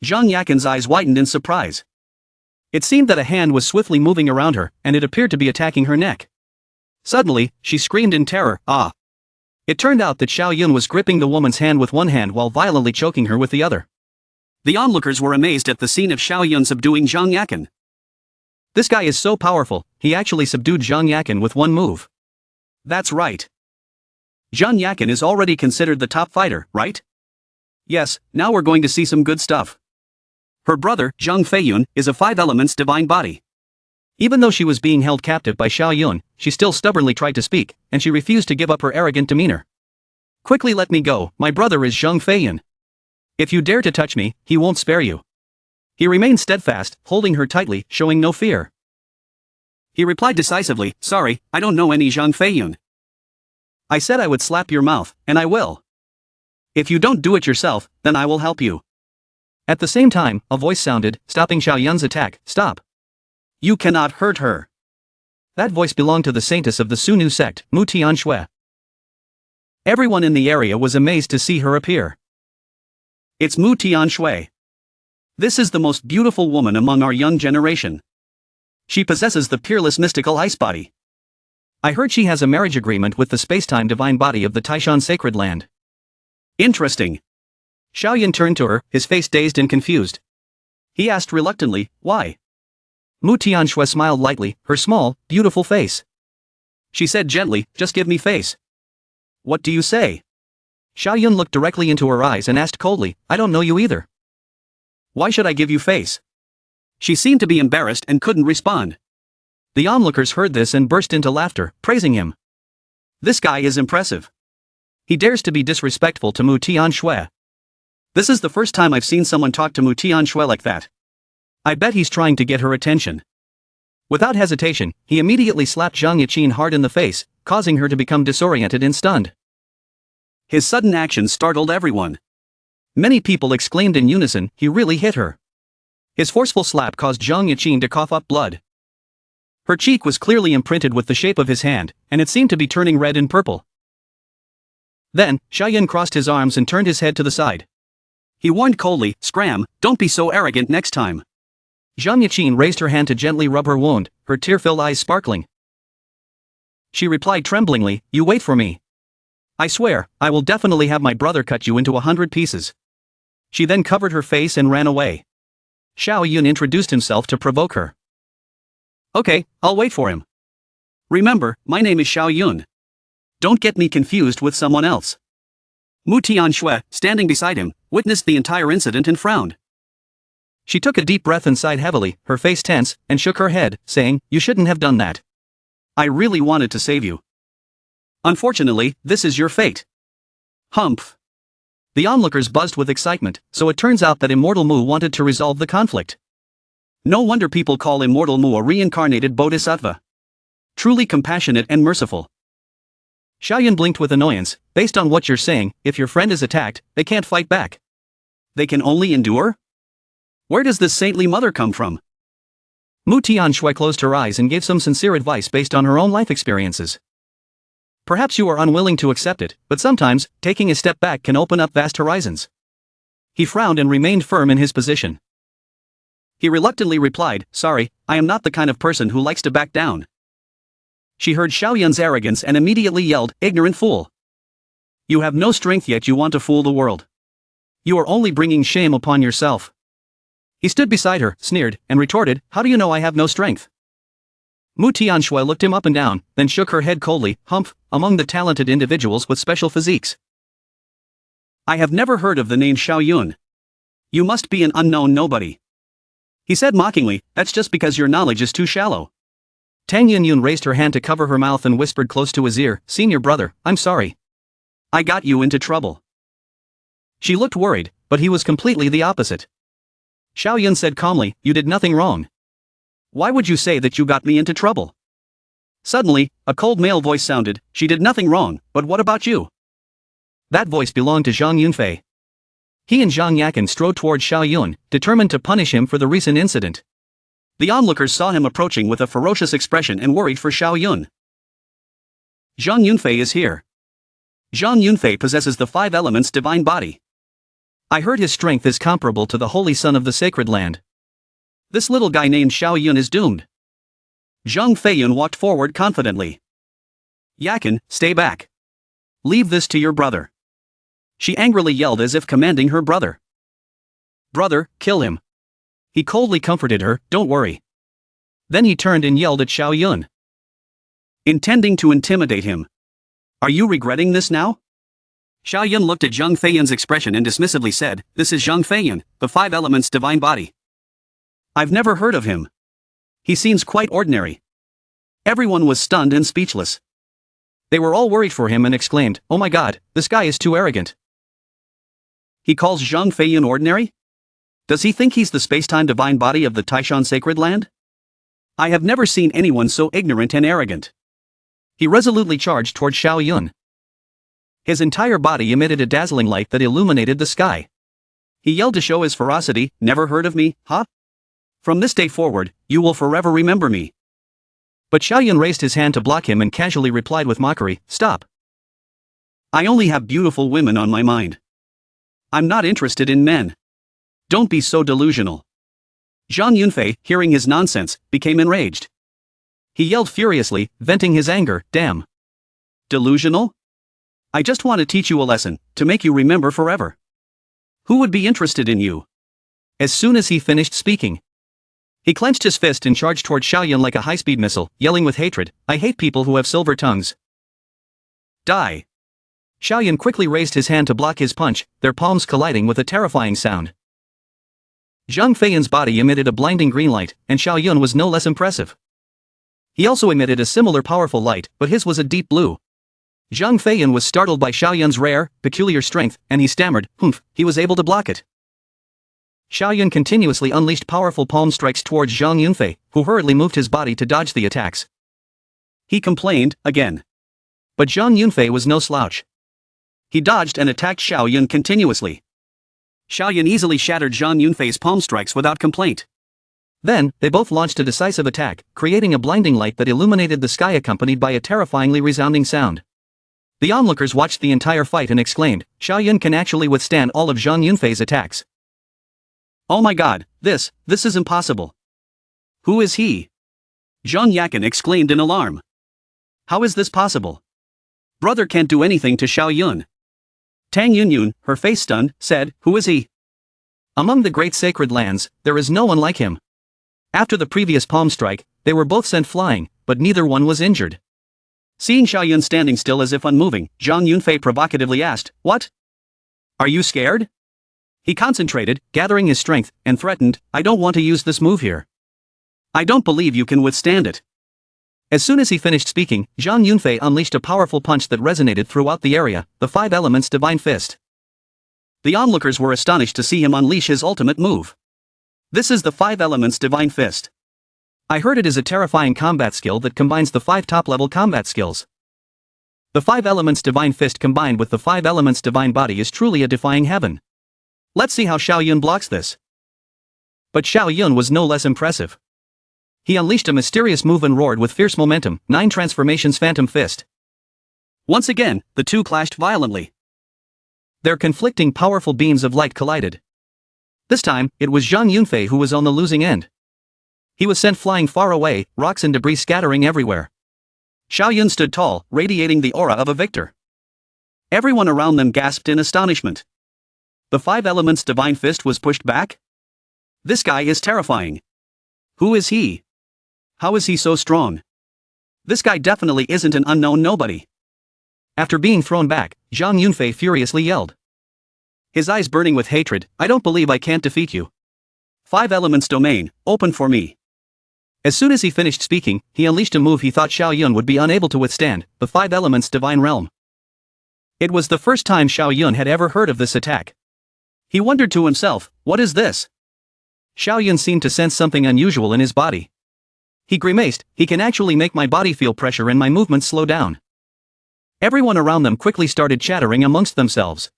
Jong Yakin's eyes widened in surprise. It seemed that a hand was swiftly moving around her, and it appeared to be attacking her neck. Suddenly, she screamed in terror, "Ah!" It turned out that Xia Yun was gripping the woman's hand with one hand while violently choking her with the other. The onlookers were amazed at the scene of Xia Yun subduing Jong Yakin. This guy is so powerful, he actually subdued Jong Yakin with one move. That's right. Jong Yakin is already considered the top fighter, right? Yes, now we're going to see some good stuff. Her brother, Zhang Feiyun, is a 5 elements divine body. Even though she was being held captive by Xia Yun, she still stubbornly tried to speak, and she refused to give up her arrogant demeanor. Quickly let me go, my brother is Zhang Feiyun. If you dare to touch me, he won't spare you. He remained steadfast, holding her tightly, showing no fear. He replied decisively, sorry, I don't know any Zhang Feiyun. I said I would slap your mouth, and I will. If you don't do it yourself, then I will help you. At the same time, a voice sounded, stopping Xia Yun's attack, stop. You cannot hurt her. That voice belonged to the saintess of the Sunu sect, Mutian Shui. Everyone in the area was amazed to see her appear. It's Mutian Shui. This is the most beautiful woman among our young generation. She possesses the peerless mystical ice body. I heard she has a marriage agreement with the space-time divine body of the Taishan sacred land. Interesting. Xia Yun turned to her, his face dazed and confused. He asked reluctantly, why? Mutian Shui smiled lightly, her small, beautiful face. She said gently, just give me face. What do you say? Xia Yun looked directly into her eyes and asked coldly, I don't know you either. Why should I give you face? She seemed to be embarrassed and couldn't respond. The onlookers heard this and burst into laughter, praising him. This guy is impressive. He dares to be disrespectful to Mutian Shui. This is the first time I've seen someone talk to Mutian Shui like that. I bet he's trying to get her attention. Without hesitation, he immediately slapped Jong Yakin hard in the face, causing her to become disoriented and stunned. His sudden action startled everyone. Many people exclaimed in unison, he really hit her. His forceful slap caused Jong Yakin to cough up blood. Her cheek was clearly imprinted with the shape of his hand, and it seemed to be turning red and purple. Then, Xia Yun crossed his arms and turned his head to the side. He warned coldly, Scram, don't be so arrogant next time. Jong Yakin raised her hand to gently rub her wound, her tear-filled eyes sparkling. She replied tremblingly, you wait for me. I swear, I will definitely have my brother cut you into 100 pieces. She then covered her face and ran away. Xia Yun introduced himself to provoke her. Okay, I'll wait for him. Remember, my name is Xia Yun. Don't get me confused with someone else. Mutian Shui, standing beside him, witnessed the entire incident and frowned. She took a deep breath and sighed heavily, her face tense, and shook her head, saying, you shouldn't have done that. I really wanted to save you. Unfortunately, this is your fate. Humph. The onlookers buzzed with excitement, so it turns out that Immortal Mu wanted to resolve the conflict. No wonder people call Immortal Mu a reincarnated bodhisattva. Truly compassionate and merciful. Xia Yun blinked with annoyance, based on what you're saying, if your friend is attacked, they can't fight back. They can only endure? Where does this saintly mother come from? Mutian Shui closed her eyes and gave some sincere advice based on her own life experiences. Perhaps you are unwilling to accept it, but sometimes, taking a step back can open up vast horizons. He frowned and remained firm in his position. He reluctantly replied, sorry, I am not the kind of person who likes to back down. She heard Xia Yun's arrogance and immediately yelled, ignorant fool. You have no strength yet you want to fool the world. You are only bringing shame upon yourself. He stood beside her, sneered, and retorted, how do you know I have no strength? Mutian Shui looked him up and down, then shook her head coldly, humph, among the talented individuals with special physiques. I have never heard of the name Xia Yun. You must be an unknown nobody. He said mockingly, that's just because your knowledge is too shallow. Tang Yun raised her hand to cover her mouth and whispered close to his ear, senior brother, I'm sorry. I got you into trouble. She looked worried, but he was completely the opposite. Xia Yun said calmly, you did nothing wrong. Why would you say that you got me into trouble? Suddenly, a cold male voice sounded, she did nothing wrong, but what about you? That voice belonged to Zhang Yunfei. He and Jong Yakin strode toward Xia Yun, determined to punish him for the recent incident. The onlookers saw him approaching with a ferocious expression and worried for Xia Yun. Zhang Yunfei is here. Zhang Yunfei possesses the 5 elements divine body. I heard his strength is comparable to the Holy Son of the Sacred Land. This little guy named Xiao Yun is doomed. Zhang Feiyun walked forward confidently. Yakin, stay back. Leave this to your brother. She angrily yelled as if commanding her brother. Brother, kill him. He coldly comforted her, don't worry. Then he turned and yelled at Xiao Yun, intending to intimidate him. Are you regretting this now? Xiao Yun looked at Zhang Feiyun's expression and dismissively said, this is Zhang Feiyun, the Five Elements divine body. I've never heard of him. He seems quite ordinary. Everyone was stunned and speechless. They were all worried for him and exclaimed, oh my god, this guy is too arrogant. He calls Zhang Feiyun ordinary? Does he think he's the space-time divine body of the Taishan Sacred Land? I have never seen anyone so ignorant and arrogant. He resolutely charged toward Xiao Yun. His entire body emitted a dazzling light that illuminated the sky. He yelled to show his ferocity, never heard of me, huh? From this day forward, you will forever remember me. But Xiao Yun raised his hand to block him and casually replied with mockery, stop. I only have beautiful women on my mind. I'm not interested in men. Don't be so delusional. Zhang Yunfei, hearing his nonsense, became enraged. He yelled furiously, venting his anger, damn. Delusional? I just want to teach you a lesson, to make you remember forever. Who would be interested in you? As soon as he finished speaking, he clenched his fist and charged toward Xiao Yun like a high-speed missile, yelling with hatred, I hate people who have silver tongues. Die. Xiao Yun quickly raised his hand to block his punch, their palms colliding with a terrifying sound. Zhang Feiyun's body emitted a blinding green light, and Xiao Yun was no less impressive. He also emitted a similar powerful light, but his was a deep blue. Zhang Feiyun was startled by Xiao Yun's rare, peculiar strength, and he stammered, humph, he was able to block it. Xiao Yun continuously unleashed powerful palm strikes towards Zhang Yunfei, who hurriedly moved his body to dodge the attacks. He complained, again. But Zhang Yunfei was no slouch. He dodged and attacked Xiao Yun continuously. Xiao Yun easily shattered Zhang Yunfei's palm strikes without complaint. Then, they both launched a decisive attack, creating a blinding light that illuminated the sky accompanied by a terrifyingly resounding sound. The onlookers watched the entire fight and exclaimed, Xiao Yun can actually withstand all of Zhang Yunfei's attacks. Oh my god, this is impossible. Who is he? Jong Yakin exclaimed in alarm. How is this possible? Brother can't do anything to Xiao Yun. Tang Yunyun, her face stunned, said, who is he? Among the great sacred lands, there is no one like him. After the previous palm strike, they were both sent flying, but neither one was injured. Seeing Xiao Yun standing still as if unmoving, Zhang Yunfei provocatively asked, what? Are you scared? He concentrated, gathering his strength, and threatened, I don't want to use this move here. I don't believe you can withstand it. As soon as he finished speaking, Zhang Yunfei unleashed a powerful punch that resonated throughout the area, the Five Elements Divine Fist. The onlookers were astonished to see him unleash his ultimate move. This is the Five Elements Divine Fist. I heard it is a terrifying combat skill that combines the 5 top-level combat skills. The Five Elements Divine Fist combined with the Five Elements Divine Body is truly a defying heaven. Let's see how Xiao Yun blocks this. But Xiao Yun was no less impressive. He unleashed a mysterious move and roared with fierce momentum, 9 transformations Phantom Fist. Once again, the two clashed violently. Their conflicting powerful beams of light collided. This time, it was Zhang Yunfei who was on the losing end. He was sent flying far away, rocks and debris scattering everywhere. Xiao Yun stood tall, radiating the aura of a victor. Everyone around them gasped in astonishment. The Five Elements Divine Fist was pushed back? This guy is terrifying. Who is he? How is he so strong? This guy definitely isn't an unknown nobody. After being thrown back, Zhang Yunfei furiously yelled. His eyes burning with hatred, I don't believe I can't defeat you. Five Elements Domain, open for me. As soon as he finished speaking, he unleashed a move he thought Xiao Yun would be unable to withstand, the Five Elements Divine Realm. It was the first time Xiao Yun had ever heard of this attack. He wondered to himself, what is this? Xiao Yun seemed to sense something unusual in his body. He grimaced, he can actually make my body feel pressure and my movements slow down. Everyone around them quickly started chattering amongst themselves.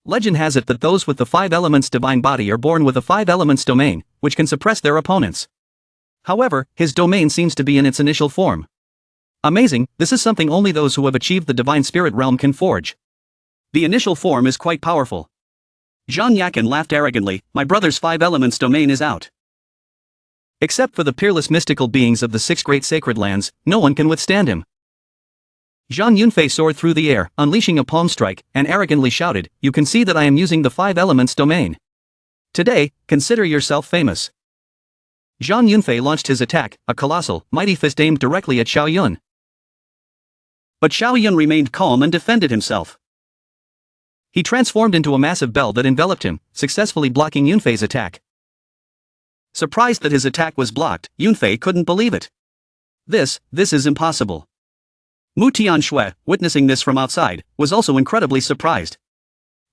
Legend has it that those with the Five Elements Divine Body are born with a Five Elements Domain, which can suppress their opponents. However, his domain seems to be in its initial form. Amazing, this is something only those who have achieved the Divine Spirit Realm can forge. The initial form is quite powerful. Jong Yakin laughed arrogantly, my brother's 5 elements domain is out. Except for the peerless mystical beings of the 6 great sacred lands, no one can withstand him. Jang Yun soared through the air, unleashing a palm strike, and arrogantly shouted, you can see that I am using the 5 elements domain. Today, consider yourself famous. Jang Yun launched his attack, a colossal, mighty fist aimed directly at Xiao Yun. But Xiao Yun remained calm and defended himself. He transformed into a massive bell that enveloped him, successfully blocking Yunfei's attack. Surprised that his attack was blocked, Yunfei couldn't believe it. This is impossible. Mutian Shui, witnessing this from outside, was also incredibly surprised.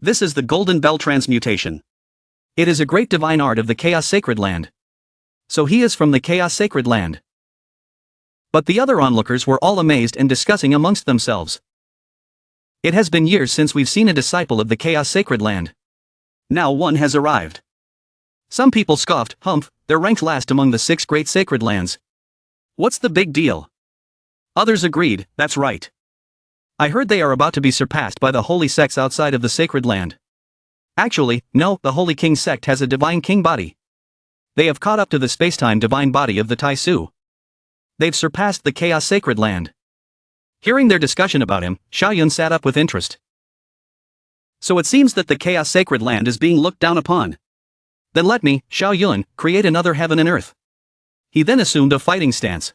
This is the Golden Bell Transmutation. It is a great divine art of the Chaos Sacred Land. So he is from the Chaos Sacred Land. But the other onlookers were all amazed and discussing amongst themselves. It has been years since we've seen a disciple of the Chaos Sacred Land. Now one has arrived. Some people scoffed, humph, they're ranked last among the 6 great sacred lands. What's the big deal? Others agreed, that's right. I heard they are about to be surpassed by the holy sects outside of the sacred land. Actually, no, the Holy King sect has a divine king body. They have caught up to the spacetime divine body of the Taisu. They've surpassed the Chaos Sacred Land. Hearing their discussion about him, Xiao Yun sat up with interest. So it seems that the Chaos Sacred Land is being looked down upon. Then let me, Xiao Yun, create another heaven and earth. He then assumed a fighting stance.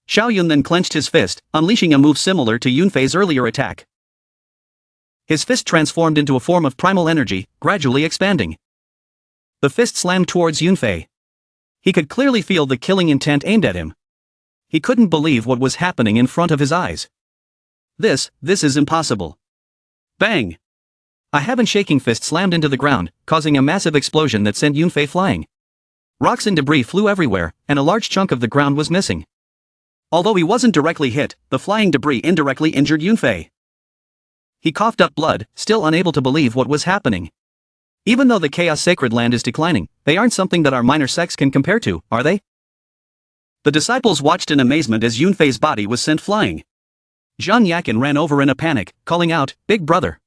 Xiao Yun then clenched his fist, unleashing a move similar to Yunfei's earlier attack. His fist transformed into a form of primal energy, gradually expanding. The fist slammed towards Yunfei. He could clearly feel the killing intent aimed at him. He couldn't believe what was happening in front of his eyes. This is impossible. Bang! A heaven-shaking fist slammed into the ground, causing a massive explosion that sent Yunfei flying. Rocks and debris flew everywhere, and a large chunk of the ground was missing. Although he wasn't directly hit, the flying debris indirectly injured Yunfei. He coughed up blood, still unable to believe what was happening. Even though the Chaos Sacred Land is declining, they aren't something that our minor sects can compare to, are they? The disciples watched in amazement as Yunfei's body was sent flying. Jong Yakin ran over in a panic, calling out, Big brother.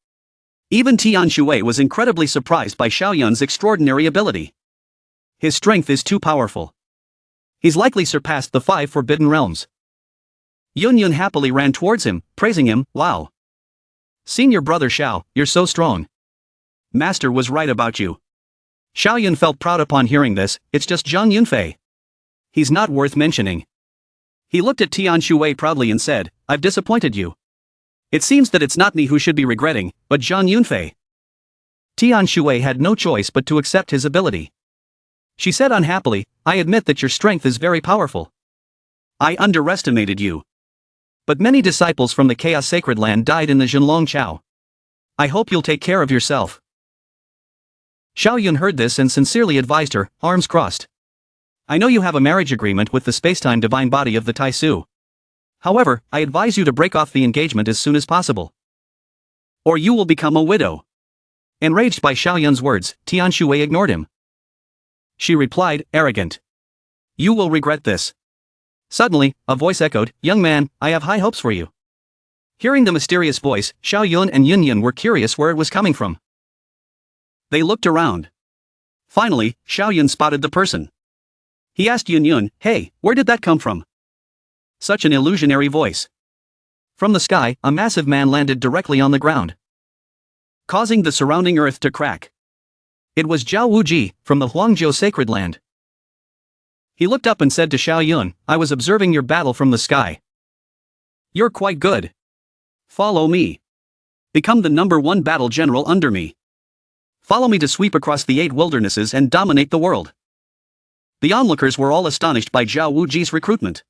Even Tian Shui was incredibly surprised by Xiao Yun's extraordinary ability. His strength is too powerful. He's likely surpassed the 5 forbidden realms. Yun Yun happily ran towards him, praising him, wow. Senior brother Xiao, you're so strong. Master was right about you. Xiao Yun felt proud upon hearing this, it's just Zhang Yunfei. He's not worth mentioning. He looked at Tian Shui proudly and said, I've disappointed you. It seems that it's not me who should be regretting, but Zhang Yunfei. Tian Shui had no choice but to accept his ability. She said unhappily, I admit that your strength is very powerful. I underestimated you. But many disciples from the Chaos Sacred Land died in the Zhenlong Chao. I hope you'll take care of yourself. Xiao Yun heard this and sincerely advised her, arms crossed. I know you have a marriage agreement with the spacetime divine body of the Taisu. However, I advise you to break off the engagement as soon as possible. Or you will become a widow. Enraged by Xiao Yun's words, Tian Shui ignored him. She replied, arrogant. You will regret this. Suddenly, a voice echoed, young man, I have high hopes for you. Hearing the mysterious voice, Xiao Yun and Yun Yun were curious where it was coming from. They looked around. Finally, Xiao Yun spotted the person. He asked Yun Yun, hey, where did that come from? Such an illusionary voice. From the sky, a massive man landed directly on the ground, causing the surrounding earth to crack. It was Xia Wuji, from the Huangjiu Sacred Land. He looked up and said to Xiao Yun, I was observing your battle from the sky. You're quite good. Follow me. Become the #1 battle general under me. Follow me to sweep across the 8 wildernesses and dominate the world. The onlookers were all astonished by Xia Wuji's recruitment.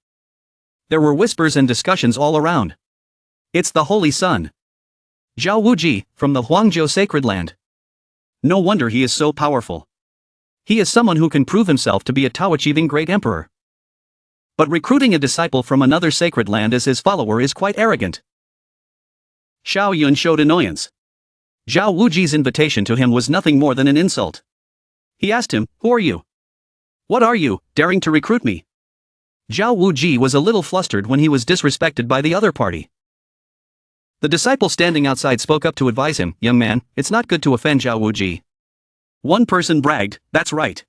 There were whispers and discussions all around. It's the Holy Sun. Xia Wuji, from the Huangjiu Sacred Land. No wonder he is so powerful. He is someone who can prove himself to be a Tao-achieving great emperor. But recruiting a disciple from another sacred land as his follower is quite arrogant. Xiao Yun showed annoyance. Xia Wuji's invitation to him was nothing more than an insult. He asked him, who are you? What are you, daring to recruit me? Xia Wuji was a little flustered when he was disrespected by the other party. The disciple standing outside spoke up to advise him, young man, it's not good to offend Xia Wuji. One person bragged, "That's right.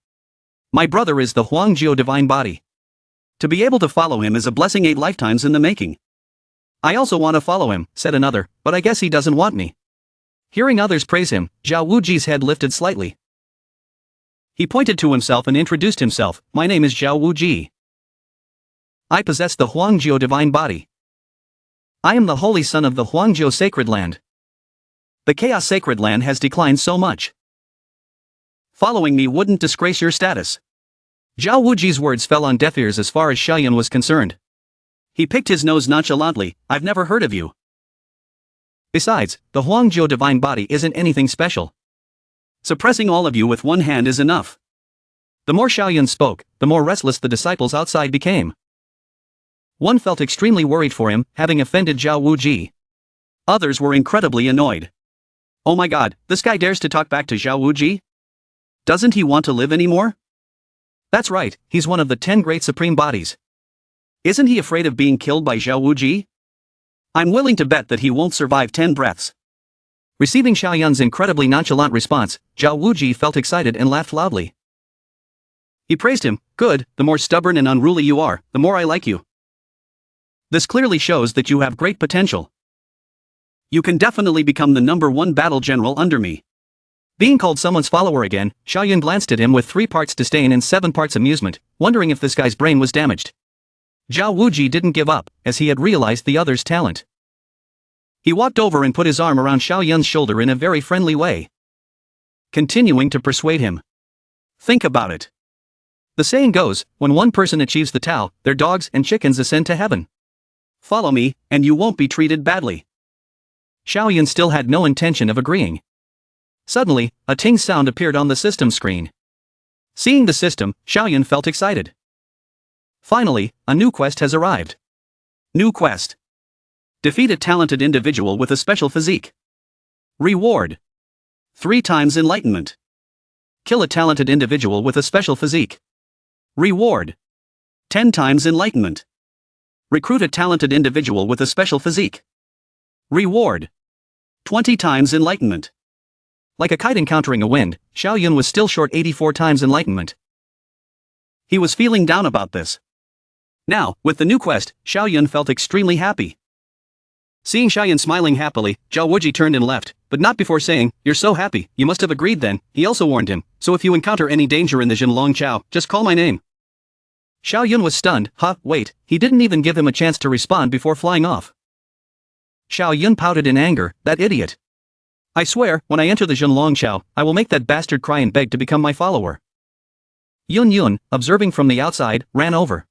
My brother is the Huangjiu divine body. To be able to follow him is a blessing 8 lifetimes in the making." "I also want to follow him," said another, "but I guess he doesn't want me." Hearing others praise him, Xia Wuji's head lifted slightly. He pointed to himself and introduced himself, "My name is Xia Wuji. I possess the Huangjiu divine body. I am the holy son of the Huangjiu sacred land. The chaos sacred land has declined so much. Following me wouldn't disgrace your status." Xia Wuji's words fell on deaf ears as far as Xia Yun was concerned. He picked his nose nonchalantly, "I've never heard of you. Besides, the Huangjiu divine body isn't anything special. Suppressing all of you with one hand is enough." The more Xia Yun spoke, the more restless the disciples outside became. One felt extremely worried for him, having offended Xia Wuji. Others were incredibly annoyed. "Oh my god, this guy dares to talk back to Xia Wuji? Doesn't he want to live anymore? That's right, he's one of the 10 great supreme bodies. Isn't he afraid of being killed by Xia Wuji? I'm willing to bet that he won't survive 10 breaths." Receiving Xia Yun's incredibly nonchalant response, Xia Wuji felt excited and laughed loudly. He praised him, "Good, the more stubborn and unruly you are, the more I like you. This clearly shows that you have great potential. You can definitely become the #1 battle general under me." Being called someone's follower again, Xia Yun glanced at him with 3 parts disdain and 7 parts amusement, wondering if this guy's brain was damaged. Xia Wuji didn't give up, as he had realized the other's talent. He walked over and put his arm around Xia Yun's shoulder in a very friendly way, continuing to persuade him. "Think about it. The saying goes, when one person achieves the Tao, their dogs and chickens ascend to heaven. Follow me, and you won't be treated badly." Xia Yun still had no intention of agreeing. Suddenly, a ting sound appeared on the system screen. Seeing the system, Xia Yun felt excited. Finally, a new quest has arrived. New quest. Defeat a talented individual with a special physique. Reward: 3 times enlightenment. Kill a talented individual with a special physique. Reward: 10 times enlightenment. Recruit a talented individual with a special physique. Reward: 20 times enlightenment. Like a kite encountering a wind, Xia Yun was still short 84 times enlightenment. He was feeling down about this. Now, with the new quest, Xia Yun felt extremely happy. Seeing Xia Yun smiling happily, Xia Wuji turned and left, but not before saying, "You're so happy, you must have agreed then." He also warned him, "So if you encounter any danger in the Jinlong Chao, just call my name." Xia Yun was stunned. Wait, he didn't even give him a chance to respond before flying off. Xia Yun pouted in anger, "That idiot. I swear, when I enter the Jinlong Chao, I will make that bastard cry and beg to become my follower." Yun, observing from the outside, ran over.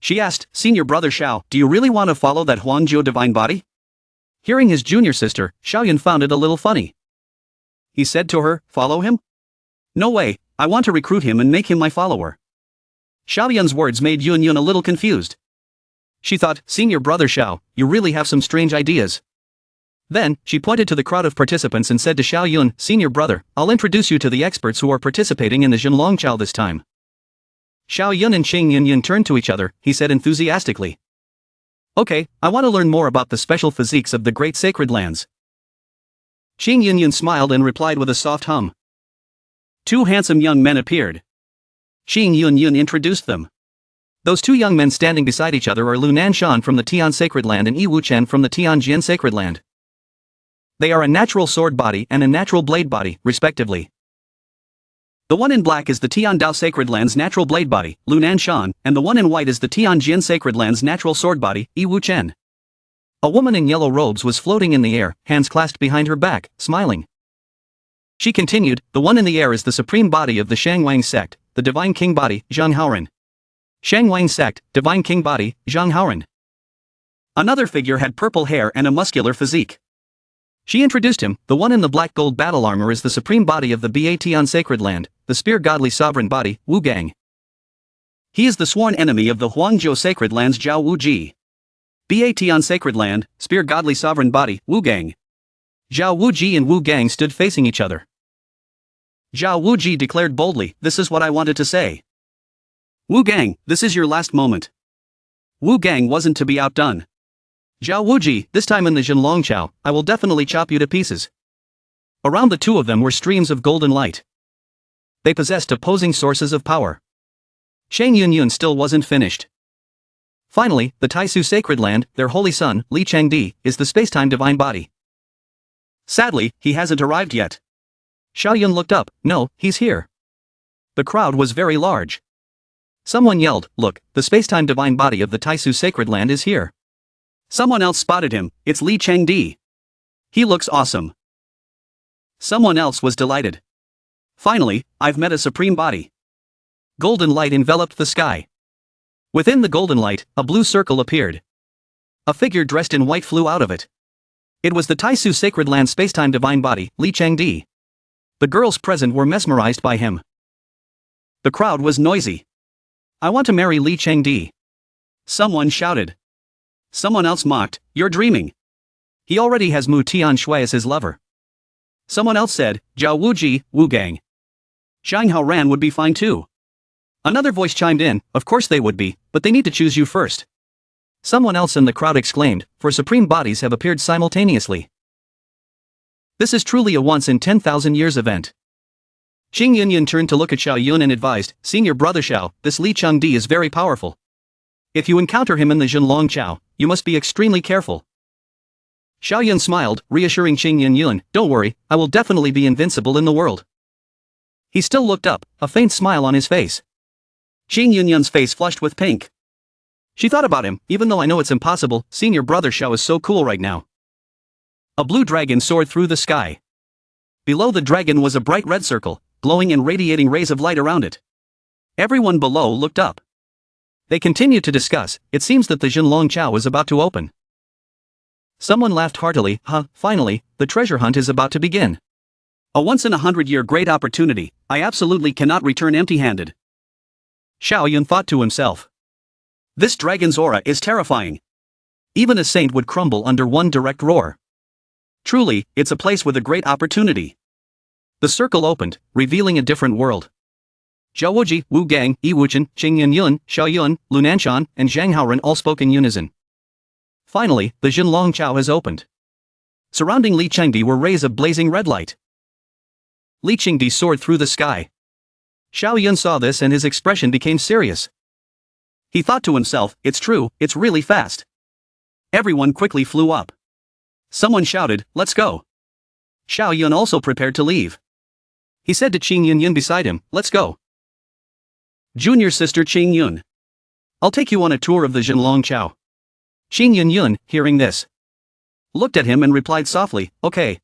She asked, "Senior brother Xiao, do you really want to follow that Huangjiu divine body?" Hearing his junior sister, Xia Yun found it a little funny. He said to her, "Follow him? No way, I want to recruit him and make him my follower." Xia Yun's words made Yun a little confused. She thought, "Senior brother Xiao, you really have some strange ideas." Then, she pointed to the crowd of participants and said to Xia Yun, "Senior brother, I'll introduce you to the experts who are participating in the Jinlong Chao this time." Xia Yun and Ching Yun turned to each other, he said enthusiastically. "Okay, I want to learn more about the special physiques of the great sacred lands." Ching Yun smiled and replied with a soft hum. 2 handsome young men appeared. Ching Yun introduced them. Those 2 young men standing beside each other are Lunan Shan from the Tian Sacred Land and Yiwu Chen from the Tianjin Sacred Land. They are a natural sword body and a natural blade body, respectively. The one in black is the Tian Dao Sacred Land's natural blade body, Lunan Shan, and the one in white is the Tianjin Sacred Land's natural sword body, Yiwu Chen. A woman in yellow robes was floating in the air, hands clasped behind her back, smiling. She continued, "The one in the air is the supreme body of the Shangwang sect, the divine king body, Zhang Haoren. Shangwang sect, divine king body, Zhang Haoren." Another figure had purple hair and a muscular physique. She introduced him, "The one in the black gold battle armor is the supreme body of the Batian Sacred Land, the spear godly sovereign body, Wu Gang. He is the sworn enemy of the Huangjiu Sacred Land's Xia Wuji. Batian Sacred Land, spear godly sovereign body, Wu Gang." Xia Wuji and Wu Gang stood facing each other. Xia Wuji declared boldly, "This is what I wanted to say. Wu Gang, this is your last moment." Wu Gang wasn't to be outdone. "Xia Wuji, this time in the Jinlong Chao, I will definitely chop you to pieces." Around the 2 of them were streams of golden light. They possessed opposing sources of power. Jang Yun still wasn't finished. Finally, the Taisu Sacred Land, their holy son, Li Changdi, is the spacetime divine body. Sadly, he hasn't arrived yet. Xia Yun looked up. No, he's here. The crowd was very large. Someone yelled, look, the spacetime divine body of the Taisu Sacred Land is here. Someone else spotted him, it's Li Changdi. He looks awesome. Someone else was delighted. Finally, I've met a supreme body. Golden light enveloped the sky. Within the golden light, a blue circle appeared. A figure dressed in white flew out of it. It was the Taisu Sacred Land spacetime divine body, Li Changdi. The girls present were mesmerized by him. The crowd was noisy. I want to marry Li Changdi. Someone shouted. Someone else mocked, you're dreaming. He already has Mu Tianshui as his lover. Someone else said, Xia Wuji, Wu Gang. Zhang Haoran would be fine too. Another voice chimed in, of course they would be, but they need to choose you first. Someone else in the crowd exclaimed, for supreme bodies have appeared simultaneously. This is truly a once in 10,000 years event. Jing Yun turned to look at Xia Yun and advised, Senior Brother Xiao, this Li Changdi is very powerful. If you encounter him in the Zhenlong Chao, you must be extremely careful. Xiao Yun smiled, reassuring Jing Yun, don't worry, I will definitely be invincible in the world. He still looked up, a faint smile on his face. Jing Yun's face flushed with pink. She thought about him, even though I know it's impossible, Senior Brother Xiao is so cool right now. A blue dragon soared through the sky. Below the dragon was a bright red circle, glowing and radiating rays of light around it. Everyone below looked up. They continued to discuss, it seems that the Zhenlong Chao is about to open. Someone laughed heartily, finally, the treasure hunt is about to begin. A once-in-a-100-year great opportunity, I absolutely cannot return empty-handed. Xiao Yun thought to himself. This dragon's aura is terrifying. Even a saint would crumble under one direct roar. Truly, it's a place with a great opportunity. The circle opened, revealing a different world. Xia Wuji, Wu Gang, Yi Wuchen, Jing Yun, Xia Yun, Lunan Shan, and Zhang Haoran all spoke in unison. Finally, the Zhenlong Chao has opened. Surrounding Li Changdi were rays of blazing red light. Li Changdi soared through the sky. Xiao Yun saw this and his expression became serious. He thought to himself, it's true, it's really fast. Everyone quickly flew up. Someone shouted, let's go. Xiao Yun also prepared to leave. He said to Qing Yun beside him, let's go. Junior sister Qing Yun. I'll take you on a tour of the Zhenlong Chao. Qing Yun, hearing this, looked at him and replied softly, okay.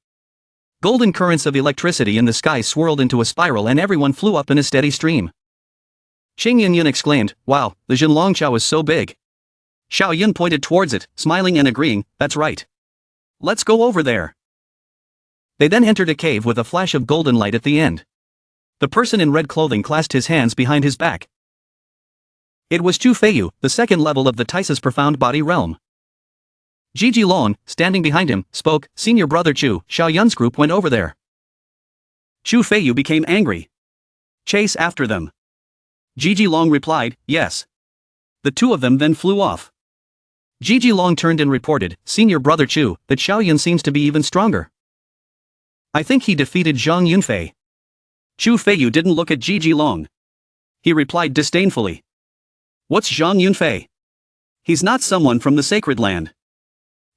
Golden currents of electricity in the sky swirled into a spiral and everyone flew up in a steady stream. Qing Yun exclaimed, wow, the Zhenlong Chao is so big. Xiao Yun pointed towards it, smiling and agreeing, that's right. Let's go over there. They then entered a cave with a flash of golden light at the end. The person in red clothing clasped his hands behind his back. It was Chu Feiyu, the second level of the Taisa's profound body realm. Ji Long, standing behind him, spoke, Senior Brother Chu, Xiao Yun's group went over there. Chu Feiyu became angry. Chase after them. Ji Long replied, yes. The two of them then flew off. Ji Long turned and reported, Senior Brother Chu, that Xiao Yun seems to be even stronger. I think he defeated Zhang Yunfei. Chu Feiyu didn't look at Ji Long. He replied disdainfully. What's Zhang Yunfei? He's not someone from the sacred land.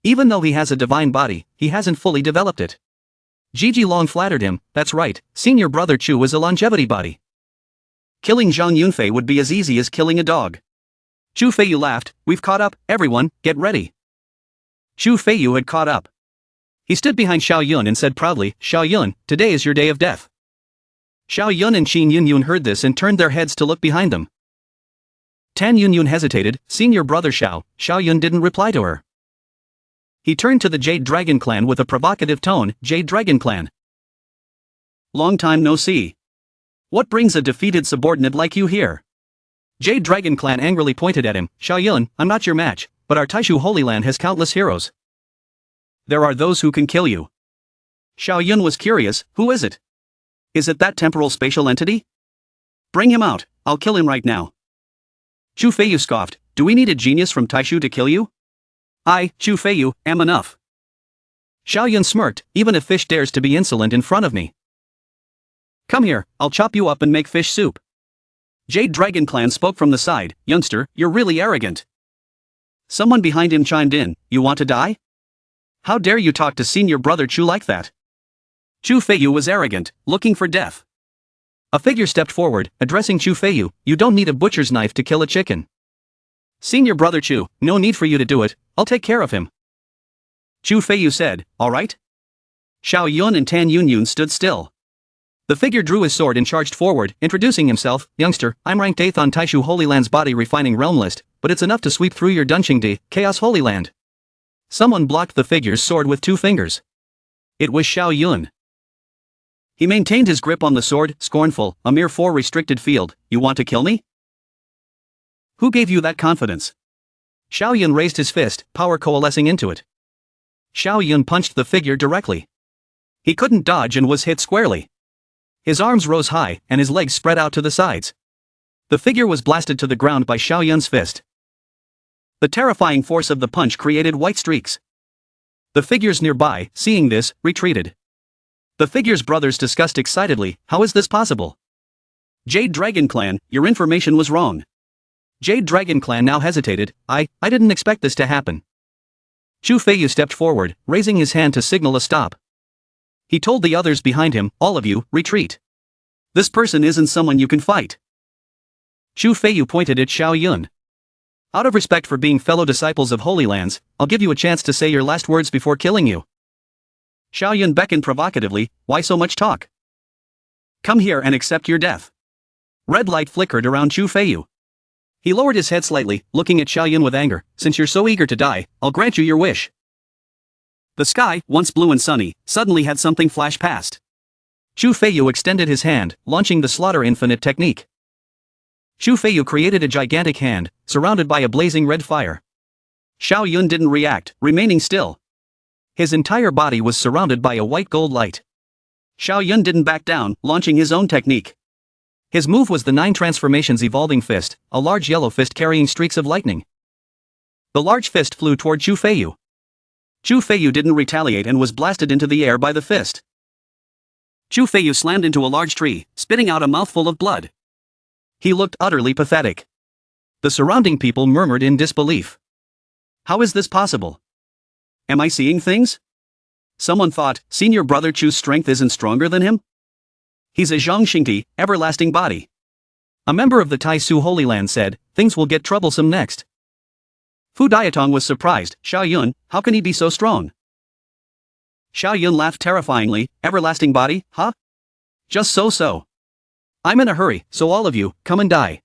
Even though he has a divine body, he hasn't fully developed it. Ji Long flattered him, that's right, Senior Brother Chu is a longevity body. Killing Zhang Yunfei would be as easy as killing a dog. Chu Feiyu laughed, we've caught up, everyone, get ready. Chu Feiyu had caught up. He stood behind Xiao Yun and said proudly, Xiao Yun, today is your day of death. Xiao Yun and Qin Yun heard this and turned their heads to look behind them. Tan Yun hesitated, Senior Brother Xiao Yun didn't reply to her. He turned to the Jade Dragon Clan with a provocative tone, Jade Dragon Clan. Long time no see. What brings a defeated subordinate like you here? Jade Dragon Clan angrily pointed at him, Xiao Yun, I'm not your match, but our Taishu Holy Land has countless heroes. There are those who can kill you. Xiao Yun was curious, who is it? Is it that temporal spatial entity? Bring him out, I'll kill him right now. Chu Feiyu scoffed, do we need a genius from Taishu to kill you? I, Chu Feiyu, am enough. Xiao Yun smirked, even a fish dares to be insolent in front of me. Come here, I'll chop you up and make fish soup. Jade Dragon Clan spoke from the side. Youngster, you're really arrogant. Someone behind him chimed in, you want to die? How dare you talk to senior brother Chu like that? Chu Feiyu was arrogant, looking for death. A figure stepped forward, addressing Chu Feiyu, you don't need a butcher's knife to kill a chicken. Senior brother Chu, no need for you to do it, I'll take care of him. Chu Feiyu said, alright. Xiao Yun and Tan Yun stood still. The figure drew his sword and charged forward, introducing himself, youngster, I'm ranked 8th on Taishu Holy Land's body refining realm list, but it's enough to sweep through your Dunqingdi, Chaos Holy Land. Someone blocked the figure's sword with 2 fingers. It was Xiao Yun. He maintained his grip on the sword, scornful, a mere 4 restricted field, you want to kill me? Who gave you that confidence? Xiao Yun raised his fist, power coalescing into it. Xiao Yun punched the figure directly. He couldn't dodge and was hit squarely. His arms rose high, and his legs spread out to the sides. The figure was blasted to the ground by Xiao Yun's fist. The terrifying force of the punch created white streaks. The figures nearby, seeing this, retreated. The figure's brothers discussed excitedly, how is this possible? Jade Dragon Clan, your information was wrong. Jade Dragon Clan now hesitated, I didn't expect this to happen. Chu Feiyu stepped forward, raising his hand to signal a stop. He told the others behind him, all of you, retreat. This person isn't someone you can fight. Chu Feiyu pointed at Xiao Yun. Out of respect for being fellow disciples of Holy Lands, I'll give you a chance to say your last words before killing you. Xiao Yun beckoned provocatively, why so much talk? Come here and accept your death. Red light flickered around Chu Feiyu. He lowered his head slightly, looking at Xiao Yun with anger, since you're so eager to die, I'll grant you your wish. The sky, once blue and sunny, suddenly had something flash past. Chu Feiyu extended his hand, launching the Slaughter Infinite technique. Chu Feiyu created a gigantic hand, surrounded by a blazing red fire. Xiao Yun didn't react, remaining still. His entire body was surrounded by a white gold light. Xiao Yun didn't back down, launching his own technique. His move was the 9 transformations evolving fist, a large yellow fist carrying streaks of lightning. The large fist flew toward Chu Feiyu. Chu Feiyu didn't retaliate and was blasted into the air by the fist. Chu Feiyu slammed into a large tree, spitting out a mouthful of blood. He looked utterly pathetic. The surrounding people murmured in disbelief. How is this possible? Am I seeing things? Someone thought, senior brother Chu's strength isn't stronger than him? He's a Zhongxingti, everlasting body. A member of the Tai Su Holy Land said, things will get troublesome next. Fu Diatong was surprised, Xiao Yun, how can he be so strong? Xiao Yun laughed terrifyingly, everlasting body, huh? Just so. I'm in a hurry, so all of you, come and die.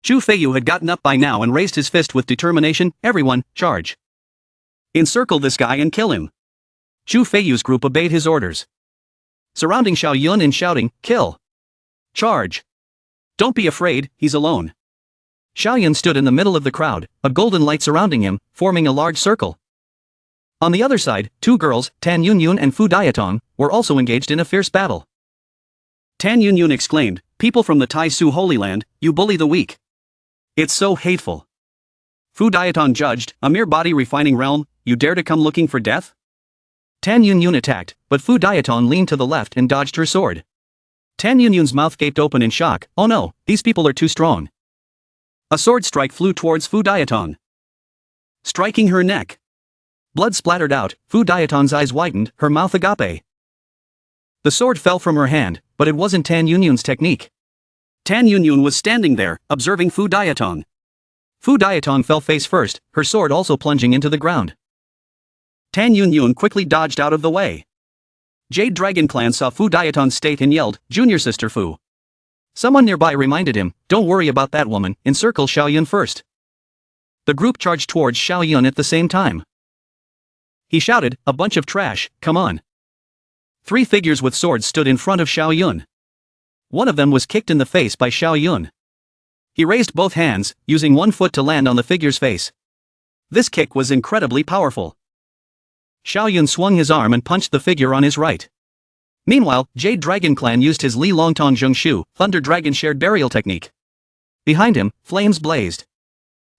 Chu Feiyu had gotten up by now and raised his fist with determination, everyone, charge. Encircle this guy and kill him. Chu Feiyu's group obeyed his orders. Surrounding Xiao Yun and shouting, kill. Charge. Don't be afraid, he's alone. Xiao Yun stood in the middle of the crowd, a golden light surrounding him, forming a large circle. On the other side, 2 girls, Tan Yun and Fu Diatong, were also engaged in a fierce battle. Tan Yun exclaimed, people from the Tai Su Holy Land, you bully the weak. It's so hateful. Fu Diatong judged, a mere body refining realm, you dare to come looking for death? Tan Yun attacked, but Fu Diatong leaned to the left and dodged her sword. Tan Yun's mouth gaped open in shock, oh no, these people are too strong. A sword strike flew towards Fu Diatong, striking her neck. Blood splattered out, Fu Diatong's eyes widened, her mouth agape. The sword fell from her hand, but it wasn't Tan Yun's technique. Tan Yun was standing there, observing Fu Diatong. Fu Diatong fell face first, her sword also plunging into the ground. Tan Yun quickly dodged out of the way. Jade Dragon Clan saw Fu Diatong's state and yelled, Junior Sister Fu. Someone nearby reminded him, don't worry about that woman, encircle Xiao Yun first. The group charged towards Xiao Yun at the same time. He shouted, a bunch of trash, come on. 3 figures with swords stood in front of Xiao Yun. One of them was kicked in the face by Xiao Yun. He raised both hands, using one foot to land on the figure's face. This kick was incredibly powerful. Xiao Yun swung his arm and punched the figure on his right. Meanwhile, Jade Dragon Clan used his Li Longtong Zhengshu, Thunder Dragon shared burial technique. Behind him, flames blazed.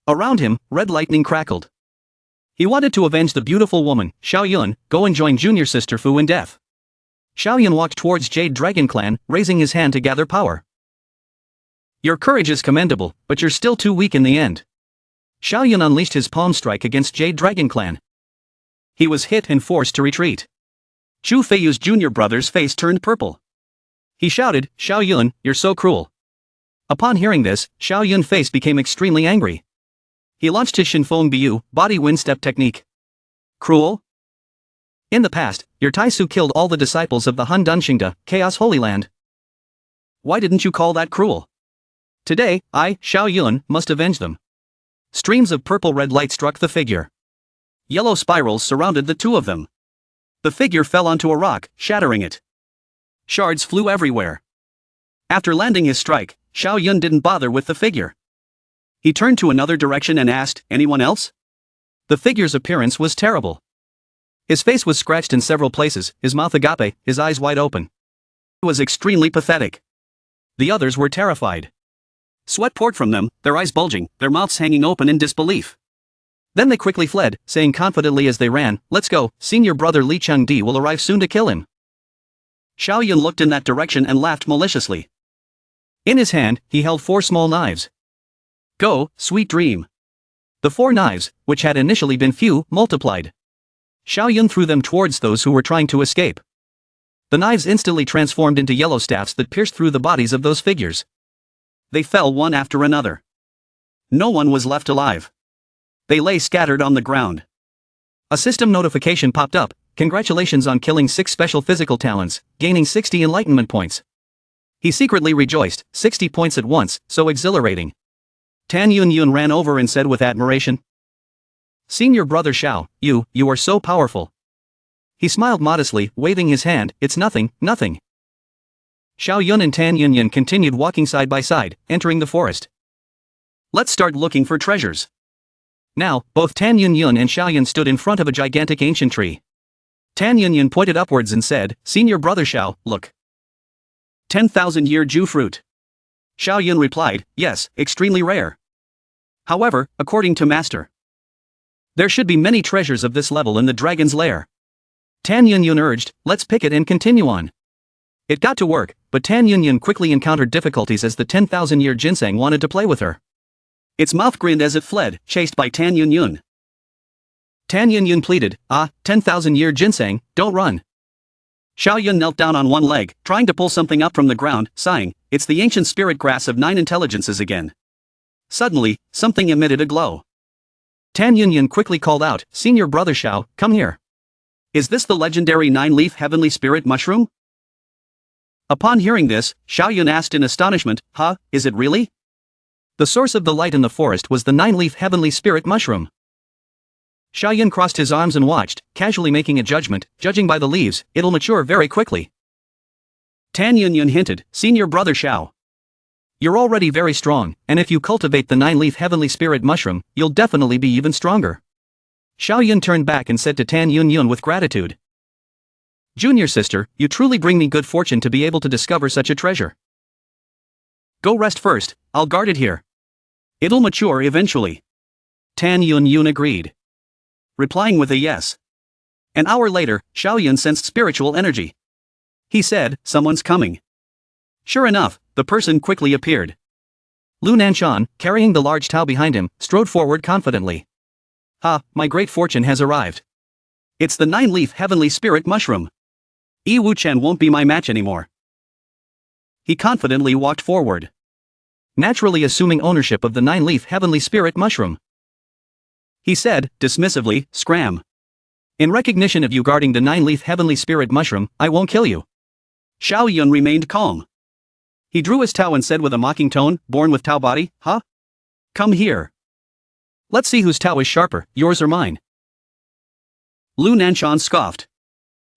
Around him, red lightning crackled. He wanted to avenge the beautiful woman, Xiao Yun, go and join Junior Sister Fu in death. Xiao Yun walked towards Jade Dragon Clan, raising his hand to gather power. Your courage is commendable, but you're still too weak in the end. Xiao Yun unleashed his palm strike against Jade Dragon Clan. He was hit and forced to retreat. Chu Feiyu's junior brother's face turned purple. He shouted, Xiao Yun, you're so cruel. Upon hearing this, Xiao Yun's face became extremely angry. He launched his Shinfeng Biu, body wind step technique. Cruel? In the past, your Taisu killed all the disciples of the Han Dunxingda, Chaos Holy Land. Why didn't you call that cruel? Today, I, Xiao Yun, must avenge them. Streams of purple-red light struck the figure. Yellow spirals surrounded the two of them. The figure fell onto a rock, shattering it. Shards flew everywhere. After landing his strike, Xiao Yun didn't bother with the figure. He turned to another direction and asked, anyone else? The figure's appearance was terrible. His face was scratched in several places, his mouth agape, his eyes wide open. It was extremely pathetic. The others were terrified. Sweat poured from them, their eyes bulging, their mouths hanging open in disbelief. Then they quickly fled, saying confidently as they ran, let's go, senior brother Li Chengdi will arrive soon to kill him. Xiao Yun looked in that direction and laughed maliciously. In his hand, he held 4 small knives. Go, sweet dream. The 4 knives, which had initially been few, multiplied. Xiao Yun threw them towards those who were trying to escape. The knives instantly transformed into yellow staffs that pierced through the bodies of those figures. They fell one after another. No one was left alive. They lay scattered on the ground. A system notification popped up, congratulations on killing 6 special physical talents, gaining 60 enlightenment points. He secretly rejoiced, 60 points at once, so exhilarating. Tan Yun ran over and said with admiration, Senior brother Xiao, you are so powerful. He smiled modestly, waving his hand, it's nothing, nothing. Xiao Yun and Tan Yun continued walking side by side, entering the forest. Let's start looking for treasures. Now, both Tan Yun and Xiao Yun stood in front of a gigantic ancient tree. Tan Yun pointed upwards and said, Senior brother Xiao, look. 10,000-year Ju fruit. Xiao Yun replied, yes, extremely rare. However, according to Master, there should be many treasures of this level in the dragon's lair. Tan Yun urged, let's pick it and continue on. It got to work, but Tan Yun quickly encountered difficulties as the 10,000-year ginseng wanted to play with her. Its mouth grinned as it fled, chased by Tan Yun. Tan Yun pleaded, 10,000-year ginseng, don't run. Xiao Yun knelt down on one leg, trying to pull something up from the ground, sighing, it's the ancient spirit grass of 9 intelligences again. Suddenly, something emitted a glow. Tan Yun quickly called out, Senior brother Xiao, come here. Is this the legendary 9-leaf heavenly spirit mushroom? Upon hearing this, Xiao Yun asked in astonishment, is it really? The source of the light in the forest was the 9-leaf heavenly spirit mushroom. Xiao Yun crossed his arms and watched, casually making a judgment, judging by the leaves, it'll mature very quickly. Tan Yun hinted, Senior brother Xiao. You're already very strong, and if you cultivate the 9-leaf heavenly spirit mushroom, you'll definitely be even stronger. Xiao Yun turned back and said to Tan Yun with gratitude, Junior sister, you truly bring me good fortune to be able to discover such a treasure. Go rest first, I'll guard it here. It'll mature eventually. Tan Yun agreed, replying with a yes. An hour later, Xiao Yun sensed spiritual energy. He said, someone's coming. Sure enough, the person quickly appeared. Lunan Shan, carrying the large towel behind him, strode forward confidently. My great fortune has arrived. It's the 9-leaf heavenly spirit mushroom. Yi Wuchen won't be my match anymore. He confidently walked forward, naturally assuming ownership of the 9-leaf heavenly spirit mushroom. He said, dismissively, scram. In recognition of you guarding the 9-leaf heavenly spirit mushroom, I won't kill you. Xiao Yun remained calm. He drew his Tao and said with a mocking tone, born with Tao body, Come here. Let's see whose Tao is sharper, yours or mine. Lunan Shan scoffed.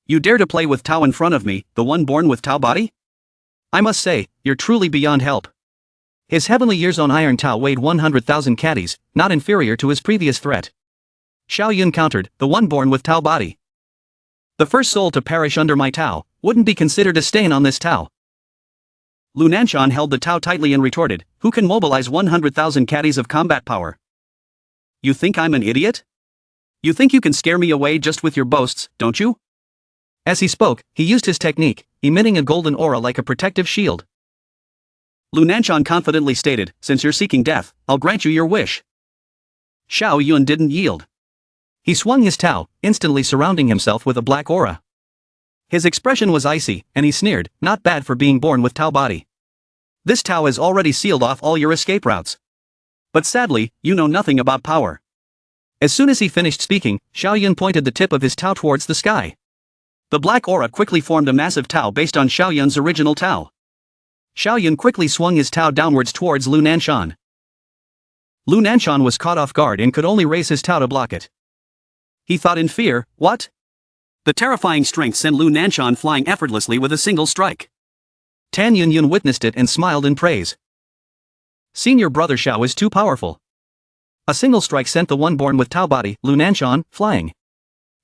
You dare to play with Tao in front of me, the one born with Tao body? I must say, you're truly beyond help. His heavenly years on iron Tao weighed 100,000 caddies, not inferior to his previous threat. Xiao Yun countered, the one born with Tao body. The first soul to perish under my Tao, wouldn't be considered a stain on this Tao. Lunan Shan held the Tao tightly and retorted, who can mobilize 100,000 caddies of combat power? You think I'm an idiot? You think you can scare me away just with your boasts, don't you? As he spoke, he used his technique, emitting a golden aura like a protective shield. Lunan Shan confidently stated, "Since you're seeking death, I'll grant you your wish." Xia Yun didn't yield. He swung his Tao, instantly surrounding himself with a black aura. His expression was icy, and he sneered, "Not bad for being born with Tao body. This Tao has already sealed off all your escape routes. But sadly, you know nothing about power." As soon as he finished speaking, Xia Yun pointed the tip of his Tao towards the sky. The black aura quickly formed a massive Tao based on Xia Yun's original Tao. Xia Yun quickly swung his Tao downwards towards Lunan Shan. Lunan Shan was caught off guard and could only raise his Tao to block it. He thought in fear, "What?" The terrifying strength sent Lunan Shan flying effortlessly with a single strike. Tan Yun witnessed it and smiled in praise. Senior brother Xiao is too powerful. A single strike sent the one born with Tao body, Lunan Shan, flying.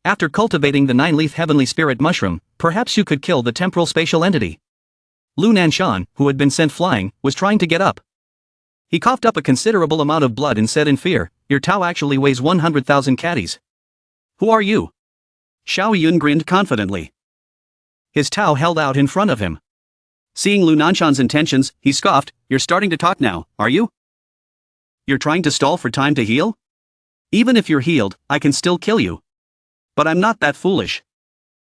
After cultivating the 9-leaf heavenly spirit mushroom, perhaps you could kill the temporal spatial entity. Lunan Shan, who had been sent flying, was trying to get up. He coughed up a considerable amount of blood and said in fear, "Your Tao actually weighs 100,000 catties. Who are you?" Xia Yun grinned confidently. His Tao held out in front of him. Seeing Lunan Shan's intentions, he scoffed, "You're starting to talk now, are you? You're trying to stall for time to heal? Even if you're healed, I can still kill you. But I'm not that foolish."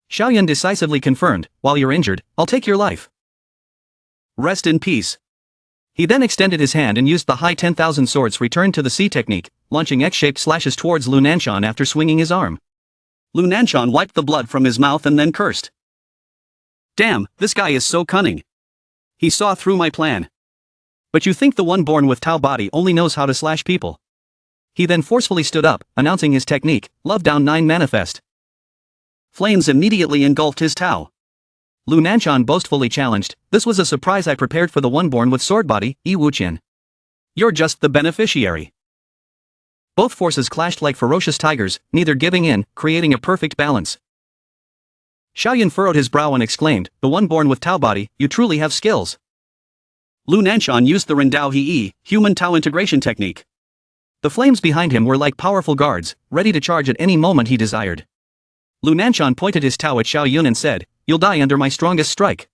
Xia Yun decisively confirmed, "While you're injured, I'll take your life. Rest in peace." He then extended his hand and used the high 10,000 swords returned to the C technique, launching X-shaped slashes towards Lunan Shan after swinging his arm. Lunan Shan wiped the blood from his mouth and then cursed. "Damn, this guy is so cunning. He saw through my plan. But you think the one born with Tao body only knows how to slash people?" He then forcefully stood up, announcing his technique, Love Down 9 Manifest. Flames immediately engulfed his Tao. Lunan Shan boastfully challenged, "This was a surprise I prepared for the one born with sword body, Yi Wuqian. You're just the beneficiary." Both forces clashed like ferocious tigers, neither giving in, creating a perfect balance. Xia Yun furrowed his brow and exclaimed, "The one born with Tao body, you truly have skills." Lunan Shan used the Rendao He, human Tao integration technique. The flames behind him were like powerful guards, ready to charge at any moment he desired. Lunan Shan pointed his Tao at Xia Yun and said, "You'll die under my strongest strike."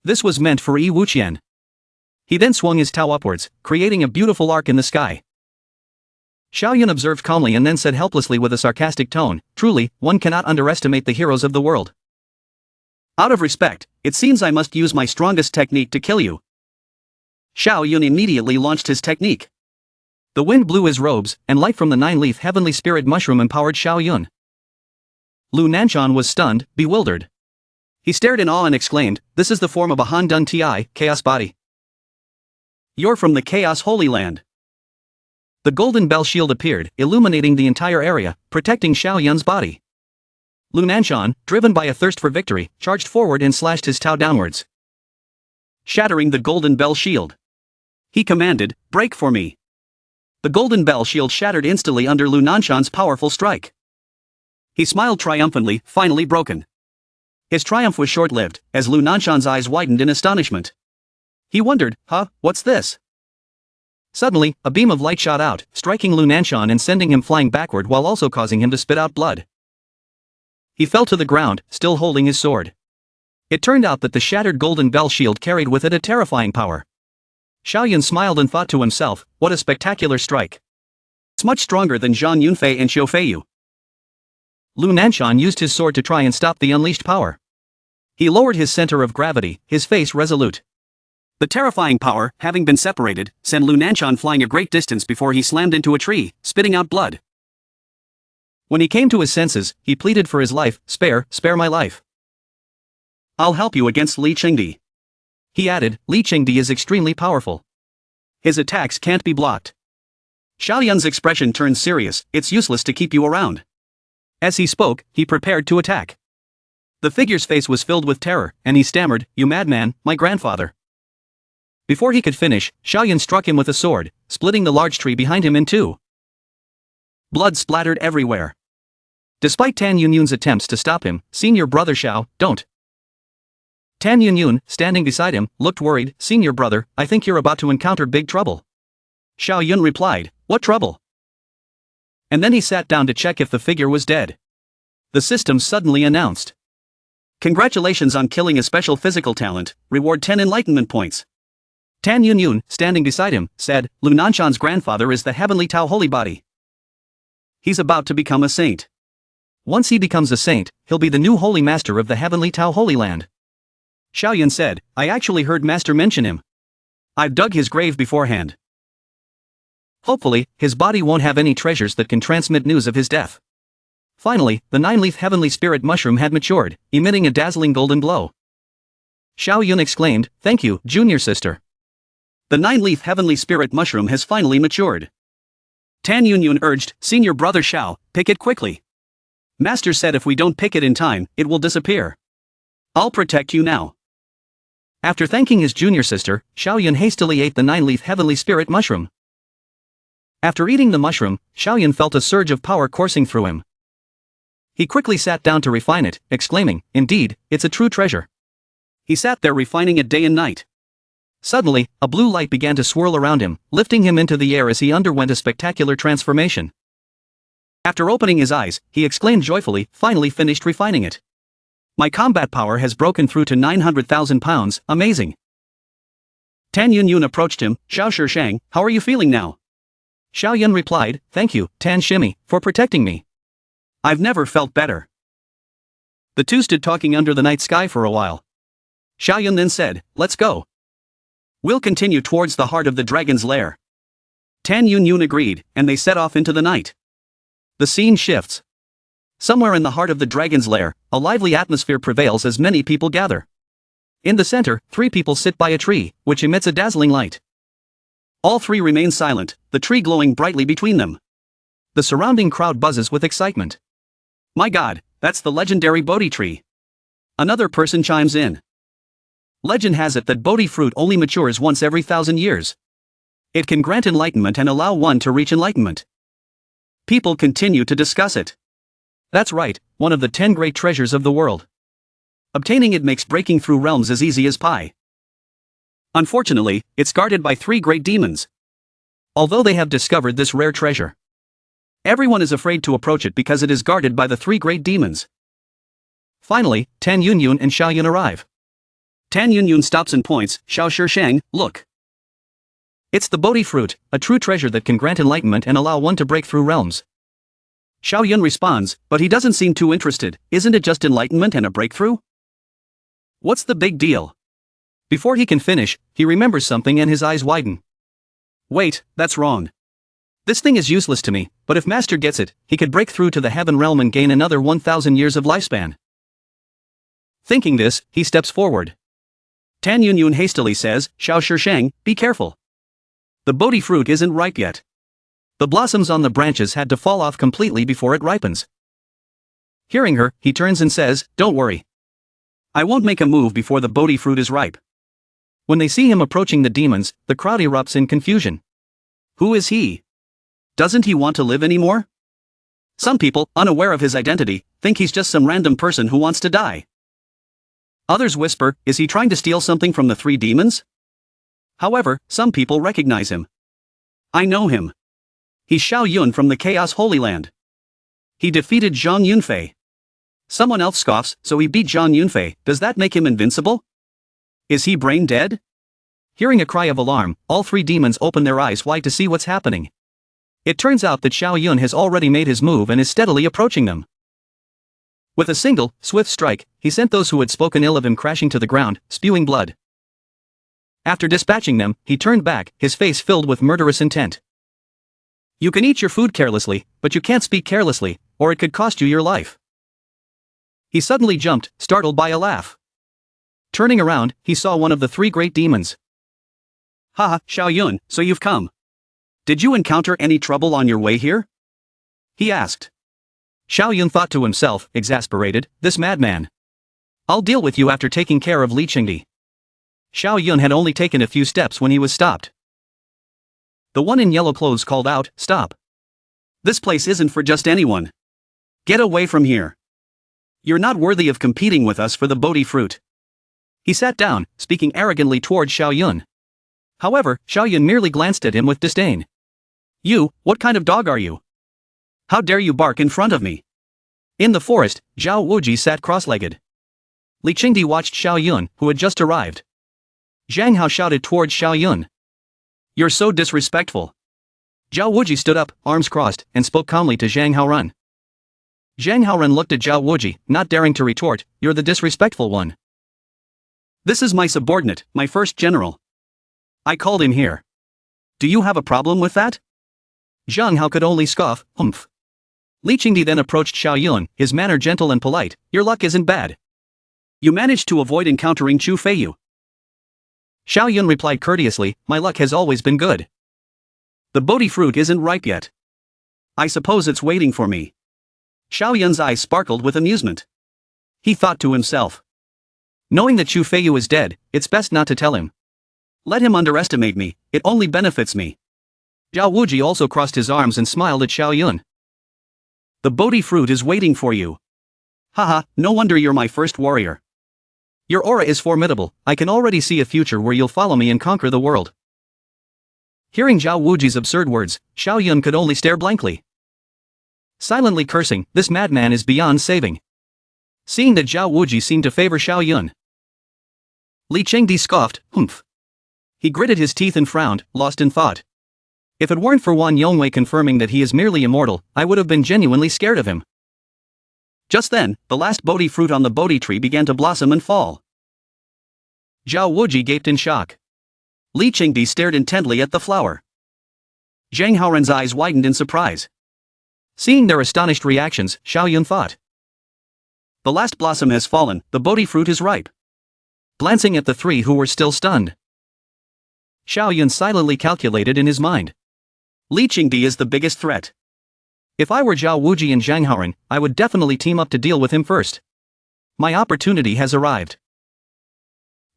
This was meant for Yi Wuqian. He then swung his Tao upwards, creating a beautiful arc in the sky. Xia Yun observed calmly and then said helplessly with a sarcastic tone, "Truly, one cannot underestimate the heroes of the world. Out of respect, it seems I must use my strongest technique to kill you." Xia Yun immediately launched his technique. The wind blew his robes, and light from the 9-leaf heavenly spirit mushroom empowered Xia Yun. Lunan Shan was stunned, bewildered. He stared in awe and exclaimed, "This is the form of a Han Dun Ti, chaos body. You're from the Chaos Holy Land." The golden bell shield appeared, illuminating the entire area, protecting Xia Yun's body. Lunan Shan, driven by a thirst for victory, charged forward and slashed his Tao downwards, shattering the golden bell shield. He commanded, "Break for me." The golden bell shield shattered instantly under Lunan Shan's powerful strike. He smiled triumphantly, finally broken. His triumph was short-lived, as Lunan Shan's eyes widened in astonishment. He wondered, what's this? Suddenly, a beam of light shot out, striking Lunan Shan and sending him flying backward while also causing him to spit out blood. He fell to the ground, still holding his sword. It turned out that the shattered golden bell shield carried with it a terrifying power. Xia Yun smiled and thought to himself, "What a spectacular strike. It's much stronger than Zhang Yunfei and Xiu Feiyu." Lunan Shan used his sword to try and stop the unleashed power. He lowered his center of gravity, his face resolute. The terrifying power, having been separated, sent Lunan Shan flying a great distance before he slammed into a tree, spitting out blood. When he came to his senses, he pleaded for his life, spare my life. "I'll help you against Li Qingdi." He added, "Li Qingdi is extremely powerful. His attacks can't be blocked." Xia Yun's expression turned serious, "It's useless to keep you around." As he spoke, he prepared to attack. The figure's face was filled with terror, and he stammered, "You madman, my grandfather." Before he could finish, Xia Yun struck him with a sword, splitting the large tree behind him in two. Blood splattered everywhere. Despite Tan Yun's attempts to stop him, senior brother Xiao, don't. Tan Yun, standing beside him, looked worried, "Senior brother, I think you're about to encounter big trouble." Xia Yun replied, "What trouble?" And then he sat down to check if the figure was dead. The system suddenly announced, Congratulations on killing a special physical talent, reward 10 enlightenment points. Tan Yun, standing beside him, said, Lunan Shan's grandfather is the heavenly Tao holy body. He's about to become a saint. Once he becomes a saint, he'll be the new holy master of the heavenly Tao holy land. Xia Yun said, I actually heard master mention him. I've dug his grave beforehand. Hopefully, his body won't have any treasures that can transmit news of his death. Finally, the 9-leaf heavenly spirit mushroom had matured, emitting a dazzling golden glow. Xiao Yun exclaimed, thank you, junior sister. The 9-leaf heavenly spirit mushroom has finally matured. Tan Yun urged, senior brother Xiao, pick it quickly. Master said if we don't pick it in time, it will disappear. I'll protect you now. After thanking his junior sister, Xiao Yun hastily ate the 9-leaf heavenly spirit mushroom. After eating the mushroom, Xiao Yun felt a surge of power coursing through him. He quickly sat down to refine it, exclaiming, indeed, it's a true treasure. He sat there refining it day and night. Suddenly, a blue light began to swirl around him, lifting him into the air as he underwent a spectacular transformation. After opening his eyes, he exclaimed joyfully, finally finished refining it. My combat power has broken through to 900,000 pounds, amazing. Tan Yun approached him, Xiao Shishang, how are you feeling now? Xiao Yun replied, thank you, Tan Shimi, for protecting me. I've never felt better. The two stood talking under the night sky for a while. Xiao Yun then said, let's go. We'll continue towards the heart of the dragon's lair. Tan Yun agreed, and they set off into the night. The scene shifts. Somewhere in the heart of the dragon's lair, a lively atmosphere prevails as many people gather. In the center, 3 people sit by a tree, which emits a dazzling light. All 3 remain silent, the tree glowing brightly between them. The surrounding crowd buzzes with excitement. My God, that's the legendary Bodi tree. Another person chimes in. Legend has it that Bodi Fruit only matures once every 1,000 years. It can grant enlightenment and allow one to reach enlightenment. People continue to discuss it. That's right, one of the 10 great treasures of the world. Obtaining it makes breaking through realms as easy as pie. Unfortunately, it's guarded by 3 great demons. Although they have discovered this rare treasure, everyone is afraid to approach it because it is guarded by the 3 great demons. Finally, Tan Yun and Xiao Yun arrive. Tan Yun stops and points, Xiao Shishang, look. It's the Bodi Fruit, a true treasure that can grant enlightenment and allow one to break through realms. Xiao Yun responds, but he doesn't seem too interested, isn't it just enlightenment and a breakthrough? What's the big deal? Before he can finish, he remembers something and his eyes widen. Wait, that's wrong. This thing is useless to me, but if Master gets it, he could break through to the heaven realm and gain another 1,000 years of lifespan. Thinking this, he steps forward. Tan Yun hastily says, Xiao Shishang, be careful. The Bodi fruit isn't ripe yet. The blossoms on the branches had to fall off completely before it ripens. Hearing her, he turns and says, don't worry. I won't make a move before the Bodi fruit is ripe. When they see him approaching the demons, the crowd erupts in confusion. Who is he? Doesn't he want to live anymore? Some people, unaware of his identity, think he's just some random person who wants to die. Others whisper, is he trying to steal something from the 3 demons? However, some people recognize him. I know him. He's Xiao Yun from the Chaos Holy Land. He defeated Zhang Yunfei. Someone else scoffs, so he beat Zhang Yunfei, does that make him invincible? Is he brain dead? Hearing a cry of alarm, all 3 demons open their eyes wide to see what's happening. It turns out that Xiao Yun has already made his move and is steadily approaching them. With a single, swift strike, he sent those who had spoken ill of him crashing to the ground, spewing blood. After dispatching them, he turned back, his face filled with murderous intent. You can eat your food carelessly, but you can't speak carelessly, or it could cost you your life. He suddenly jumped, startled by a laugh. Turning around, he saw one of the 3 great demons. Haha, Xiao Yun, so you've come. Did you encounter any trouble on your way here? He asked. Xiao Yun thought to himself, exasperated, this madman. I'll deal with you after taking care of Li Qingdi. Xiao Yun had only taken a few steps when he was stopped. The one in yellow clothes called out, stop. This place isn't for just anyone. Get away from here. You're not worthy of competing with us for the Bodi fruit. He sat down, speaking arrogantly toward Xiao Yun. However, Xiao Yun merely glanced at him with disdain. You, what kind of dog are you? How dare you bark in front of me? In the forest, Xia Wuji sat cross-legged. Li Qingdi watched Xiao Yun, who had just arrived. Zhang Hao shouted towards Xiao Yun. "You're so disrespectful." Zhao Wuji stood up, arms crossed, and spoke calmly to Zhang Haorun. Zhang Haorun looked at Zhao Wuji, not daring to retort, "You're the disrespectful one. This is my subordinate, my first general. I called him here. Do you have a problem with that?" Zhang Hao could only scoff, "Humph." Li Qingdi then approached Xiao Yun, his manner gentle and polite. "Your luck isn't bad. You managed to avoid encountering Chu Feiyu." Xiao Yun replied courteously, "My luck has always been good. The Bodi Fruit isn't ripe yet. I suppose it's waiting for me." Xiao Yun's eyes sparkled with amusement. He thought to himself, "Knowing that Chu Feiyu is dead, it's best not to tell him. Let him underestimate me, it only benefits me." Zhao Wuji also crossed his arms and smiled at Xiao Yun. "The Bodi Fruit is waiting for you. Haha, no wonder you're my first warrior. Your aura is formidable, I can already see a future where you'll follow me and conquer the world." Hearing Zhao Wuji's absurd words, Xiao Yun could only stare blankly. Silently cursing, this madman is beyond saving. Seeing that Zhao Wuji seemed to favor Xiao Yun, Li Qingdi scoffed, "Humph." He gritted his teeth and frowned, lost in thought. If it weren't for Wan Yongwei confirming that he is merely immortal, I would have been genuinely scared of him. Just then, the last Bodi fruit on the Bodi tree began to blossom and fall. Zhao Wuji gaped in shock. Li Qingdi stared intently at the flower. Zhang Haorun's eyes widened in surprise. Seeing their astonished reactions, Xiao Yun thought, "The last blossom has fallen, the Bodi fruit is ripe." Glancing at the three who were still stunned, Xiao Yun silently calculated in his mind. Li Qingdi is the biggest threat. If I were Zhao Wuji and Zhang Haorun, I would definitely team up to deal with him first. My opportunity has arrived.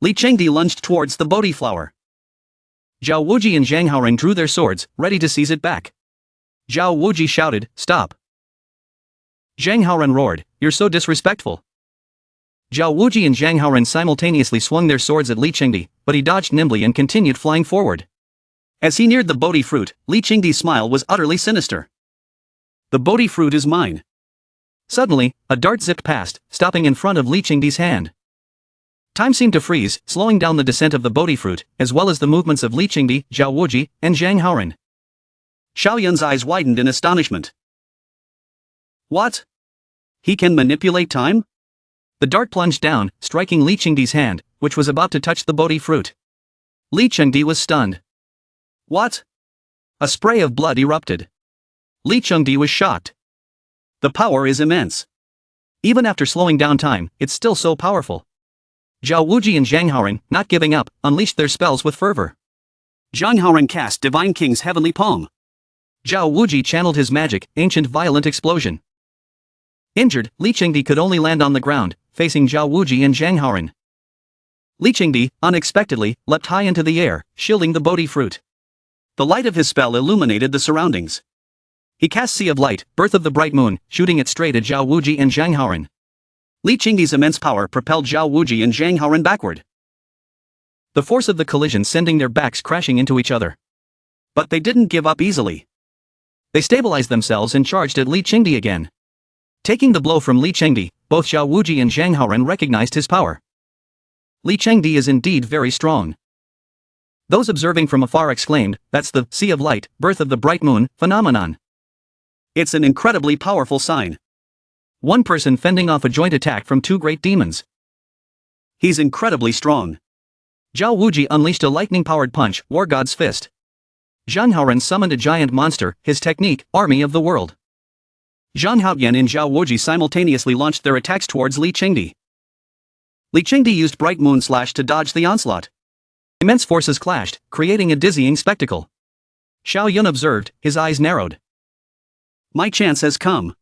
Li Qingdi lunged towards the Bodi flower. Zhao Wuji and Zhang Haorun drew their swords, ready to seize it back. Zhao Wuji shouted, "Stop." Zhang Haorun roared, "You're so disrespectful." Zhao Wuji and Zhang Haorun simultaneously swung their swords at Li Qingdi, but he dodged nimbly and continued flying forward. As he neared the Bodi fruit, Li Qingdi's smile was utterly sinister. "The Bodi fruit is mine." Suddenly, a dart zipped past, stopping in front of Li Qingdi's hand. Time seemed to freeze, slowing down the descent of the Bodi fruit, as well as the movements of Li Qingdi, Zhao Wuji, and Zhang Haorun. Xiao Yun's eyes widened in astonishment. What? He can manipulate time? The dart plunged down, striking Li Qingdi's hand, which was about to touch the Bodi fruit. Li Qingdi was stunned. What? A spray of blood erupted. Li Qingdi was shocked. The power is immense. Even after slowing down time, it's still so powerful. Zhao Wuji and Zhang Haorun, not giving up, unleashed their spells with fervor. Zhang Haorun cast Divine King's Heavenly Palm. Zhao Wuji channeled his magic, Ancient Violent Explosion. Injured, Li Qingdi could only land on the ground, facing Zhao Wuji and Zhang Haorun. Li Qingdi, unexpectedly, leapt high into the air, shielding the Bodi fruit. The light of his spell illuminated the surroundings. He cast Sea of Light, Birth of the Bright Moon, shooting it straight at Zhao Wuji and Zhang Haorun. Li Qingdi's immense power propelled Zhao Wuji and Zhang Haorun backward. The force of the collision sending their backs crashing into each other. But they didn't give up easily. They stabilized themselves and charged at Li Qingdi again. Taking the blow from Li Qingdi, both Zhao Wuji and Zhang Haorun recognized his power. Li Qingdi is indeed very strong. Those observing from afar exclaimed, "That's the Sea of Light, Birth of the Bright Moon phenomenon. It's an incredibly powerful sign. One person fending off a joint attack from two great demons. He's incredibly strong." Zhao Wuji unleashed a lightning-powered punch, War God's Fist. Zhang Haorun summoned a giant monster, his technique, Army of the World. Zhang Haoyan and Zhao Wuji simultaneously launched their attacks towards Li Qingdi. Li Qingdi used Bright Moon Slash to dodge the onslaught. Immense forces clashed, creating a dizzying spectacle. Xiao Yun observed, his eyes narrowed. My chance has come.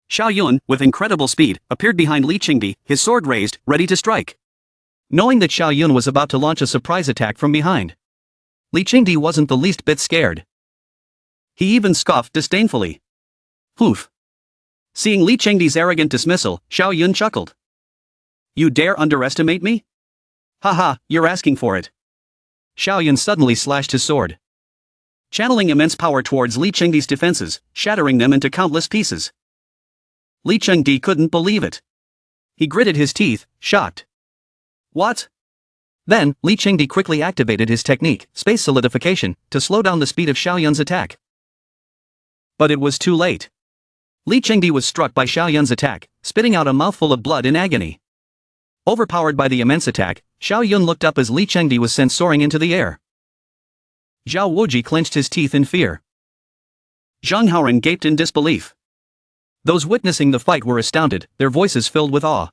Xiao Yun, with incredible speed, appeared behind Li Qingdi, his sword raised, ready to strike. Knowing that Xiao Yun was about to launch a surprise attack from behind, Li Qingdi wasn't the least bit scared. He even scoffed disdainfully. Poof. Seeing Li Qingdi's arrogant dismissal, Xiao Yun chuckled. You dare underestimate me? Haha, you're asking for it. Xiao Yun suddenly slashed his sword, channeling immense power towards Li Qingdi's defenses, shattering them into countless pieces. Li Qingdi couldn't believe it. He gritted his teeth, shocked. What? Then, Li Qingdi quickly activated his technique, space solidification, to slow down the speed of Xiao Yun's attack. But it was too late. Li Qingdi was struck by Xiao Yun's attack, spitting out a mouthful of blood in agony. Overpowered by the immense attack, Xiao Yun looked up as Li Qingdi was sent soaring into the air. Xia Wuji clenched his teeth in fear. Zhang Haoran gaped in disbelief. Those witnessing the fight were astounded, their voices filled with awe.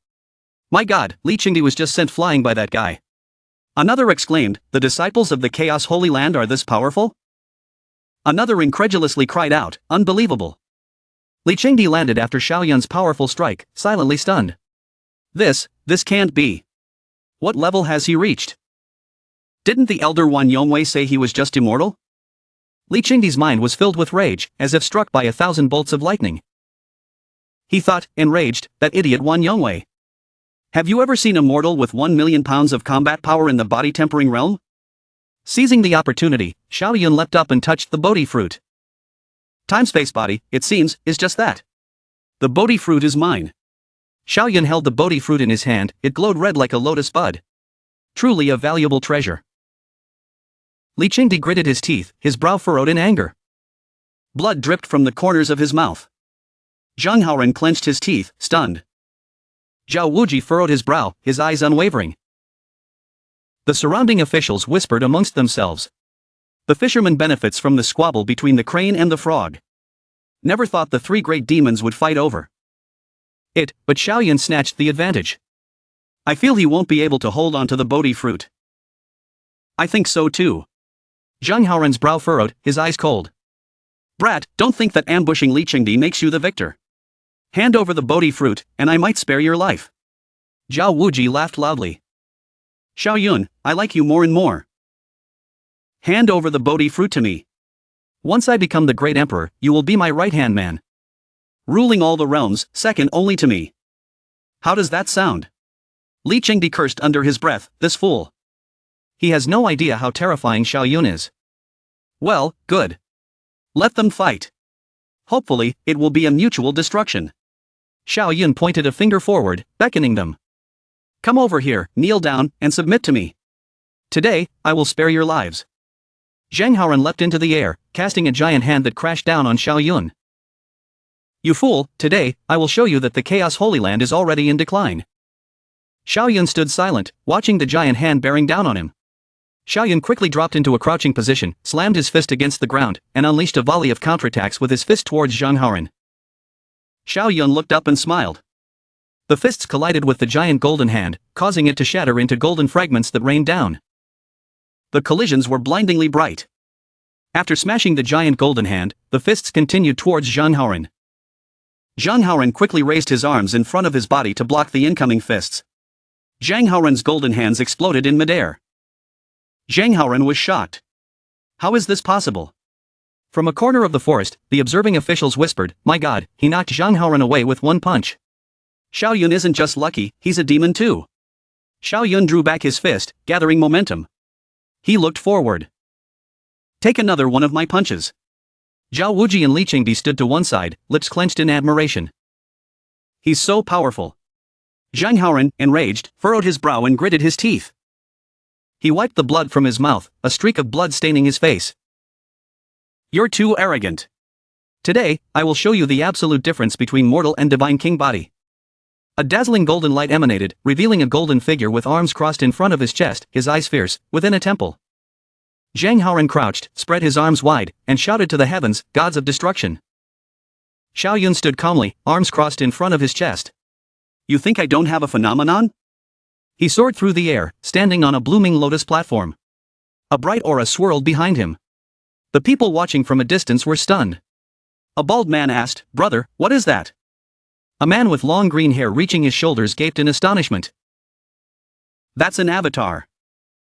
My god, Li Qingdi was just sent flying by that guy. Another exclaimed, the disciples of the Chaos Holy Land are this powerful? Another incredulously cried out, unbelievable. Li Qingdi landed after Xiao Yun's powerful strike, silently stunned. This can't be. What level has he reached? Didn't the elder Wan Yongwei say he was just immortal? Li Qingdi's mind was filled with rage, as if struck by 1,000 bolts of lightning. He thought, enraged, that idiot Wan Yongwei. Have you ever seen a mortal with 1 million pounds of combat power in the body-tempering realm? Seizing the opportunity, Xiao Yun leapt up and touched the Bodi Fruit. Time-space body, it seems, is just that. The Bodi Fruit is mine. Xiao Yun held the Bodi Fruit in his hand, it glowed red like a lotus bud. Truly a valuable treasure. Li Qingdi gritted his teeth, his brow furrowed in anger. Blood dripped from the corners of his mouth. Zhang Haoran clenched his teeth, stunned. Xiao Wuji furrowed his brow, his eyes unwavering. The surrounding officials whispered amongst themselves. The fisherman benefits from the squabble between the crane and the frog. Never thought the three great demons would fight over it, but Xiao Yun snatched the advantage. I feel he won't be able to hold on to the Bodi Fruit. I think so too. Zhang Haoran's brow furrowed, his eyes cold. Brat, don't think that ambushing Li Qingdi makes you the victor. Hand over the Bodi Fruit, and I might spare your life. Xiao Wuji laughed loudly. Xiao Yun, I like you more and more. Hand over the Bodi Fruit to me. Once I become the great emperor, you will be my right-hand man. Ruling all the realms, second only to me. How does that sound? Li Qingdi cursed under his breath, this fool. He has no idea how terrifying Xiao Yun is. Well, good. Let them fight. Hopefully, it will be a mutual destruction. Xiao Yun pointed a finger forward, beckoning them. Come over here, kneel down, and submit to me. Today, I will spare your lives. Zhang Haoran leapt into the air, casting a giant hand that crashed down on Xiao Yun. You fool, today, I will show you that the Chaos Holy Land is already in decline. Xiao Yun stood silent, watching the giant hand bearing down on him. Xiao Yun quickly dropped into a crouching position, slammed his fist against the ground, and unleashed a volley of counterattacks with his fist towards Zhang Haoran. Xiao Yun looked up and smiled. The fists collided with the giant golden hand, causing it to shatter into golden fragments that rained down. The collisions were blindingly bright. After smashing the giant golden hand, the fists continued towards Zhang Haoran. Zhang Haoran quickly raised his arms in front of his body to block the incoming fists. Zhang Haoran's golden hands exploded in midair. Zhang Haoran was shocked. How is this possible? From a corner of the forest, the observing officials whispered, my god, he knocked Zhang Haoran away with one punch. Xiao Yun isn't just lucky, he's a demon too. Xiao Yun drew back his fist, gathering momentum. He looked forward. Take another one of my punches. Zhao Wuji and Li Qingdi stood to one side, lips clenched in admiration. He's so powerful. Zhang Haoran, enraged, furrowed his brow and gritted his teeth. He wiped the blood from his mouth, a streak of blood staining his face. You're too arrogant. Today, I will show you the absolute difference between mortal and divine king body. A dazzling golden light emanated, revealing a golden figure with arms crossed in front of his chest, his eyes fierce, within a temple. Zhang Haoran crouched, spread his arms wide, and shouted to the heavens, gods of destruction. Xiao Yun stood calmly, arms crossed in front of his chest. You think I don't have a phenomenon? He soared through the air, standing on a blooming lotus platform. A bright aura swirled behind him. The people watching from a distance were stunned. A bald man asked, brother, what is that? A man with long green hair reaching his shoulders gaped in astonishment. That's an avatar.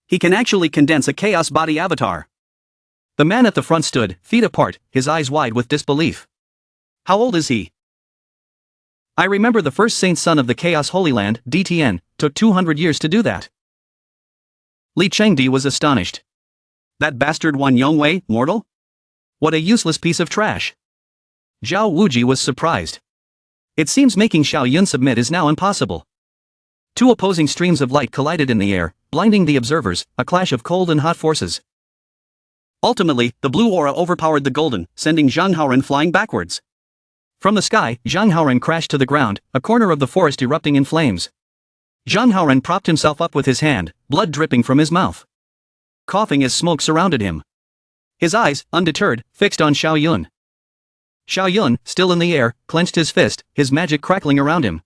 He can actually condense a chaos body avatar. The man at the front stood, feet apart, his eyes wide with disbelief. How old is he? I remember the first saint son of the Chaos Holy Land, DTN, took 200 years to do that. Li Qingdi was astonished. That bastard Wan Yongwei, mortal? What a useless piece of trash. Zhao Wuji was surprised. It seems making Xiao Yun submit is now impossible. Two opposing streams of light collided in the air, blinding the observers, a clash of cold and hot forces. Ultimately, the blue aura overpowered the golden, sending Zhang Haoren flying backwards. From the sky, Zhang Haoren crashed to the ground, a corner of the forest erupting in flames. Zhang Haoren propped himself up with his hand, blood dripping from his mouth. Coughing as smoke surrounded him. His eyes, undeterred, fixed on Xiao Yun. Xiao Yun, still in the air, clenched his fist, his magic crackling around him.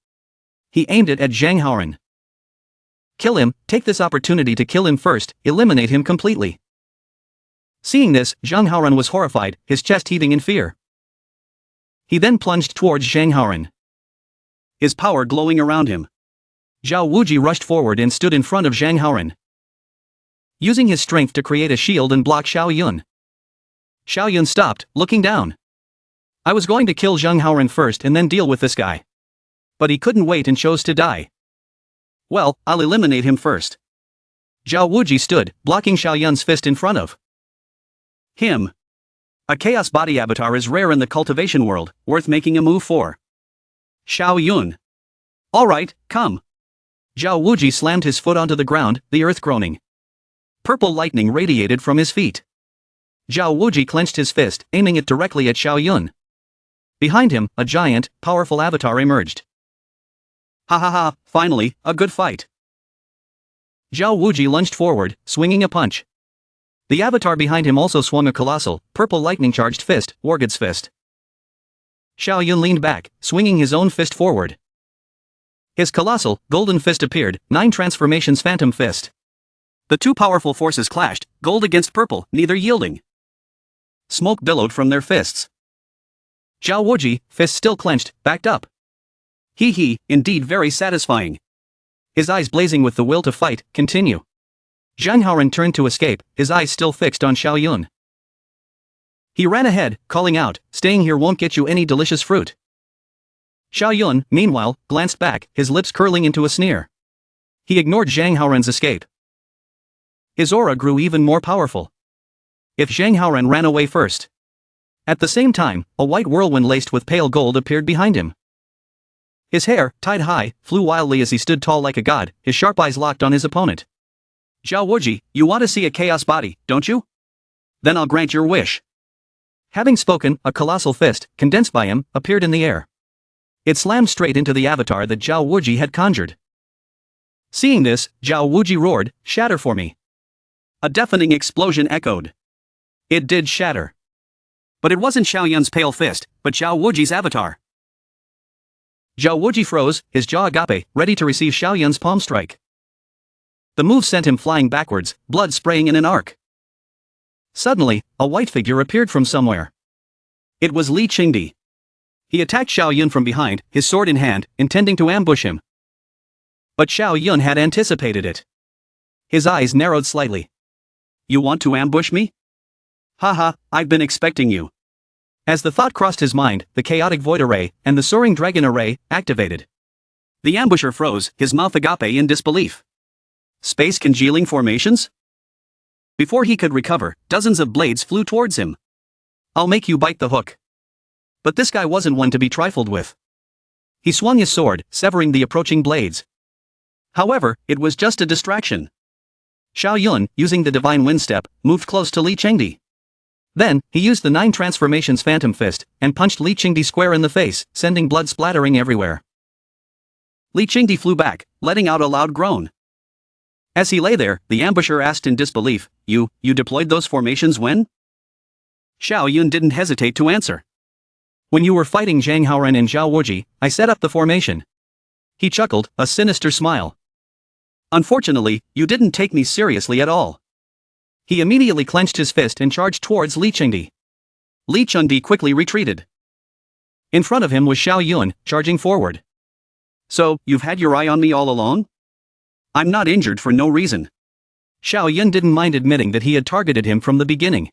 He aimed it at Zhang Haoren. Kill him, take this opportunity to kill him first, eliminate him completely. Seeing this, Zhang Haoren was horrified, his chest heaving in fear. He then plunged towards Zhang Haoren, his power glowing around him. Xia Wuji rushed forward and stood in front of Zhang Haoren, using his strength to create a shield and block Xiao Yun. Xiao Yun stopped, looking down. I was going to kill Zhang Haoren first and then deal with this guy. But he couldn't wait and chose to die. Well, I'll eliminate him first. Xia Wuji stood, blocking Xiao Yun's fist in front of him. A chaos body avatar is rare in the cultivation world, worth making a move for. Xiao Yun. Alright, come. Xiao Wuji slammed his foot onto the ground, the earth groaning. Purple lightning radiated from his feet. Xiao Wuji clenched his fist, aiming it directly at Xiao Yun. Behind him, a giant, powerful avatar emerged. Ha ha ha, finally, a good fight. Xiao Wuji lunged forward, swinging a punch. The avatar behind him also swung a colossal, purple lightning-charged fist, Wargod's fist. Xiao Yun leaned back, swinging his own fist forward. His colossal, golden fist appeared, 9 transformations phantom fist. The two powerful forces clashed, gold against purple, neither yielding. Smoke billowed from their fists. Xiao Wuji, fist still clenched, backed up. He, indeed very satisfying. His eyes blazing with the will to fight, continue. Zhang Haoren turned to escape, his eyes still fixed on Xiao Yun. He ran ahead, calling out, staying here won't get you any delicious fruit. Xiao Yun, meanwhile, glanced back, his lips curling into a sneer. He ignored Zhang Haoren's escape. His aura grew even more powerful. If Zhang Haoren ran away first. At the same time, a white whirlwind laced with pale gold appeared behind him. His hair, tied high, flew wildly as he stood tall like a god, his sharp eyes locked on his opponent. Xiao Wuji, you want to see a chaos body, don't you? Then I'll grant your wish. Having spoken, a colossal fist, condensed by him, appeared in the air. It slammed straight into the avatar that Xiao Wuji had conjured. Seeing this, Xiao Wuji roared, shatter for me. A deafening explosion echoed. It did shatter. But it wasn't Xiao Yun's pale fist, but Xiao Wuji's avatar. Xiao Wuji froze, his jaw agape, ready to receive Xiao Yun's palm strike. The move sent him flying backwards, blood spraying in an arc. Suddenly, a white figure appeared from somewhere. It was Li Qingdi. He attacked Xiao Yun from behind, his sword in hand, intending to ambush him. But Xiao Yun had anticipated it. His eyes narrowed slightly. You want to ambush me? Haha, I've been expecting you. As the thought crossed his mind, the chaotic void array, and the soaring dragon array, activated. The ambusher froze, his mouth agape in disbelief. Space congealing formations? Before he could recover, dozens of blades flew towards him. I'll make you bite the hook. But this guy wasn't one to be trifled with. He swung his sword, severing the approaching blades. However, it was just a distraction. Xiao Yun, using the divine wind step, moved close to Li Qingdi. Then, he used the 9 transformations phantom fist, and punched Li Qingdi square in the face, sending blood splattering everywhere. Li Qingdi flew back, letting out a loud groan. As he lay there, the ambusher asked in disbelief, You deployed those formations when? Xiao Yun didn't hesitate to answer. When you were fighting Zhang Haoren and Xiao Wuji, I set up the formation. He chuckled, a sinister smile. Unfortunately, you didn't take me seriously at all. He immediately clenched his fist and charged towards Li Qingdi. Li Qingdi quickly retreated. In front of him was Xiao Yun, charging forward. So, you've had your eye on me all along? I'm not injured for no reason. Xiao Yun didn't mind admitting that he had targeted him from the beginning.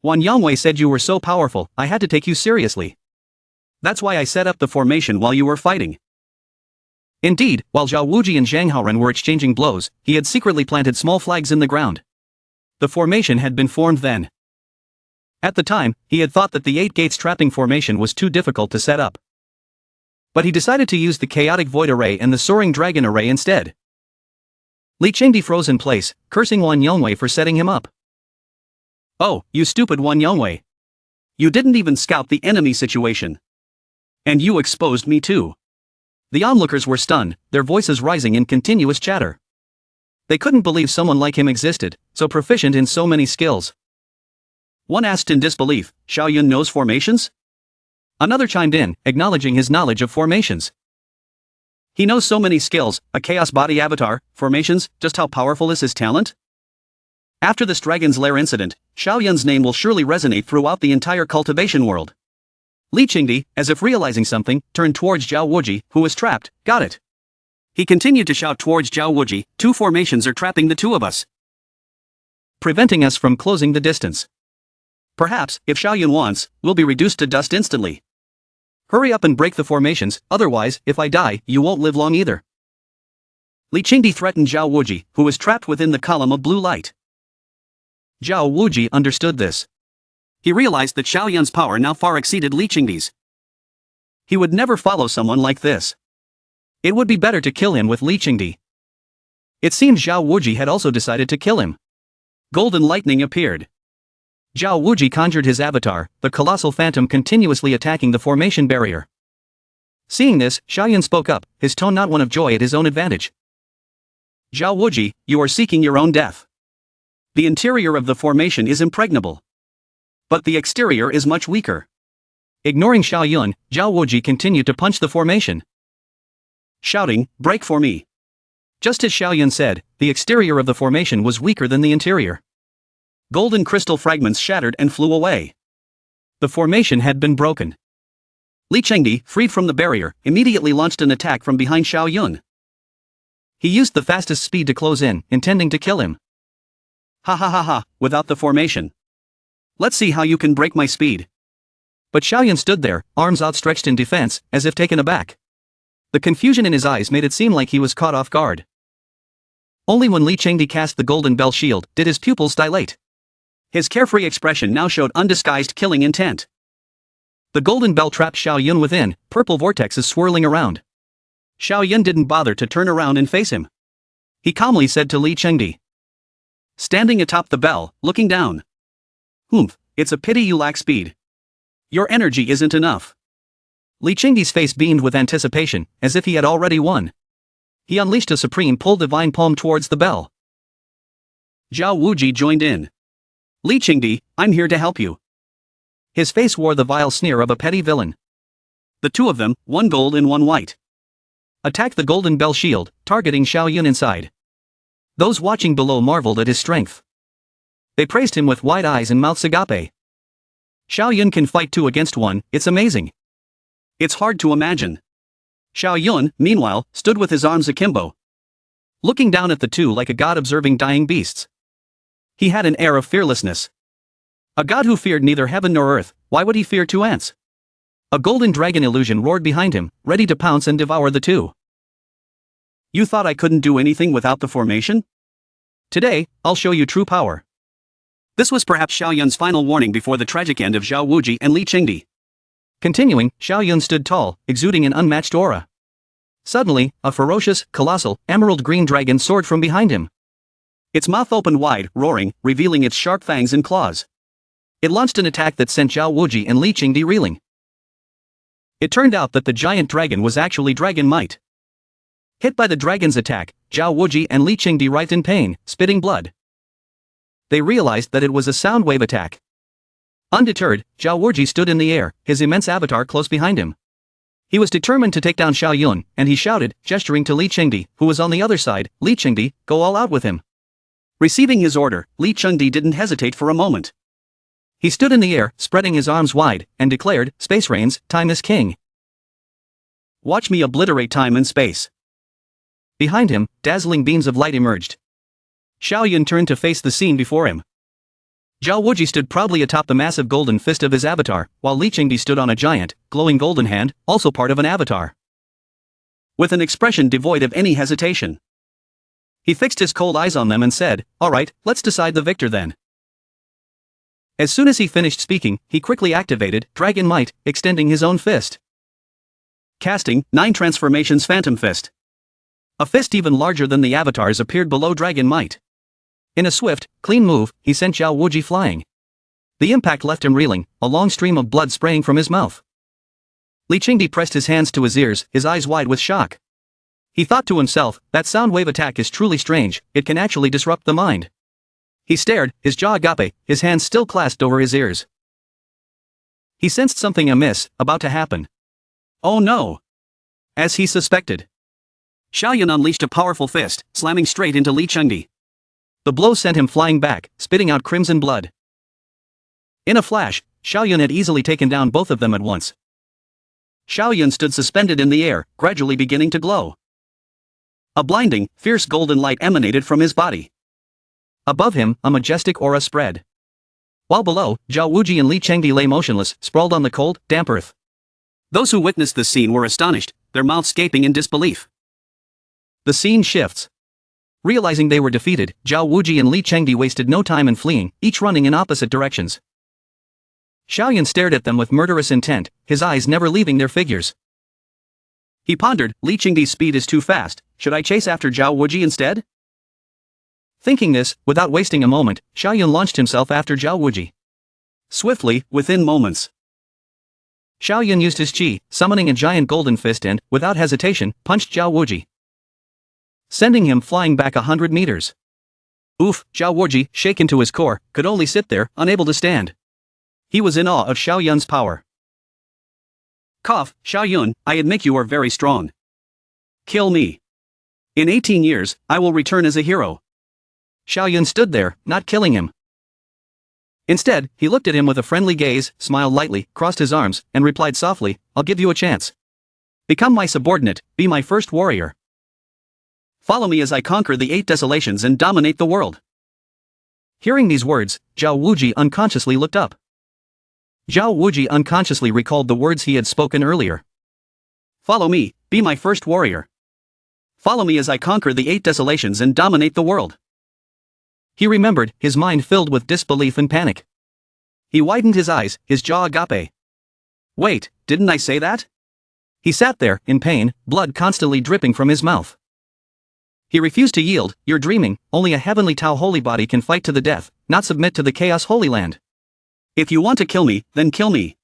Wan Yangwei said you were so powerful, I had to take you seriously. That's why I set up the formation while you were fighting. Indeed, while Xiao Wuji and Zhang Haoren were exchanging blows, he had secretly planted small flags in the ground. The formation had been formed then. At the time, he had thought that the 8 gates trapping formation was too difficult to set up. But he decided to use the chaotic void array and the soaring dragon array instead. Li Qingdi froze in place, cursing Wan Yongwei for setting him up. Oh, you stupid Wan Yongwei. You didn't even scout the enemy situation. And you exposed me too. The onlookers were stunned, their voices rising in continuous chatter. They couldn't believe someone like him existed, so proficient in so many skills. One asked in disbelief, Xiao Yun knows formations? Another chimed in, acknowledging his knowledge of formations. He knows so many skills, a chaos body avatar, formations, just how powerful is his talent? After this Dragon's Lair incident, Xiao Yun's name will surely resonate throughout the entire cultivation world. Li Qingdi, as if realizing something, turned towards Xia Wuji, who was trapped. Got it. He continued to shout towards Xia Wuji, 2 formations are trapping the 2 of us, preventing us from closing the distance. Perhaps, if Xiao Yun wants, we'll be reduced to dust instantly. Hurry up and break the formations, otherwise, if I die, you won't live long either. Li Qingdi threatened Xia Wuji, who was trapped within the column of blue light. Xia Wuji understood this. He realized that Xiao Yun's power now far exceeded Li Qingdi's. He would never follow someone like this. It would be better to kill him with Li Qingdi. It seemed Xia Wuji had also decided to kill him. Golden lightning appeared. Xia Wuji conjured his avatar, the colossal phantom continuously attacking the formation barrier. Seeing this, Xiao Yun spoke up, his tone not one of joy at his own advantage. Xia Wuji, you are seeking your own death. The interior of the formation is impregnable. But the exterior is much weaker. Ignoring Xiao Yun, Xia Wuji continued to punch the formation, shouting, break for me. Just as Xiao Yun said, the exterior of the formation was weaker than the interior. Golden crystal fragments shattered and flew away. The formation had been broken. Li Qingdi, freed from the barrier, immediately launched an attack from behind Xiao Yun. He used the fastest speed to close in, intending to kill him. Ha ha ha ha, without the formation. Let's see how you can break my speed. But Xiao Yun stood there, arms outstretched in defense, as if taken aback. The confusion in his eyes made it seem like he was caught off guard. Only when Li Qingdi cast the golden bell shield did his pupils dilate. His carefree expression now showed undisguised killing intent. The golden bell trapped Xiao Yun within, purple vortexes swirling around. Xiao Yun didn't bother to turn around and face him. He calmly said to Li Qingdi, standing atop the bell, looking down. Humph, it's a pity you lack speed. Your energy isn't enough. Li Qingdi's face beamed with anticipation, as if he had already won. He unleashed a supreme pull divine palm towards the bell. Xia Wuji joined in. Li Qingdi, I'm here to help you. His face wore the vile sneer of a petty villain. The 2 of them, 1 gold and 1 white, attacked the golden bell shield, targeting Xiao Yun inside. Those watching below marveled at his strength. They praised him with wide eyes and mouths agape. Xiao Yun can fight 2 against 1, it's amazing. It's hard to imagine. Xiao Yun, meanwhile, stood with his arms akimbo, looking down at the 2 like a god observing dying beasts. He had an air of fearlessness. A god who feared neither heaven nor earth, why would he fear 2 ants? A golden dragon illusion roared behind him, ready to pounce and devour the 2. You thought I couldn't do anything without the formation? Today, I'll show you true power. This was perhaps Xiao Yun's final warning before the tragic end of Xia Wuji and Li Qingdi. Continuing, Xiao Yun stood tall, exuding an unmatched aura. Suddenly, a ferocious, colossal, emerald-green dragon soared from behind him. Its mouth opened wide, roaring, revealing its sharp fangs and claws. It launched an attack that sent Xia Wuji and Li Qingdi reeling. It turned out that the giant dragon was actually dragon might. Hit by the dragon's attack, Xia Wuji and Li Qingdi writhed in pain, spitting blood. They realized that it was a sound wave attack. Undeterred, Xia Wuji stood in the air, his immense avatar close behind him. He was determined to take down Xiao Yun, and he shouted, gesturing to Li Qingdi, who was on the other side, Li Qingdi, go all out with him. Receiving his order, Li Qingdi didn't hesitate for a moment. He stood in the air, spreading his arms wide, and declared, space reigns, time is king. Watch me obliterate time and space. Behind him, dazzling beams of light emerged. Xiao Yun turned to face the scene before him. Xia Wuji stood proudly atop the massive golden fist of his avatar, while Li Qingdi stood on a giant, glowing golden hand, also part of an avatar. With an expression devoid of any hesitation. He fixed his cold eyes on them and said, alright, let's decide the victor then. As soon as he finished speaking, he quickly activated Dragon Might, extending his own fist. Casting, 9 transformations Phantom Fist. A fist even larger than the avatars appeared below Dragon Might. In a swift, clean move, he sent Xia Wuji flying. The impact left him reeling, a long stream of blood spraying from his mouth. Li Qingdi pressed his hands to his ears, his eyes wide with shock. He thought to himself, that sound wave attack is truly strange, it can actually disrupt the mind. He stared, his jaw agape, his hands still clasped over his ears. He sensed something amiss, about to happen. Oh no! As he suspected. Xia Yun unleashed a powerful fist, slamming straight into Li Qingdi. The blow sent him flying back, spitting out crimson blood. In a flash, Xia Yun had easily taken down both of them at once. Xia Yun stood suspended in the air, gradually beginning to glow. A blinding, fierce golden light emanated from his body. Above him, a majestic aura spread. While below, Xia Wuji and Li Qingdi lay motionless, sprawled on the cold, damp earth. Those who witnessed the scene were astonished, their mouths gaping in disbelief. The scene shifts. Realizing they were defeated, Xia Wuji and Li Qingdi wasted no time in fleeing, each running in opposite directions. Xia Yun stared at them with murderous intent, his eyes never leaving their figures. He pondered, Li Qingdi's speed is too fast, should I chase after Xia Wuji instead? Thinking this, without wasting a moment, Xia Yun launched himself after Xia Wuji. Swiftly, within moments. Xia Yun used his qi, summoning a giant golden fist and, without hesitation, punched Xia Wuji, sending him flying back 100 meters. Oof, Xia Wuji, shaken to his core, could only sit there, unable to stand. He was in awe of Xia Yun's power. Cough, Xia Yun, I admit you are very strong. Kill me. In 18 years, I will return as a hero. Xia Yun stood there, not killing him. Instead, he looked at him with a friendly gaze, smiled lightly, crossed his arms, and replied softly, I'll give you a chance. Become my subordinate, be my first warrior. Follow me as I conquer the 8 desolations and dominate the world. Hearing these words, Xia Wuji unconsciously looked up. Xia Wuji unconsciously recalled the words he had spoken earlier. Follow me, be my first warrior. Follow me as I conquer the 8 desolations and dominate the world. He remembered, his mind filled with disbelief and panic. He widened his eyes, his jaw agape. Wait, didn't I say that? He sat there, in pain, blood constantly dripping from his mouth. He refused to yield, you're dreaming, only a heavenly Tao holy body can fight to the death, not submit to the chaos holy land. If you want to kill me, then kill me.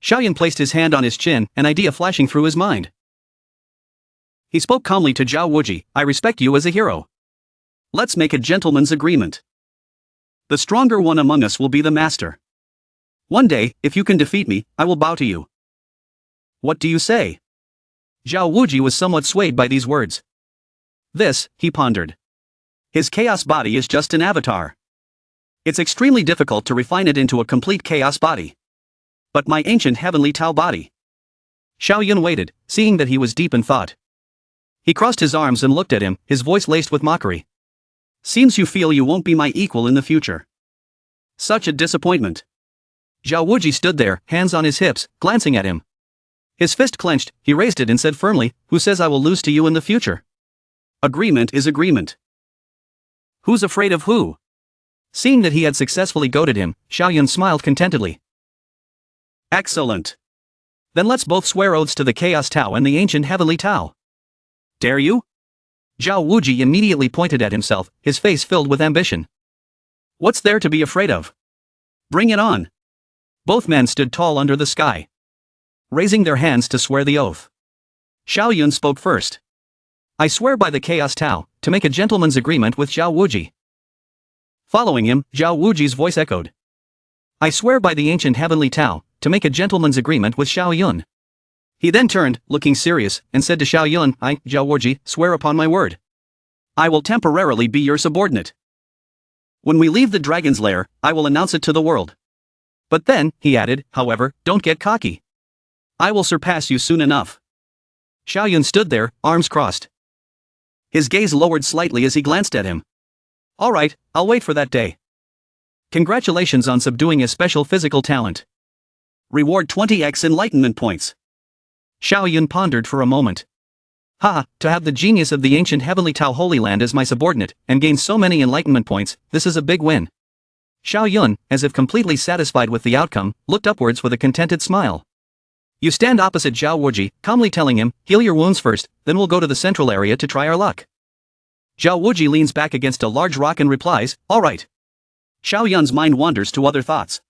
Xia Yun placed his hand on his chin, an idea flashing through his mind. He spoke calmly to Xia Wuji, I respect you as a hero. Let's make a gentleman's agreement. The stronger one among us will be the master. One day, if you can defeat me, I will bow to you. What do you say? Xia Wuji was somewhat swayed by these words. This, he pondered. His chaos body is just an avatar. It's extremely difficult to refine it into a complete chaos body. But my ancient heavenly Tao body. Xia Yun waited, seeing that he was deep in thought. He crossed his arms and looked at him, his voice laced with mockery. Seems you feel you won't be my equal in the future. Such a disappointment. Xia Wuji stood there, hands on his hips, glancing at him. His fist clenched, he raised it and said firmly, who says I will lose to you in the future? Agreement is agreement. Who's afraid of who? Seeing that he had successfully goaded him, Xia Yun smiled contentedly. Excellent. Then let's both swear oaths to the Chaos Tao and the ancient heavenly Tao. Dare you? Xia Wuji immediately pointed at himself, his face filled with ambition. What's there to be afraid of? Bring it on. Both men stood tall under the sky, raising their hands to swear the oath. Xia Yun spoke first. I swear by the Chaos Tao, to make a gentleman's agreement with Xia Wuji. Following him, Xia Wuji's voice echoed. I swear by the ancient heavenly Tao, to make a gentleman's agreement with Xia Yun. He then turned, looking serious, and said to Xia Yun, I, Xia Wuji, swear upon my word. I will temporarily be your subordinate. When we leave the dragon's lair, I will announce it to the world. But then, he added, however, don't get cocky. I will surpass you soon enough. Xia Yun stood there, arms crossed. His gaze lowered slightly as he glanced at him. All right, I'll wait for that day. Congratulations on subduing a special physical talent. Reward 20x enlightenment points. Xia Yun pondered for a moment. To have the genius of the ancient heavenly Tao Holy Land as my subordinate, and gain so many enlightenment points, this is a big win. Xia Yun, as if completely satisfied with the outcome, looked upwards with a contented smile. You stand opposite Xia Wuji, calmly telling him, heal your wounds first, then we'll go to the central area to try our luck. Xia Wuji leans back against a large rock and replies, alright. Xiao Yun's mind wanders to other thoughts.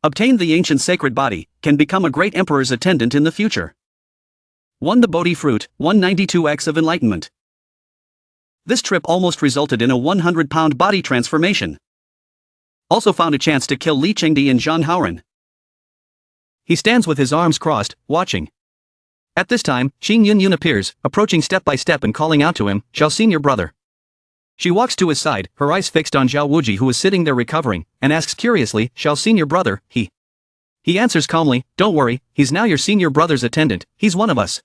Obtain the ancient sacred body, can become a great emperor's attendant in the future. 1. The Bodi Fruit, 192x of enlightenment. This trip almost resulted in a 100-pound body transformation. Also found a chance to kill Li Chengdi and Zhang Haoren. He stands with his arms crossed, watching. At this time, Jang Yun appears, approaching step by step and calling out to him, Xiao senior brother. She walks to his side, her eyes fixed on Xia Wuji who is sitting there recovering, and asks curiously, Xiao senior brother, he answers calmly, don't worry, he's now your senior brother's attendant, he's one of us.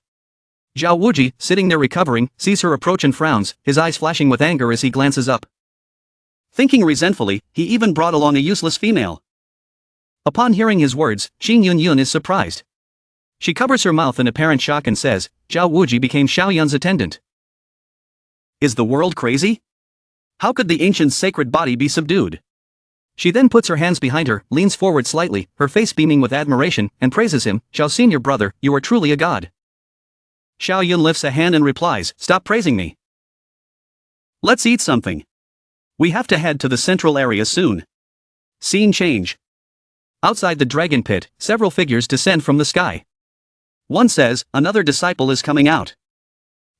Xia Wuji, sitting there recovering, sees her approach and frowns, his eyes flashing with anger as he glances up. Thinking resentfully, he even brought along a useless female. Upon hearing his words, Jang Yun is surprised. She covers her mouth in apparent shock and says, Xia Wuji became Xiao Yun's attendant. Is the world crazy? How could the ancient sacred body be subdued? She then puts her hands behind her, leans forward slightly, her face beaming with admiration, and praises him, Xiao senior brother, you are truly a god. Xiao Yun lifts a hand and replies, stop praising me. Let's eat something. We have to head to the central area soon. Scene change. Outside the dragon pit, several figures descend from the sky. One says, another disciple is coming out.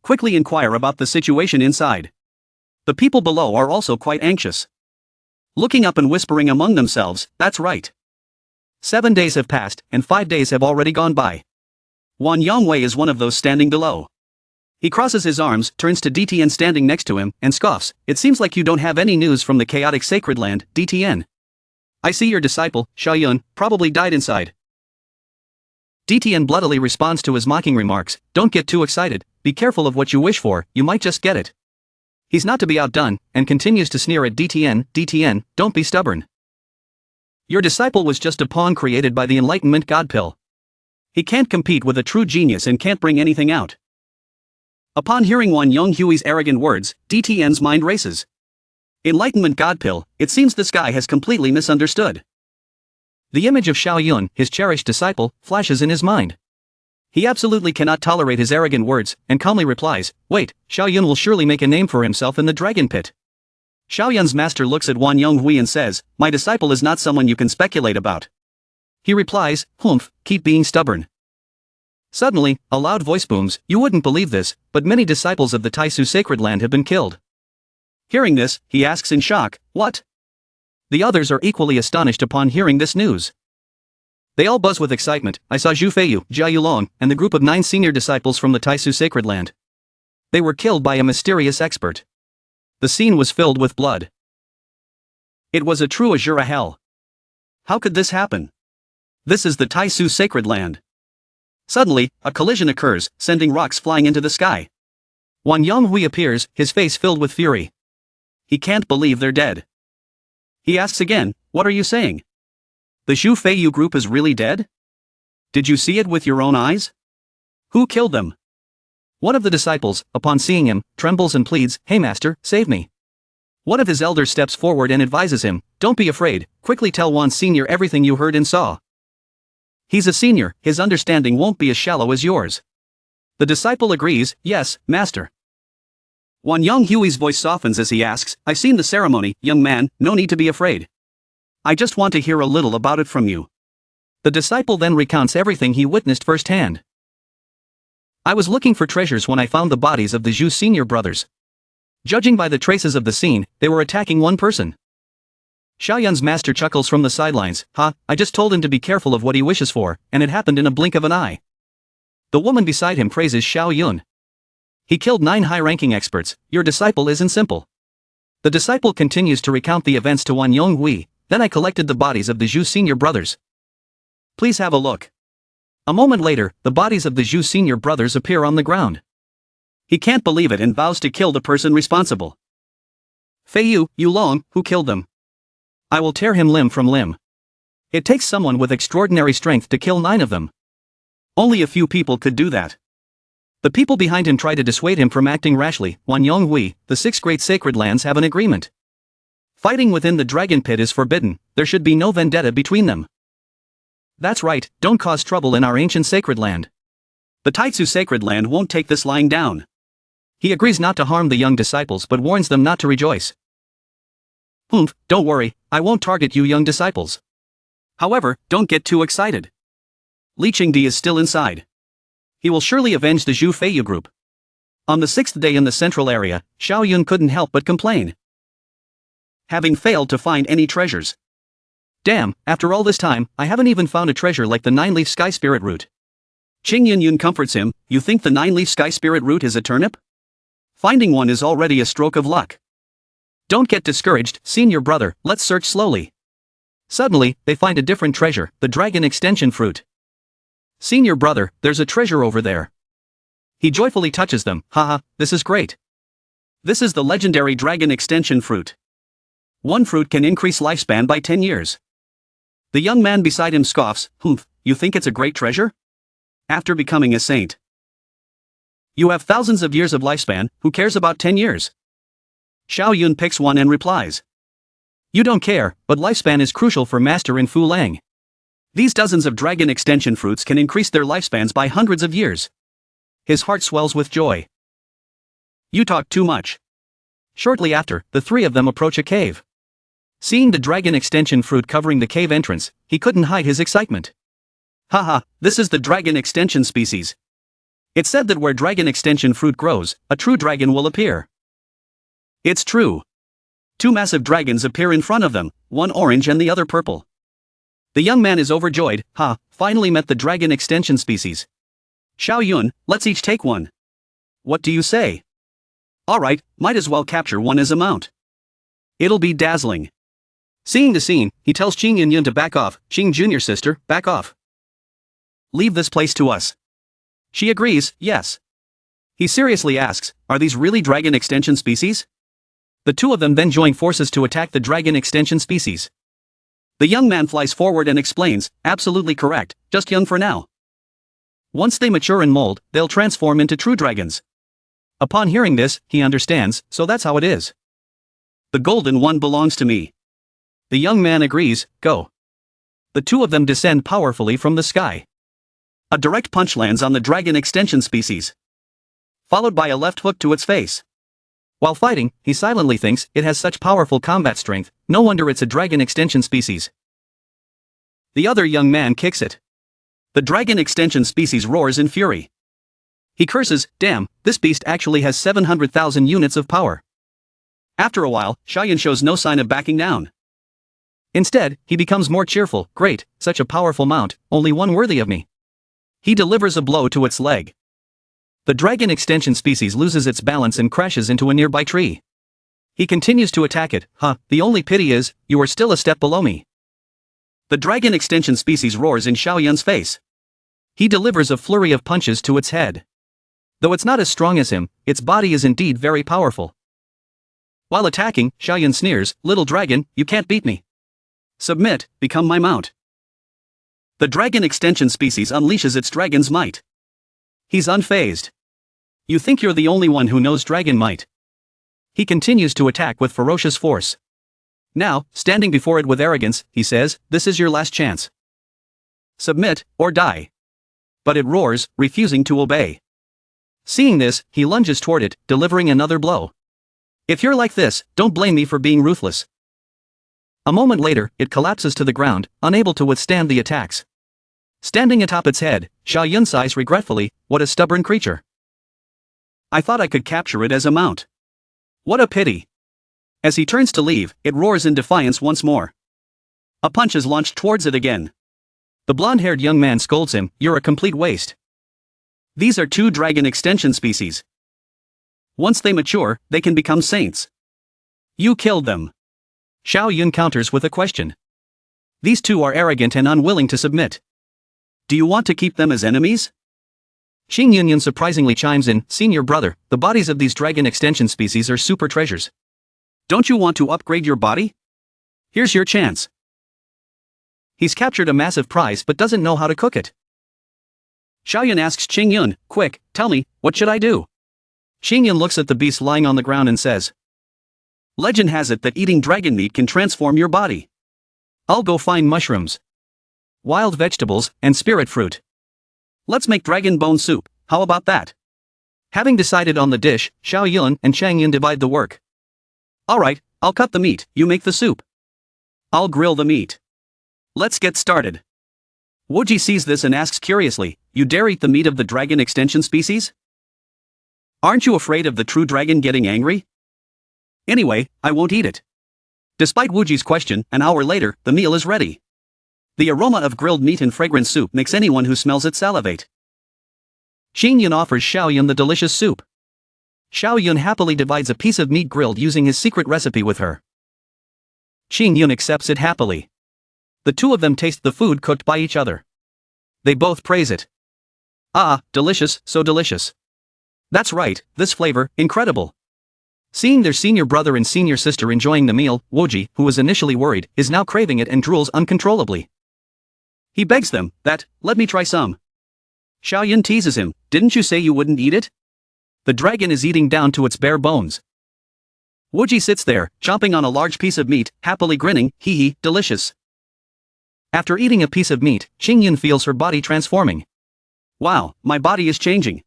Quickly inquire about the situation inside. The people below are also quite anxious. Looking up and whispering among themselves, that's right. 7 days have passed, and 5 days have already gone by. Wan Yongwei is one of those standing below. He crosses his arms, turns to DTN standing next to him, and scoffs, it seems like you don't have any news from the chaotic sacred land, DTN. I see your disciple, Xia Yun, probably died inside. DTN bloodily responds to his mocking remarks, don't get too excited, be careful of what you wish for, you might just get it. He's not to be outdone, and continues to sneer at DTN, don't be stubborn. Your disciple was just a pawn created by the Enlightenment God Pill. He can't compete with a true genius and can't bring anything out. Upon hearing Wan Yonghui's arrogant words, DTN's mind races. Enlightenment God Pill, it seems this guy has completely misunderstood. The image of Xiao Yun, his cherished disciple, flashes in his mind. He absolutely cannot tolerate his arrogant words, and calmly replies, wait, Xiao Yun will surely make a name for himself in the dragon pit. Xiao Yun's master looks at Wan Yonghui and says, my disciple is not someone you can speculate about. He replies, humph, keep being stubborn. Suddenly, a loud voice booms, you wouldn't believe this, but many disciples of the Taisu sacred land have been killed. Hearing this, he asks in shock, what? The others are equally astonished upon hearing this news. They all buzz with excitement, I saw Zhu Feiyu, Jia Yulong, and the group of 9 senior disciples from the Taisu sacred land. They were killed by a mysterious expert. The scene was filled with blood. It was a true Azura hell. How could this happen? This is the Taisu sacred land. Suddenly, a collision occurs, sending rocks flying into the sky. Wan Yonghui appears, his face filled with fury. He can't believe they're dead. He asks again, what are you saying? The Zhu Feiyu group is really dead? Did you see it with your own eyes? Who killed them? One of the disciples, upon seeing him, trembles and pleads, hey master, save me. One of his elders steps forward and advises him, don't be afraid, quickly tell Wan Senior everything you heard and saw. He's a senior, his understanding won't be as shallow as yours. The disciple agrees, yes, master. Wan Yonghui's voice softens as he asks, I've seen the ceremony, young man, no need to be afraid. I just want to hear a little about it from you. The disciple then recounts everything he witnessed firsthand. I was looking for treasures when I found the bodies of the Zhu senior brothers. Judging by the traces of the scene, they were attacking one person. Xiao Yun's master chuckles from the sidelines, I just told him to be careful of what he wishes for, and it happened in a blink of an eye. The woman beside him praises Xiao Yun. He killed 9 high-ranking experts, your disciple isn't simple. The disciple continues to recount the events to Wan Yonghui, then I collected the bodies of the Zhu senior brothers. Please have a look. A moment later, the bodies of the Zhu senior brothers appear on the ground. He can't believe it and vows to kill the person responsible. Feiyu, Yulong, who killed them? I will tear him limb from limb. It takes someone with extraordinary strength to kill 9 of them. Only a few people could do that. The people behind him try to dissuade him from acting rashly. Wan Yonghui, the 6 great sacred lands have an agreement. Fighting within the dragon pit is forbidden, there should be no vendetta between them. That's right, don't cause trouble in our ancient sacred land. The Taitsu sacred land won't take this lying down. He agrees not to harm the young disciples but warns them not to rejoice. Don't worry, I won't target you young disciples. However, don't get too excited. Li Qingdi is still inside. He will surely avenge the Zhu Feiyu group. On the 6th day in the central area, Xiao Yun couldn't help but complain. Having failed to find any treasures. Damn, after all this time, I haven't even found a treasure like the 9-leaf sky spirit root. Qing Yun comforts him, you think the 9-leaf sky spirit root is a turnip? Finding one is already a stroke of luck. Don't get discouraged, senior brother, let's search slowly. Suddenly, they find a different treasure, the dragon extension fruit. Senior brother, there's a treasure over there. He joyfully touches them, haha, this is great. This is the legendary dragon extension fruit. One fruit can increase lifespan by 10 years. The young man beside him scoffs, you think it's a great treasure? After becoming a saint. You have thousands of years of lifespan, who cares about 10 years? Xiao Yun picks one and replies. You don't care, but lifespan is crucial for Master in Fu Lang. These dozens of dragon extension fruits can increase their lifespans by hundreds of years. His heart swells with joy. You talk too much. Shortly after, the three of them approach a cave. Seeing the dragon extension fruit covering the cave entrance, he couldn't hide his excitement. Haha, this is the dragon extension species. It's said that where dragon extension fruit grows, a true dragon will appear. It's true. Two massive dragons appear in front of them, one orange and the other purple. The young man is overjoyed, finally met the dragon extension species. Xiao Yun, let's each take one. What do you say? Alright, might as well capture one as a mount. It'll be dazzling. Seeing the scene, he tells Qing Yun to back off, Qing Jr. sister, back off. Leave this place to us. She agrees, yes. He seriously asks, are these really dragon extension species? The two of them then join forces to attack the dragon extension species. The young man flies forward and explains, absolutely correct, just young for now. Once they mature and mold, they'll transform into true dragons. Upon hearing this, he understands, so that's how it is. The golden one belongs to me. The young man agrees, go. The two of them descend powerfully from the sky. A direct punch lands on the dragon extension species, followed by a left hook to its face. While fighting, he silently thinks, it has such powerful combat strength, no wonder it's a dragon extension species. The other young man kicks it. The dragon extension species roars in fury. He curses, damn, this beast actually has 700,000 units of power. After a while, Xiaoyan shows no sign of backing down. Instead, he becomes more cheerful, great, such a powerful mount, only one worthy of me. He delivers a blow to its leg. The dragon extension species loses its balance and crashes into a nearby tree. He continues to attack it, the only pity is, you are still a step below me. The dragon extension species roars in Xiaoyan's face. He delivers a flurry of punches to its head. Though it's not as strong as him, its body is indeed very powerful. While attacking, Xiaoyan sneers, little dragon, you can't beat me. Submit, become my mount. The dragon extension species unleashes its dragon's might. He's unfazed. You think you're the only one who knows dragon might. He continues to attack with ferocious force. Now, standing before it with arrogance, he says, this is your last chance. Submit, or die. But it roars, refusing to obey. Seeing this, he lunges toward it, delivering another blow. If you're like this, don't blame me for being ruthless. A moment later, it collapses to the ground, unable to withstand the attacks. Standing atop its head, Xia Yun sighs regretfully, what a stubborn creature. I thought I could capture it as a mount. What a pity. As he turns to leave, it roars in defiance once more. A punch is launched towards it again. The blonde-haired young man scolds him, you're a complete waste. These are two dragon extension species. Once they mature, they can become saints. You killed them. Xiao Yun counters with a question. These two are arrogant and unwilling to submit. Do you want to keep them as enemies? Qing Yun surprisingly chimes in, senior brother, the bodies of these dragon extension species are super treasures. Don't you want to upgrade your body? Here's your chance. He's captured a massive prize but doesn't know how to cook it. Xiaoyan asks Qing Yun, quick, tell me, what should I do? Qing Yun looks at the beast lying on the ground and says, legend has it that eating dragon meat can transform your body. I'll go find mushrooms. wild vegetables, and spirit fruit. Let's make dragon bone soup, how about that? Having decided on the dish, Xiao Yun and Chang Yun divide the work. Alright, I'll cut the meat, you make the soup. I'll grill the meat. Let's get started. Wuji sees this and asks curiously, you dare eat the meat of the dragon extension species? Aren't you afraid of the true dragon getting angry? Anyway, I won't eat it. Despite Wuji's question, an hour later, the meal is ready. The aroma of grilled meat and fragrant soup makes anyone who smells it salivate. Chang Yun offers Xiao Yun the delicious soup. Xiao Yun happily divides a piece of meat grilled using his secret recipe with her. Chang Yun accepts it happily. The two of them taste the food cooked by each other. They both praise it. Ah, delicious, so delicious. That's right, this flavor, incredible. Seeing their senior brother and senior sister enjoying the meal, Wuji, who was initially worried, is now craving it and drools uncontrollably. He begs them, let me try some. Xiao Yun teases him, didn't you say you wouldn't eat it? The dragon is eating down to its bare bones. Wuji sits there, chomping on a large piece of meat, happily grinning, hee hee, delicious. After eating a piece of meat, Chang Yun feels her body transforming. Wow, my body is changing.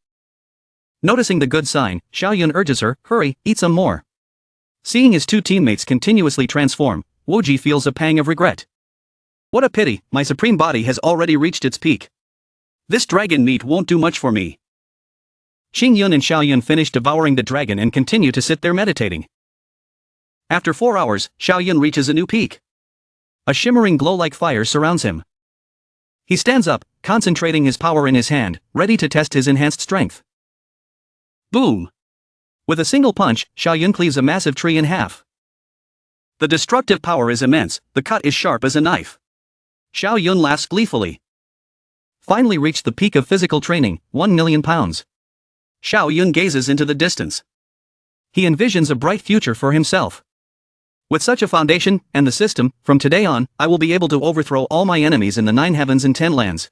Noticing the good sign, Xiao Yun urges her, hurry, eat some more. Seeing his two teammates continuously transform, Wuji feels a pang of regret. What a pity, my supreme body has already reached its peak. This dragon meat won't do much for me. Chang Yun and Xiao Yun finish devouring the dragon and continue to sit there meditating. After 4 hours, Xiao Yun reaches a new peak. A shimmering glow-like fire surrounds him. He stands up, concentrating his power in his hand, ready to test his enhanced strength. Boom! With a single punch, Xiao Yun cleaves a massive tree in half. The destructive power is immense, the cut is sharp as a knife. Xiao Yun laughs gleefully. Finally reached the peak of physical training, 1 million pounds. Xiao Yun gazes into the distance. He envisions a bright future for himself. With such a foundation, and the system, from today on, I will be able to overthrow all my enemies in the 9 heavens and 10 lands.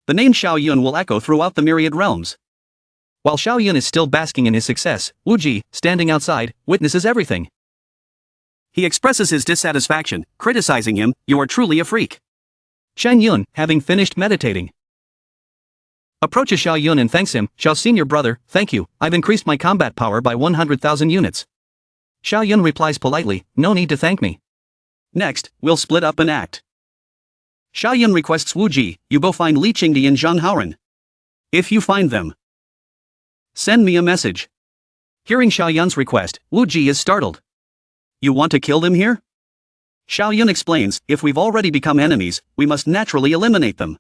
The name Xiao Yun will echo throughout the myriad realms. While Xiao Yun is still basking in his success, Wuji, standing outside, witnesses everything. He expresses his dissatisfaction, criticizing him, you are truly a freak. Chang Yun, having finished meditating, approaches Xiao Yun and thanks him, Xiao senior brother, thank you, I've increased my combat power by 100,000 units. Xiao Yun replies politely, no need to thank me. Next, we'll split up and act. Xiao Yun requests Wuji, you go find Li Qingdi and Zhang Haoren. If you find them, send me a message. Hearing Xiao Yun's request, Wuji is startled. You want to kill them here? Xiao Yun explains, if we've already become enemies, we must naturally eliminate them.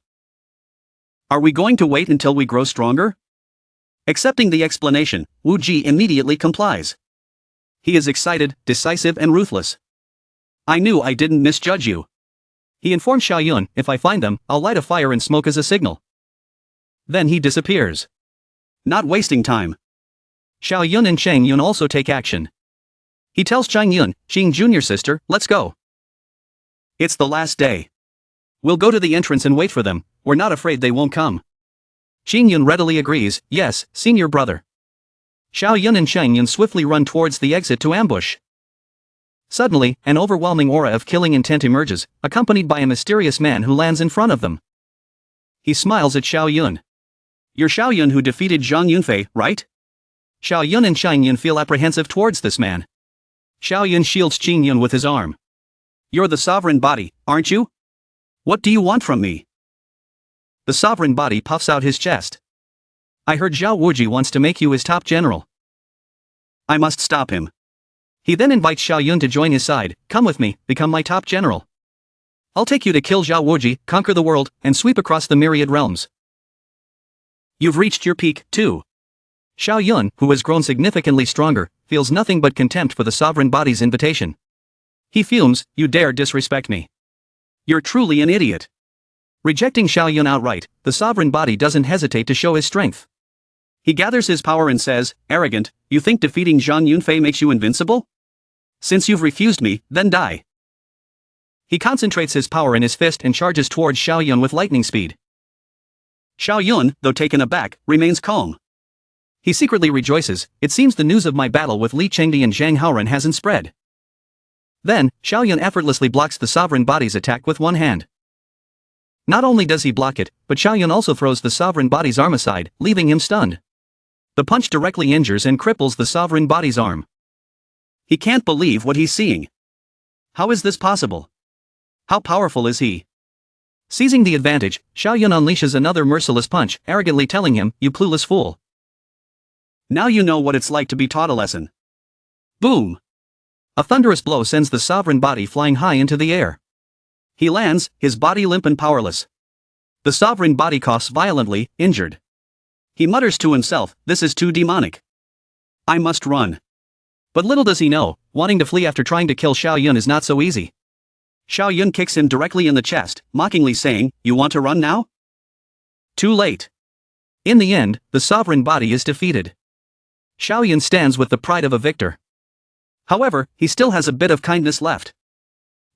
Are we going to wait until we grow stronger? Accepting the explanation, Wuji immediately complies. He is excited, decisive and ruthless. I knew I didn't misjudge you. He informs Xiao Yun, if I find them, I'll light a fire and smoke as a signal. Then he disappears. Not wasting time. Xiao Yun and Chang Yun also take action. He tells Chang Yun, Xing junior sister, let's go. It's the last day. We'll go to the entrance and wait for them, we're not afraid they won't come. Xing Yun readily agrees, yes, senior brother. Xiao Yun and Chang Yun swiftly run towards the exit to ambush. Suddenly, an overwhelming aura of killing intent emerges, accompanied by a mysterious man who lands in front of them. He smiles at Xiao Yun. You're Xiao Yun who defeated Zhang Yunfei, right? Xiao Yun and Chang Yun feel apprehensive towards this man. Xiao Yun shields Xing Yun with his arm. You're the sovereign body, aren't you? What do you want from me? The sovereign body puffs out his chest. I heard Xiao Wuji wants to make you his top general. I must stop him. He then invites Xiao Yun to join his side, come with me, become my top general. I'll take you to kill Xiao Wuji, conquer the world, and sweep across the myriad realms. You've reached your peak, too. Xiao Yun, who has grown significantly stronger, feels nothing but contempt for the sovereign body's invitation. He fumes, you dare disrespect me. You're truly an idiot. Rejecting Xiao Yun outright, the sovereign body doesn't hesitate to show his strength. He gathers his power and says, arrogant, you think defeating Zhang Yunfei makes you invincible? Since you've refused me, then die. He concentrates his power in his fist and charges towards Xiao Yun with lightning speed. Xiao Yun, though taken aback, remains calm. He secretly rejoices, it seems the news of my battle with Li Qingdi and Zhang Haoren hasn't spread. Then, Xiao Yun effortlessly blocks the sovereign body's attack with one hand. Not only does he block it, but Xiao Yun also throws the sovereign body's arm aside, leaving him stunned. The punch directly injures and cripples the sovereign body's arm. He can't believe what he's seeing. How is this possible? How powerful is he? Seizing the advantage, Xiao Yun unleashes another merciless punch, arrogantly telling him, "You clueless fool. Now you know what it's like to be taught a lesson." Boom! A thunderous blow sends the sovereign body flying high into the air. He lands, his body limp and powerless. The sovereign body coughs violently, injured. He mutters to himself, "This is too demonic. I must run." But little does he know, wanting to flee after trying to kill Xiao Yun is not so easy. Xiao Yun kicks him directly in the chest, mockingly saying, "You want to run now?" Too late. In the end, the sovereign body is defeated. Xiao Yun stands with the pride of a victor. However, he still has a bit of kindness left.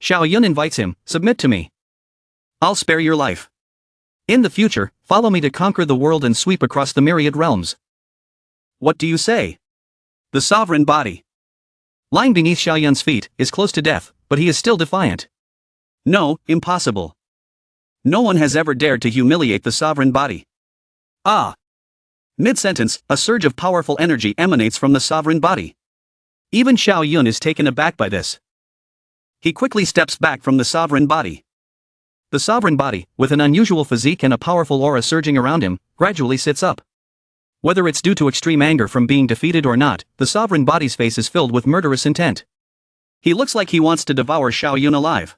Xiao Yun invites him, "Submit to me. I'll spare your life. In the future, follow me to conquer the world and sweep across the myriad realms." What do you say? The sovereign body, lying beneath Xiao Yun's feet, is close to death, but he is still defiant. No, impossible. No one has ever dared to humiliate the sovereign body. Ah! Mid-sentence, a surge of powerful energy emanates from the sovereign body. Even Xiao Yun is taken aback by this. He quickly steps back from the sovereign body. The sovereign body, with an unusual physique and a powerful aura surging around him, gradually sits up. Whether it's due to extreme anger from being defeated or not, the sovereign body's face is filled with murderous intent. He looks like he wants to devour Xiao Yun alive.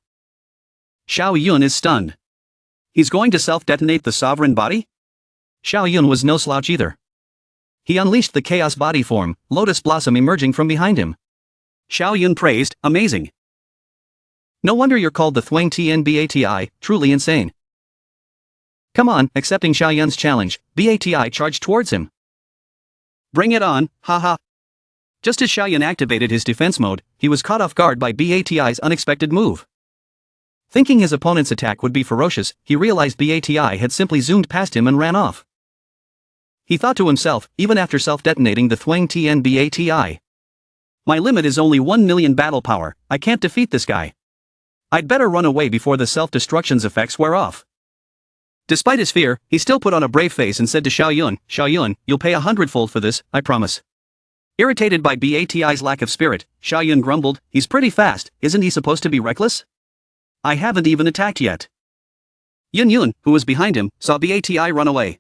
Xiao Yun is stunned. He's going to self-detonate the sovereign body? Xiao Yun was no slouch either. He unleashed the chaos body form, lotus blossom emerging from behind him. Xiao Yun praised, "Amazing. No wonder you're called the Thuang Tian, truly insane." Come on, accepting Xiao Yun's challenge, Bati charged towards him. Bring it on, haha. Just as Xiao Yun activated his defense mode, he was caught off guard by Bati's unexpected move. Thinking his opponent's attack would be ferocious, he realized Bati had simply zoomed past him and ran off. He thought to himself, even after self-detonating the Thuang Tian Bati. My limit is only 1 million battle power, I can't defeat this guy. I'd better run away before the self-destruction's effects wear off. Despite his fear, he still put on a brave face and said to Xiao Yun, "You'll pay 100-fold for this, I promise." Irritated by Bati's lack of spirit, Xiao Yun grumbled, "He's pretty fast, isn't he supposed to be reckless? I haven't even attacked yet." Yun, who was behind him, saw Bati run away.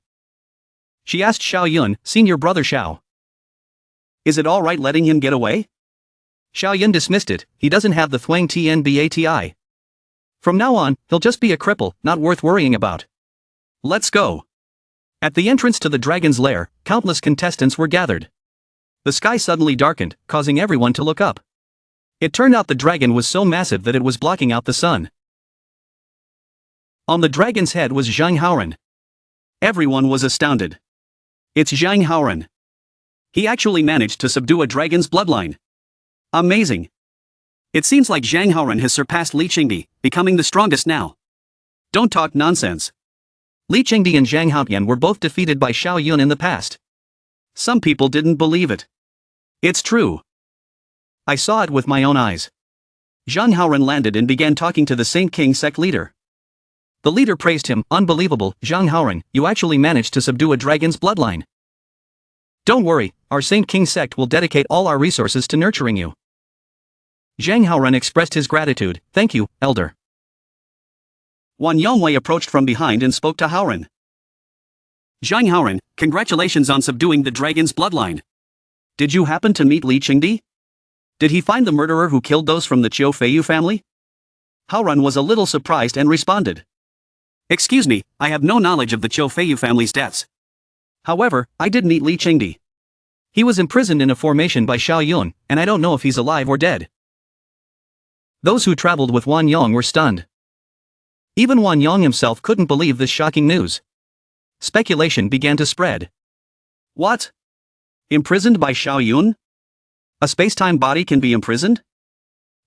She asked Xiao Yun, "Seen your brother Xiao? Is it alright letting him get away?" Xiao Yun dismissed it, "He doesn't have the Thuang Tian Bati. From now on, he'll just be a cripple, not worth worrying about. Let's go." At the entrance to the dragon's lair, countless contestants were gathered. The sky suddenly darkened, causing everyone to look up. It turned out the dragon was so massive that it was blocking out the sun. On the dragon's head was Zhang Haoran. Everyone was astounded. It's Zhang Haoran. He actually managed to subdue a dragon's bloodline. Amazing. It seems like Zhang Haoran has surpassed Li Qingdi, becoming the strongest now. Don't talk nonsense. Li Qingdi and Zhang Haotian were both defeated by Xiao Yun in the past. Some people didn't believe it. It's true. I saw it with my own eyes. Zhang Haoran landed and began talking to the Saint King sect leader. The leader praised him, "Unbelievable, Zhang Haoran, you actually managed to subdue a dragon's bloodline. Don't worry, our Saint King sect will dedicate all our resources to nurturing you." Zhang Haoran expressed his gratitude, "Thank you, elder." Wan Yongwei approached from behind and spoke to Haoran. "Zhang Haoran, congratulations on subduing the dragon's bloodline. Did you happen to meet Li Qingdi? Did he find the murderer who killed those from the Qiu Feiyu family?" Haoran was a little surprised and responded, "Excuse me, I have no knowledge of the Qiu Feiyu family's deaths. However, I did meet Li Qingdi. He was imprisoned in a formation by Xiao Yun, and I don't know if he's alive or dead." Those who traveled with Wan Yong were stunned. Even Wan Yong himself couldn't believe this shocking news. Speculation began to spread. What? Imprisoned by Xiao Yun? A space-time body can be imprisoned?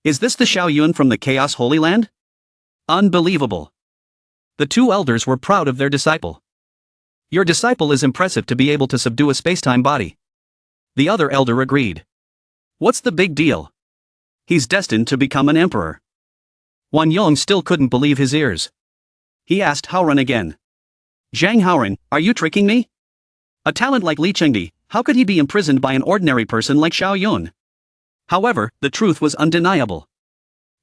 Is this the Xiao Yun from the Chaos Holy Land? Unbelievable. The two elders were proud of their disciple. Your disciple is impressive to be able to subdue a space-time body. The other elder agreed. What's the big deal? He's destined to become an emperor. Wan Yong still couldn't believe his ears. He asked Haoran again. Zhang Haoran, are you tricking me? A talent like Li Chengdi, how could he be imprisoned by an ordinary person like Xiao Yun? However, the truth was undeniable.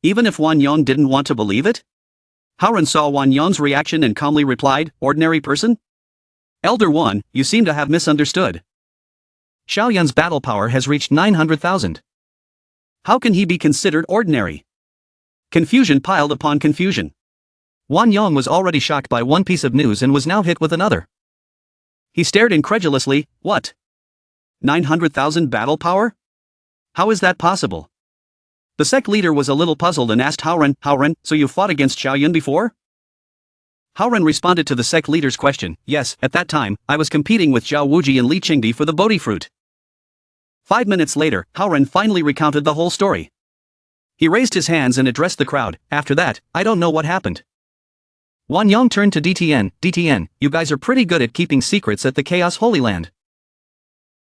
Even if Wan Yong didn't want to believe it? Haoran saw Wan Yong's reaction and calmly replied, ordinary person? Elder Wan, you seem to have misunderstood. Xiao Yun's battle power has reached 900,000. How can he be considered ordinary? Confusion piled upon confusion. Wan Yong was already shocked by one piece of news and was now hit with another. He stared incredulously, what? 900,000 battle power? How is that possible? The sect leader was a little puzzled and asked Haoran, so you fought against Xiao Yun before? Haoran responded to the sect leader's question, yes, at that time, I was competing with Xia Wuji and Li Qingdi for the Bodi Fruit. 5 minutes later, Haoran finally recounted the whole story. He raised his hands and addressed the crowd, after that, I don't know what happened. Wan Yong turned to DTN, you guys are pretty good at keeping secrets at the Chaos Holy Land.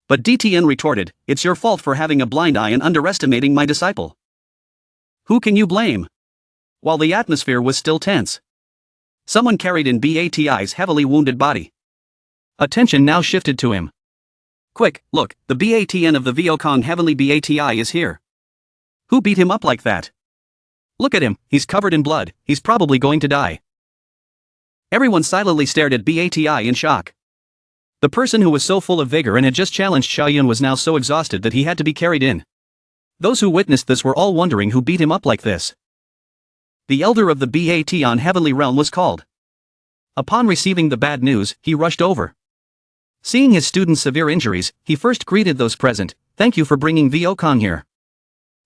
But DTN retorted, it's your fault for having a blind eye and underestimating my disciple. Who can you blame? While the atmosphere was still tense, someone carried in Bati's heavily wounded body. Attention now shifted to him. Quick, look, the Batn of the Viokong Heavenly Bati is here. Who beat him up like that? Look at him, he's covered in blood, he's probably going to die. Everyone silently stared at Bati in shock. The person who was so full of vigor and had just challenged Xiao Yun was now so exhausted that he had to be carried in. Those who witnessed this were all wondering who beat him up like this. The elder of the Bation Heavenly Realm was called. Upon receiving the bad news, he rushed over. Seeing his student's severe injuries, he first greeted those present, thank you for bringing Viokong here.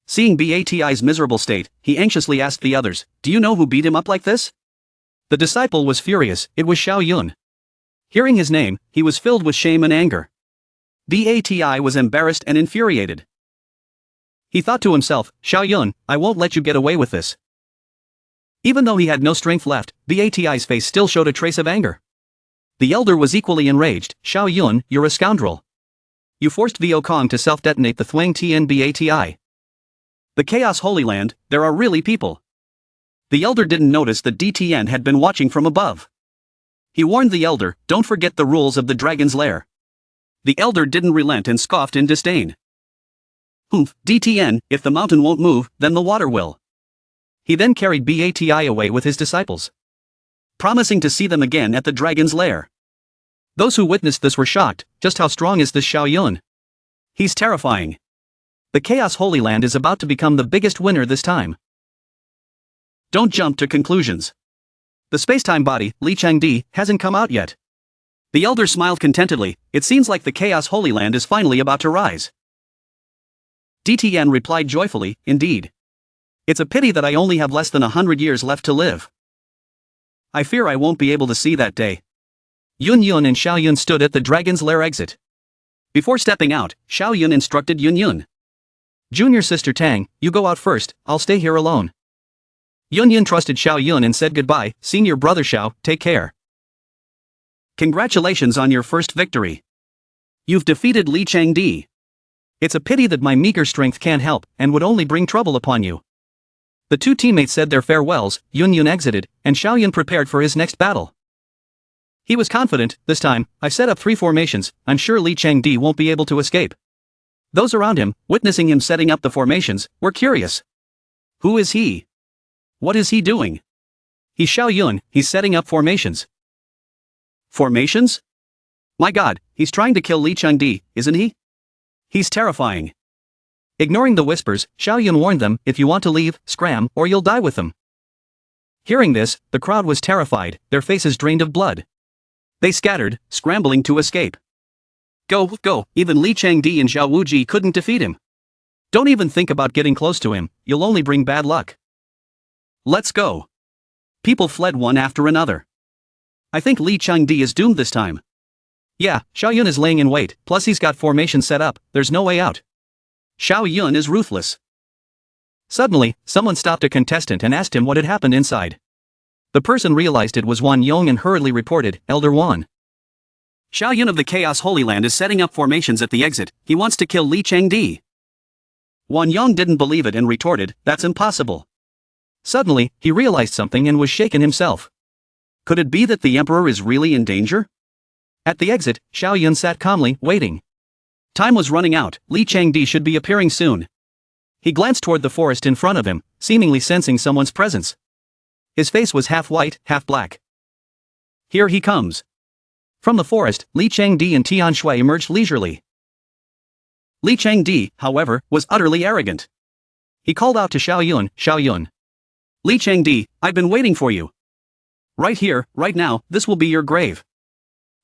Seeing Bati's miserable state, he anxiously asked the others, do you know who beat him up like this? The disciple was furious, it was Xiao Yun. Hearing his name, he was filled with shame and anger. Bati was embarrassed and infuriated. He thought to himself, Xiao Yun, I won't let you get away with this. Even though he had no strength left, Bati's face still showed a trace of anger. The elder was equally enraged, Xiao Yun, you're a scoundrel. You forced Viokong to self-detonate the Thuang Tien Bati. The Chaos Holy Land, there are really people. The elder didn't notice that DTN had been watching from above. He warned the elder, don't forget the rules of the dragon's lair. The elder didn't relent and scoffed in disdain. Humph, DTN, if the mountain won't move, then the water will. He then carried Bati away with his disciples, promising to see them again at the dragon's lair. Those who witnessed this were shocked, just how strong is this Xiao Yun? He's terrifying. The Chaos Holy Land is about to become the biggest winner this time. Don't jump to conclusions. The spacetime body, Li Chengdi, hasn't come out yet. The elder smiled contentedly, it seems like the Chaos Holy Land is finally about to rise. DTN replied joyfully, indeed. It's a pity that I only have less than 100 years left to live. I fear I won't be able to see that day. Yun Yun and Xiao Yun stood at the dragon's lair exit. Before stepping out, Xiao Yun instructed Yun Yun. Junior sister Tang, you go out first, I'll stay here alone. Yun Yun trusted Xiao Yun and said goodbye, senior brother Xiao, take care. Congratulations on your first victory. You've defeated Li Chengdi. It's a pity that my meager strength can't help, and would only bring trouble upon you. The two teammates said their farewells, Yun Yun exited, and Xiao Yun prepared for his next battle. He was confident, this time, I set up 3 formations, I'm sure Li Chengdi won't be able to escape. Those around him, witnessing him setting up the formations, were curious. Who is he? What is he doing? He's Xiao Yun, he's setting up formations. Formations? My god, he's trying to kill Li Chengdi, isn't he? He's terrifying. Ignoring the whispers, Xiao Yun warned them, if you want to leave, scram, or you'll die with them. Hearing this, the crowd was terrified, their faces drained of blood. They scattered, scrambling to escape. Go, even Li Chengdi and Xia Wuji couldn't defeat him. Don't even think about getting close to him, you'll only bring bad luck. Let's go. People fled one after another. I think Li Chengdi is doomed this time. Yeah, Xiao Yun is laying in wait, plus he's got formation set up, there's no way out. Xiao Yun is ruthless. Suddenly, someone stopped a contestant and asked him what had happened inside. The person realized it was Wan Yong and hurriedly reported, Elder Wan. Xiao Yun of the Chaos Holy Land is setting up formations at the exit, he wants to kill Li Chengdi. Wan Yong didn't believe it and retorted, that's impossible. Suddenly, he realized something and was shaken himself. Could it be that the emperor is really in danger? At the exit, Xiao Yun sat calmly, waiting. Time was running out, Li Changdi should be appearing soon. He glanced toward the forest in front of him, seemingly sensing someone's presence. His face was half white, half black. Here he comes. From the forest, Li Changdi and Tian Shui emerged leisurely. Li Changdi, however, was utterly arrogant. He called out to Xiao Yun, "Xiao Yun. Li Changdi, I've been waiting for you. Right here, right now, this will be your grave."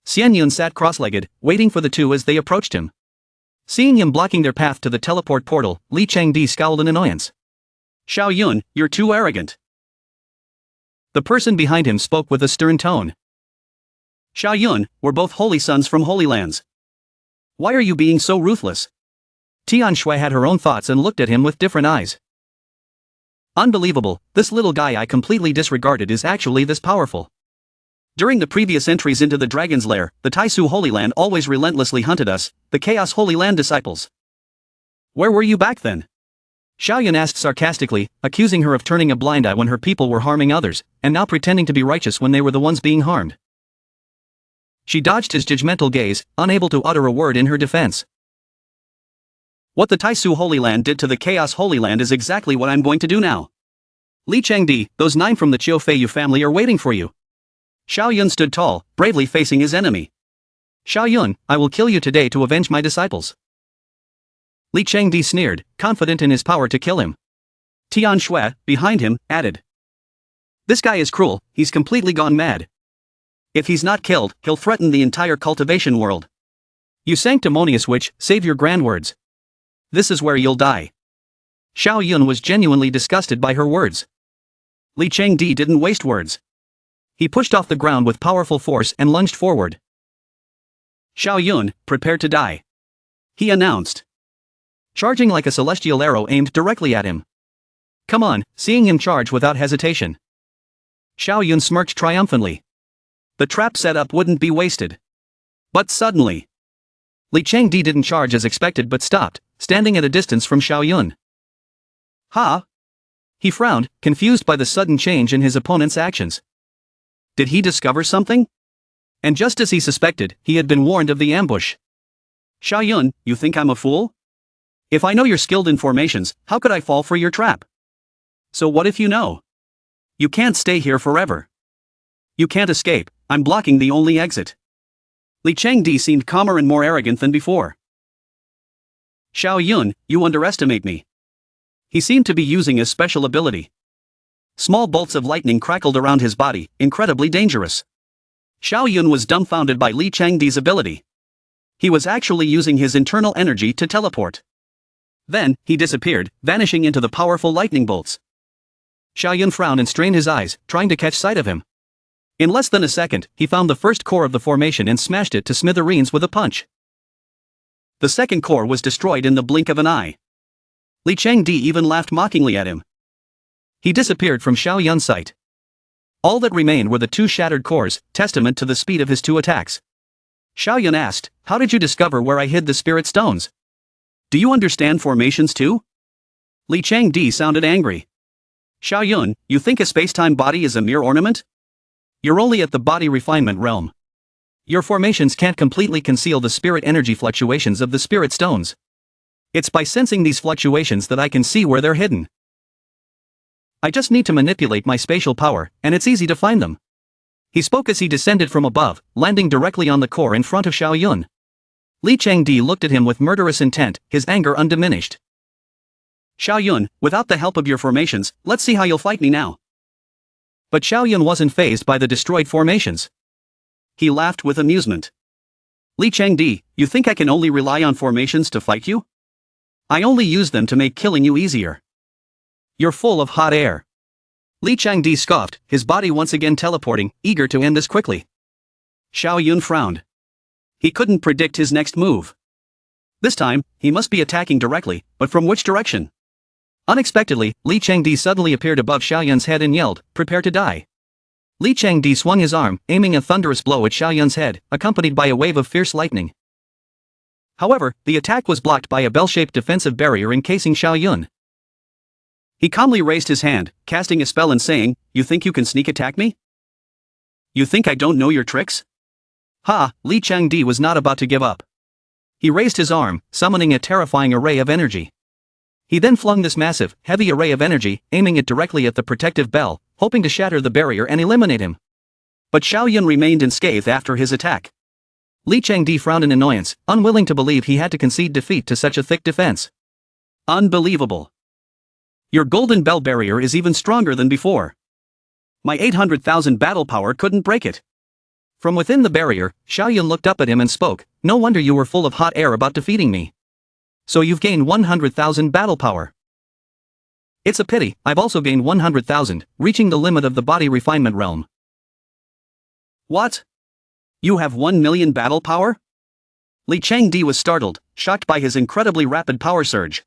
Xian Yun sat cross-legged, waiting for the two as they approached him. Seeing him blocking their path to the teleport portal, Li Changdi scowled in annoyance. "Xiao Yun, you're too arrogant." The person behind him spoke with a stern tone. "Xiao Yun, we're both holy sons from Holy Lands. Why are you being so ruthless?" Tian Shui had her own thoughts and looked at him with different eyes. Unbelievable, this little guy I completely disregarded is actually this powerful. During the previous entries into the Dragon's Lair, the Taisu Holy Land always relentlessly hunted us, the Chaos Holy Land disciples. Where were you back then? Xiao Yun asked sarcastically, accusing her of turning a blind eye when her people were harming others, and now pretending to be righteous when they were the ones being harmed. She dodged his judgmental gaze, unable to utter a word in her defense. What the Taisu Holy Land did to the Chaos Holy Land is exactly what I'm going to do now. Li Changdi, those 9 from the Chiu Feiyu family are waiting for you. Xiao Yun stood tall, bravely facing his enemy. Xiao Yun, I will kill you today to avenge my disciples. Li Changdi sneered, confident in his power to kill him. Tian Shui, behind him, added. This guy is cruel, he's completely gone mad. If he's not killed, he'll threaten the entire cultivation world. You sanctimonious witch, save your grand words. This is where you'll die. Xiao Yun was genuinely disgusted by her words. Li Changdi didn't waste words. He pushed off the ground with powerful force and lunged forward. Xiao Yun, prepare to die. He announced. Charging like a celestial arrow aimed directly at him. Come on, seeing him charge without hesitation. Xiao Yun smirked triumphantly. The trap set up wouldn't be wasted. But suddenly, Li Changdi didn't charge as expected but stopped, standing at a distance from Xiao Yun. Ha! He frowned, confused by the sudden change in his opponent's actions. Did he discover something? And just as he suspected, he had been warned of the ambush. Xiao Yun, you think I'm a fool? If I know you're skilled in formations, how could I fall for your trap? So what if you know? You can't stay here forever. You can't escape, I'm blocking the only exit. Li Changdi seemed calmer and more arrogant than before. Xiao Yun, you underestimate me. He seemed to be using a special ability. Small bolts of lightning crackled around his body, incredibly dangerous. Xiao Yun was dumbfounded by Li Changdi's ability. He was actually using his internal energy to teleport. Then, he disappeared, vanishing into the powerful lightning bolts. Xiao Yun frowned and strained his eyes, trying to catch sight of him. In less than a second, he found the first core of the formation and smashed it to smithereens with a punch. The second core was destroyed in the blink of an eye. Li Changdi even laughed mockingly at him. He disappeared from Xiao Yun's sight. All that remained were the 2 shattered cores, testament to the speed of his 2 attacks. Xiao Yun asked, how did you discover where I hid the spirit stones? Do you understand formations too? Li Changdi sounded angry. Xiao Yun, you think a space-time body is a mere ornament? You're only at the body refinement realm. Your formations can't completely conceal the spirit energy fluctuations of the spirit stones. It's by sensing these fluctuations that I can see where they're hidden. I just need to manipulate my spatial power, and it's easy to find them. He spoke as he descended from above, landing directly on the core in front of Xiao Yun. Li Changdi looked at him with murderous intent, his anger undiminished. Xiao Yun, without the help of your formations, let's see how you'll fight me now. But Xiao Yun wasn't fazed by the destroyed formations. He laughed with amusement. Li Changdi, you think I can only rely on formations to fight you? I only use them to make killing you easier. You're full of hot air. Li Changdi scoffed, his body once again teleporting, eager to end this quickly. Xiao Yun frowned. He couldn't predict his next move. This time, he must be attacking directly, but from which direction? Unexpectedly, Li Changdi suddenly appeared above Xiao Yun's head and yelled, prepare to die. Li Changdi swung his arm, aiming a thunderous blow at Xiao Yun's head, accompanied by a wave of fierce lightning. However, the attack was blocked by a bell-shaped defensive barrier encasing Xiao Yun. He calmly raised his hand, casting a spell and saying, you think you can sneak attack me? You think I don't know your tricks? Ha, Li Changdi was not about to give up. He raised his arm, summoning a terrifying array of energy. He then flung this massive, heavy array of energy, aiming it directly at the protective bell, hoping to shatter the barrier and eliminate him. But Xiao Yun remained unscathed after his attack. Li Changdi frowned in annoyance, unwilling to believe he had to concede defeat to such a thick defense. Unbelievable. Your golden bell barrier is even stronger than before. My 800,000 battle power couldn't break it. From within the barrier, Xiao Yun looked up at him and spoke, no wonder you were full of hot air about defeating me. So you've gained 100,000 battle power. It's a pity, I've also gained 100,000, reaching the limit of the body refinement realm. What? You have 1 million battle power? Li Changdi was startled, shocked by his incredibly rapid power surge.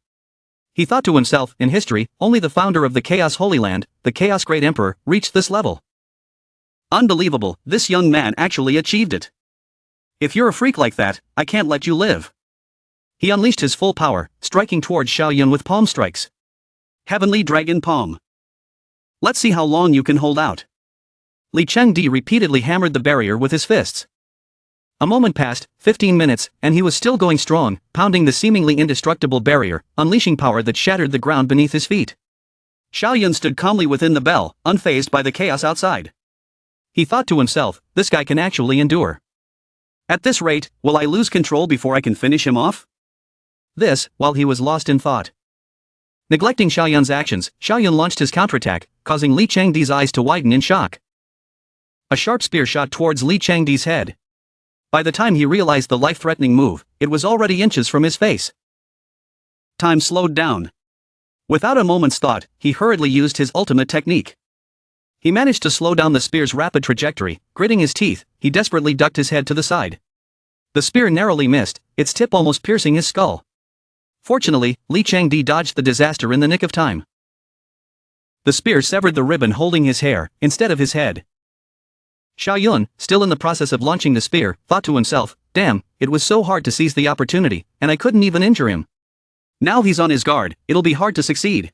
He thought to himself, in history, only the founder of the Chaos Holy Land, the Chaos Great Emperor, reached this level. Unbelievable, this young man actually achieved it. If you're a freak like that, I can't let you live. He unleashed his full power, striking towards Xiao Yun with palm strikes. Heavenly Dragon Palm. Let's see how long you can hold out. Li Changdi repeatedly hammered the barrier with his fists. A moment passed, 15 minutes, and he was still going strong, pounding the seemingly indestructible barrier, unleashing power that shattered the ground beneath his feet. Xiao Yun stood calmly within the bell, unfazed by the chaos outside. He thought to himself, this guy can actually endure. At this rate, will I lose control before I can finish him off? This, while he was lost in thought. Neglecting Xiao Yun's actions, Xiao Yun launched his counterattack, causing Li Changdi's eyes to widen in shock. A sharp spear shot towards Li Changdi's head. By the time he realized the life-threatening move, it was already inches from his face. Time slowed down. Without a moment's thought, he hurriedly used his ultimate technique. He managed to slow down the spear's rapid trajectory. Gritting his teeth, he desperately ducked his head to the side. The spear narrowly missed, its tip almost piercing his skull. Fortunately, Li Changdi dodged the disaster in the nick of time. The spear severed the ribbon holding his hair, instead of his head. Xiao Yun, still in the process of launching the spear, thought to himself, damn, it was so hard to seize the opportunity, and I couldn't even injure him. Now he's on his guard, it'll be hard to succeed.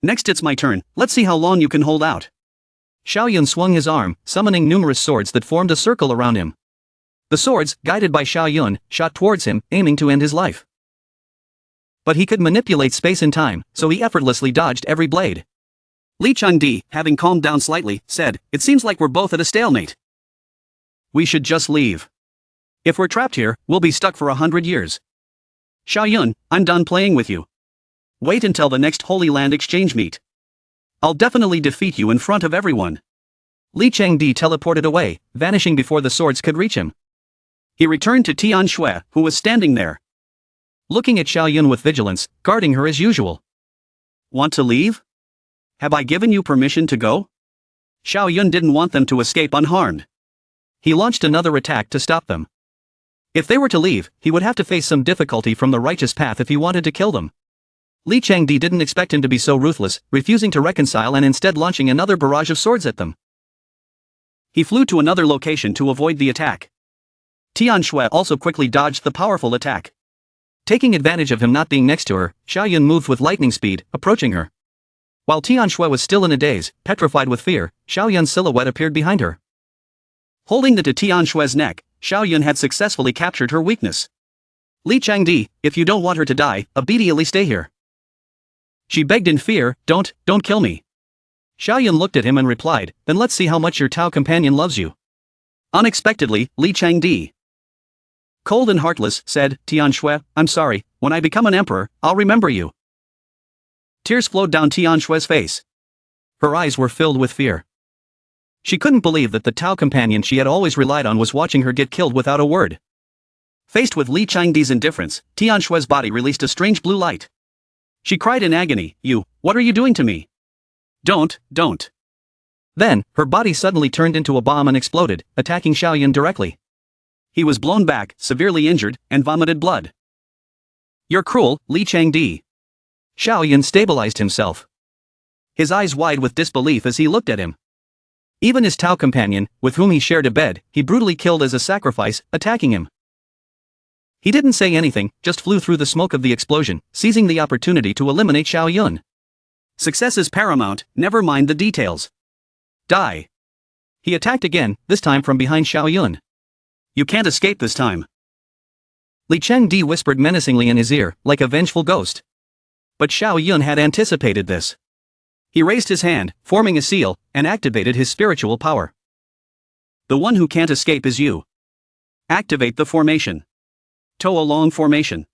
Next it's my turn, let's see how long you can hold out. Xiao Yun swung his arm, summoning numerous swords that formed a circle around him. The swords, guided by Xiao Yun, shot towards him, aiming to end his life. But he could manipulate space and time, so he effortlessly dodged every blade. Li Changdi, having calmed down slightly, said, it seems like we're both at a stalemate. We should just leave. If we're trapped here, we'll be stuck for 100 years. Xiao Yun, I'm done playing with you. Wait until the next Holy Land exchange meet. I'll definitely defeat you in front of everyone. Li Changdi teleported away, vanishing before the swords could reach him. He returned to Tian Shui, who was standing there. Looking at Xiao Yun with vigilance, guarding her as usual. Want to leave? Have I given you permission to go? Xiao Yun didn't want them to escape unharmed. He launched another attack to stop them. If they were to leave, he would have to face some difficulty from the righteous path if he wanted to kill them. Li Changdi didn't expect him to be so ruthless, refusing to reconcile and instead launching another barrage of swords at them. He flew to another location to avoid the attack. Tian Shui also quickly dodged the powerful attack. Taking advantage of him not being next to her, Xiao Yun moved with lightning speed, approaching her. While Tian Shui was still in a daze, petrified with fear, Xiao Yun's silhouette appeared behind her. Holding the to Tian Shui's neck, Xiao Yun had successfully captured her weakness. Li Changdi, if you don't want her to die, immediately stay here. She begged in fear, don't kill me. Xiao Yun looked at him and replied, then let's see how much your Tao companion loves you. Unexpectedly, Li Changdi, cold and heartless, said, Tian Shui, I'm sorry, when I become an emperor, I'll remember you. Tears flowed down Tian Shui's face. Her eyes were filled with fear. She couldn't believe that the Tao companion she had always relied on was watching her get killed without a word. Faced with Li Changdi's indifference, Tian Shui's body released a strange blue light. She cried in agony, what are you doing to me? Don't. Then, her body suddenly turned into a bomb and exploded, attacking Xiao Yun directly. He was blown back, severely injured, and vomited blood. You're cruel, Li Changdi. Xiao Yun stabilized himself. His eyes wide with disbelief as he looked at him. Even his Tao companion, with whom he shared a bed, he brutally killed as a sacrifice, attacking him. He didn't say anything, just flew through the smoke of the explosion, seizing the opportunity to eliminate Xiao Yun. Success is paramount, never mind the details. Die. He attacked again, this time from behind Xiao Yun. You can't escape this time. Li Chengdi whispered menacingly in his ear, like a vengeful ghost. But Xiao Yun had anticipated this. He raised his hand, forming a seal, and activated his spiritual power. The one who can't escape is you. Activate the formation. Toe along formation.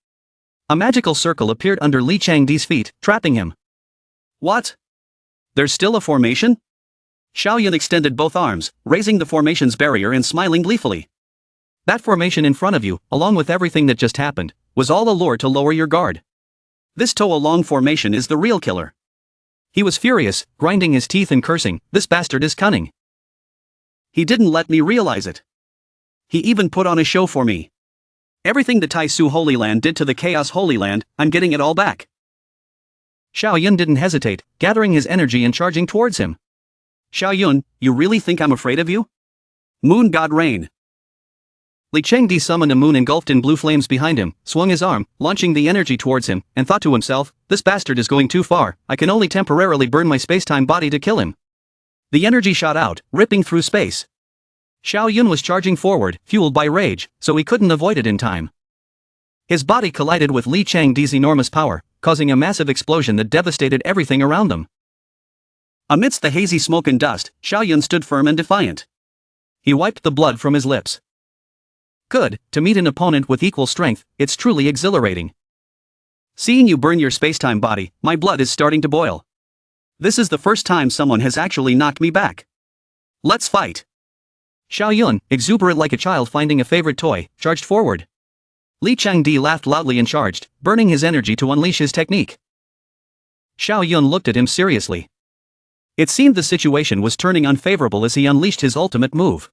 A magical circle appeared under Li Chengdi's feet, trapping him. What? There's still a formation? Xiao Yun extended both arms, raising the formation's barrier and smiling gleefully. That formation in front of you, along with everything that just happened, was all a lure to lower your guard. This toe along formation is the real killer. He was furious, grinding his teeth and cursing, this bastard is cunning. He didn't let me realize it. He even put on a show for me. Everything the Tai Su Holy Land did to the Chaos Holy Land, I'm getting it all back. Xiao Yun didn't hesitate, gathering his energy and charging towards him. Xiao Yun, you really think I'm afraid of you? Moon God Rain. Li Chengdi summoned a moon engulfed in blue flames behind him, swung his arm, launching the energy towards him, and thought to himself, this bastard is going too far, I can only temporarily burn my space-time body to kill him. The energy shot out, ripping through space. Xiao Yun was charging forward, fueled by rage, so he couldn't avoid it in time. His body collided with Li Chengdi's enormous power, causing a massive explosion that devastated everything around them. Amidst the hazy smoke and dust, Xiao Yun stood firm and defiant. He wiped the blood from his lips. Good, to meet an opponent with equal strength, it's truly exhilarating. Seeing you burn your space-time body, my blood is starting to boil. This is the first time someone has actually knocked me back. Let's fight. Xiao Yun, exuberant like a child finding a favorite toy, charged forward. Li Chengdi laughed loudly and charged, burning his energy to unleash his technique. Xiao Yun looked at him seriously. It seemed the situation was turning unfavorable as he unleashed his ultimate move.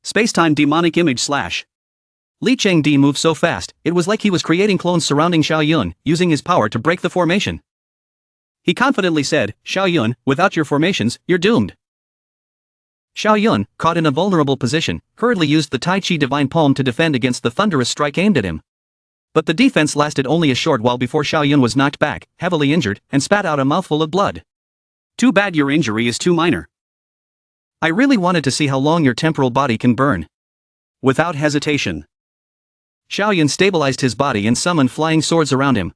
Spacetime Demonic Image Slash. Li Chengdi moved so fast, it was like he was creating clones surrounding Xiao Yun, using his power to break the formation. He confidently said, Xiao Yun, without your formations, you're doomed. Xiao Yun, caught in a vulnerable position, hurriedly used the Tai Chi Divine Palm to defend against the thunderous strike aimed at him. But the defense lasted only a short while before Xiao Yun was knocked back, heavily injured, and spat out a mouthful of blood. Too bad your injury is too minor. I really wanted to see how long your temporal body can burn. Without hesitation. Xiao Yun stabilized his body and summoned flying swords around him.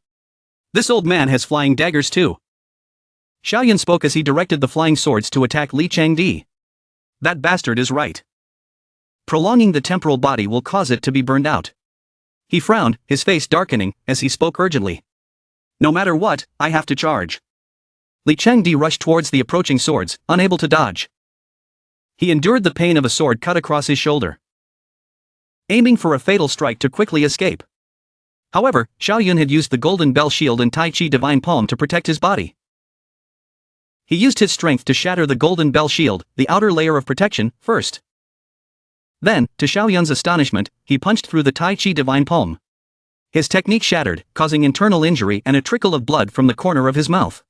This old man has flying daggers too. Xiao Yun spoke as he directed the flying swords to attack Li Chengdi. That bastard is right. Prolonging the temporal body will cause it to be burned out. He frowned, his face darkening, as he spoke urgently. No matter what, I have to charge. Li Chengdi rushed towards the approaching swords, unable to dodge. He endured the pain of a sword cut across his shoulder, aiming for a fatal strike to quickly escape. However, Xiao Yun had used the Golden Bell Shield and Tai Chi Divine Palm to protect his body. He used his strength to shatter the Golden Bell Shield, the outer layer of protection, first. Then, to Xiao Yun's astonishment, he punched through the Tai Chi Divine Palm. His technique shattered, causing internal injury and a trickle of blood from the corner of his mouth.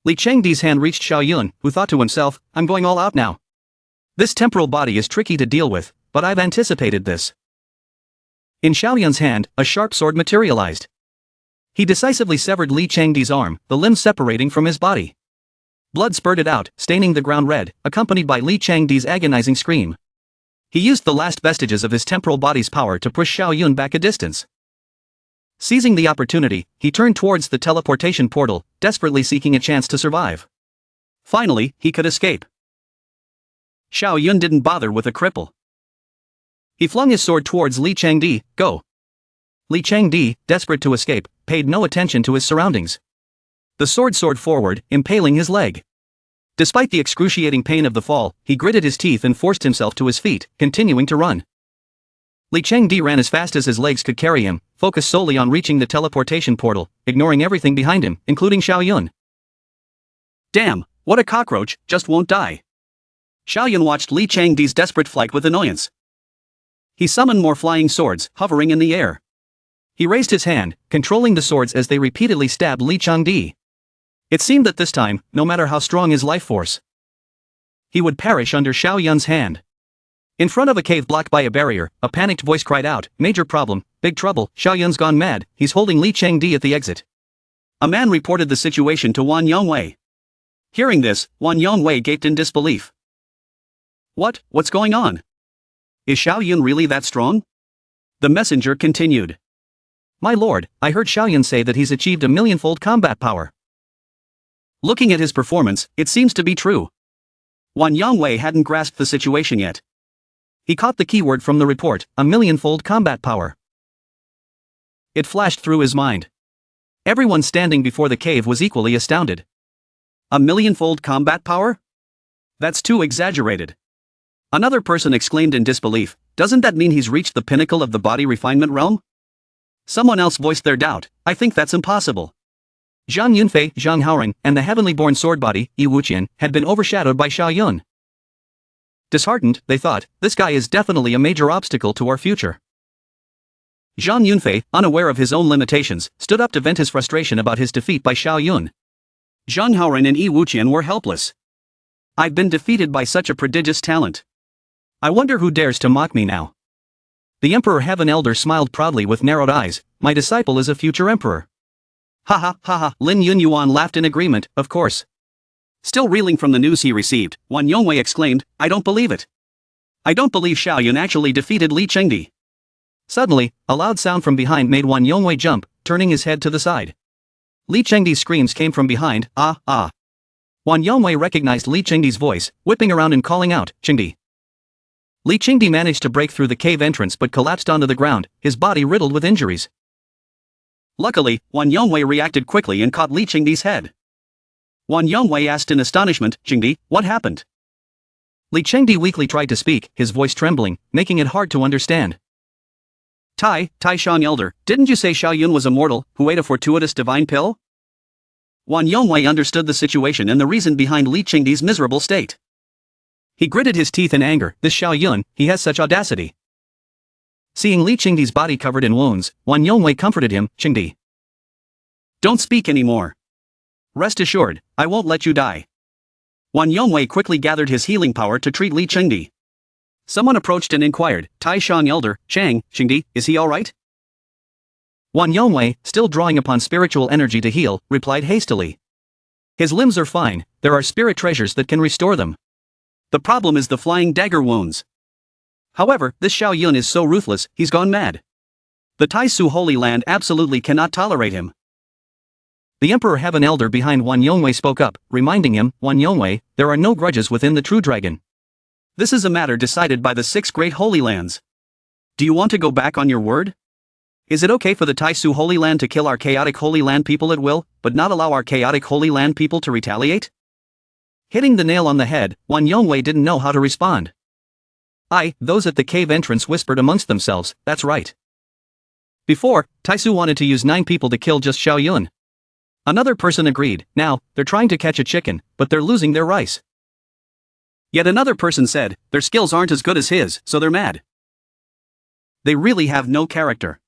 Li Chengdi's hand reached Xiao Yun, who thought to himself, I'm going all out now. This temporal body is tricky to deal with, but I've anticipated this. In Xiao Yun's hand, a sharp sword materialized. He decisively severed Li Chengdi's arm, the limb separating from his body. Blood spurted out, staining the ground red, accompanied by Li Chengdi's agonizing scream. He used the last vestiges of his temporal body's power to push Xiao Yun back a distance. Seizing the opportunity, he turned towards the teleportation portal, desperately seeking a chance to survive. Finally, he could escape. Xiao Yun didn't bother with a cripple. He flung his sword towards Li Chengdi, go. Li Chengdi, desperate to escape, paid no attention to his surroundings. The sword soared forward, impaling his leg. Despite the excruciating pain of the fall, he gritted his teeth and forced himself to his feet, continuing to run. Li Chengdi ran as fast as his legs could carry him, focused solely on reaching the teleportation portal, ignoring everything behind him, including Xiao Yun. Damn, what a cockroach, just won't die. Xiao Yun watched Li Chengdi's desperate flight with annoyance. He summoned more flying swords, hovering in the air. He raised his hand, controlling the swords as they repeatedly stabbed Li Chengdi. It seemed that this time, no matter how strong his life force, he would perish under Xiao Yun's hand. In front of a cave blocked by a barrier, a panicked voice cried out, major problem, big trouble, Xiao Yun's gone mad, he's holding Li Chengdi at the exit. A man reported the situation to Wan Yongwei. Hearing this, Wan Yongwei gaped in disbelief. What's going on? Is Xiao Yun really that strong? The messenger continued. My lord, I heard Xiao Yun say that he's achieved a millionfold combat power. Looking at his performance, it seems to be true. Wan Yongwei hadn't grasped the situation yet. He caught the keyword from the report, a millionfold combat power. It flashed through his mind. Everyone standing before the cave was equally astounded. A millionfold combat power? That's too exaggerated. Another person exclaimed in disbelief, doesn't that mean he's reached the pinnacle of the body refinement realm? Someone else voiced their doubt, I think that's impossible. Zhang Yunfei, Zhang Haoren, and the heavenly-born sword-body, Yi Wuqian, had been overshadowed by Xiao Yun. Disheartened, they thought, this guy is definitely a major obstacle to our future. Zhang Yunfei, unaware of his own limitations, stood up to vent his frustration about his defeat by Xiao Yun. Zhang Haoren and Yi Wuqian were helpless. I've been defeated by such a prodigious talent. I wonder who dares to mock me now. The Emperor Heaven Elder smiled proudly with narrowed eyes, my disciple is a future emperor. Ha ha ha ha, Lin Yunyuan laughed in agreement, of course. Still reeling from the news he received, Wan Yongwei exclaimed, I don't believe it. I don't believe Xiao Yun actually defeated Li Chengdi. Suddenly, a loud sound from behind made Wan Yongwei jump, turning his head to the side. Li Chengdi's screams came from behind, ah, ah. Wan Yongwei recognized Li Chengdi's voice, whipping around and calling out, Chengdi. Li Chengdi managed to break through the cave entrance but collapsed onto the ground, his body riddled with injuries. Luckily, Wan Yongwei reacted quickly and caught Li Chengdi's head. Wan Yongwei asked in astonishment, Chengdi, what happened? Li Chengdi weakly tried to speak, his voice trembling, making it hard to understand. Tai Shan Elder, didn't you say Xiao Yun was immortal, who ate a fortuitous divine pill? Wan Yongwei understood the situation and the reason behind Li Chengdi's miserable state. He gritted his teeth in anger, this Xiao Yun, he has such audacity. Seeing Li Chengdi's body covered in wounds, Wan Yongwei comforted him, Chengdi. Don't speak anymore. Rest assured, I won't let you die. Wan Yongwei quickly gathered his healing power to treat Li Chengdi. Someone approached and inquired, Tai Shan Elder, Chengdi, is he alright? Wan Yongwei, still drawing upon spiritual energy to heal, replied hastily. His limbs are fine, there are spirit treasures that can restore them. The problem is the flying dagger wounds. However, this Xiao Yun is so ruthless, he's gone mad. The Taisu Holy Land absolutely cannot tolerate him. The Emperor Heaven Elder behind Wan Yongwei spoke up, reminding him, Wan Yongwei, there are no grudges within the True Dragon. This is a matter decided by the 6 great Holy Lands. Do you want to go back on your word? Is it okay for the Taisu Holy Land to kill our chaotic Holy Land people at will, but not allow our chaotic Holy Land people to retaliate? Hitting the nail on the head, Wan Yongwei didn't know how to respond. Those at the cave entrance whispered amongst themselves, that's right. Before, Taisu wanted to use 9 people to kill just Xiao Yun. Another person agreed, now, they're trying to catch a chicken, but they're losing their rice. Yet another person said, their skills aren't as good as his, so they're mad. They really have no character.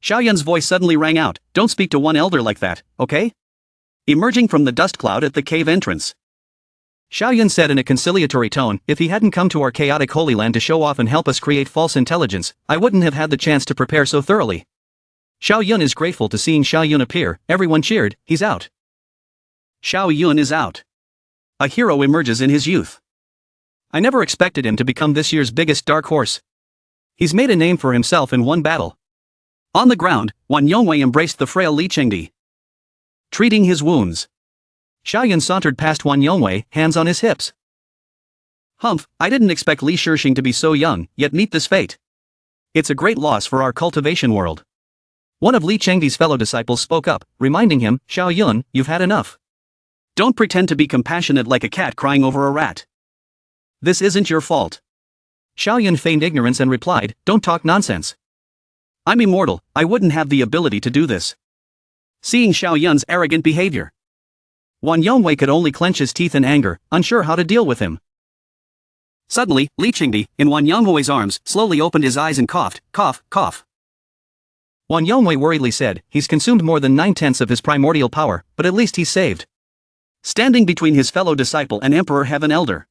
Xiao Yun's voice suddenly rang out, don't speak to one elder like that, okay? Emerging from the dust cloud at the cave entrance. Xiao Yun said in a conciliatory tone, if he hadn't come to our chaotic Holy Land to show off and help us create false intelligence, I wouldn't have had the chance to prepare so thoroughly. Xiao Yun is grateful to seeing Xiao Yun appear, everyone cheered, he's out. Xiao Yun is out. A hero emerges in his youth. I never expected him to become this year's biggest dark horse. He's made a name for himself in one battle. On the ground, Wan Yongwei embraced the frail Li Chengdi. Treating his wounds. Xiao Yun sauntered past Wan Yongwei, hands on his hips. Humph, I didn't expect Li Shixing to be so young, yet meet this fate. It's a great loss for our cultivation world. One of Li Chengdi's fellow disciples spoke up, reminding him, Xiao Yun, you've had enough. Don't pretend to be compassionate like a cat crying over a rat. This isn't your fault. Xiao Yun feigned ignorance and replied, don't talk nonsense. I'm immortal, I wouldn't have the ability to do this. Seeing Xiao Yun's arrogant behavior, Wan Yongwei could only clench his teeth in anger, unsure how to deal with him. Suddenly, Li Chengdi, in Wan Yongwei's arms, slowly opened his eyes and coughed, cough, cough. Wan Yongwei worriedly said, he's consumed more than 9/10 of his primordial power, but at least he's saved. Standing between his fellow disciple and Emperor Heaven Elder,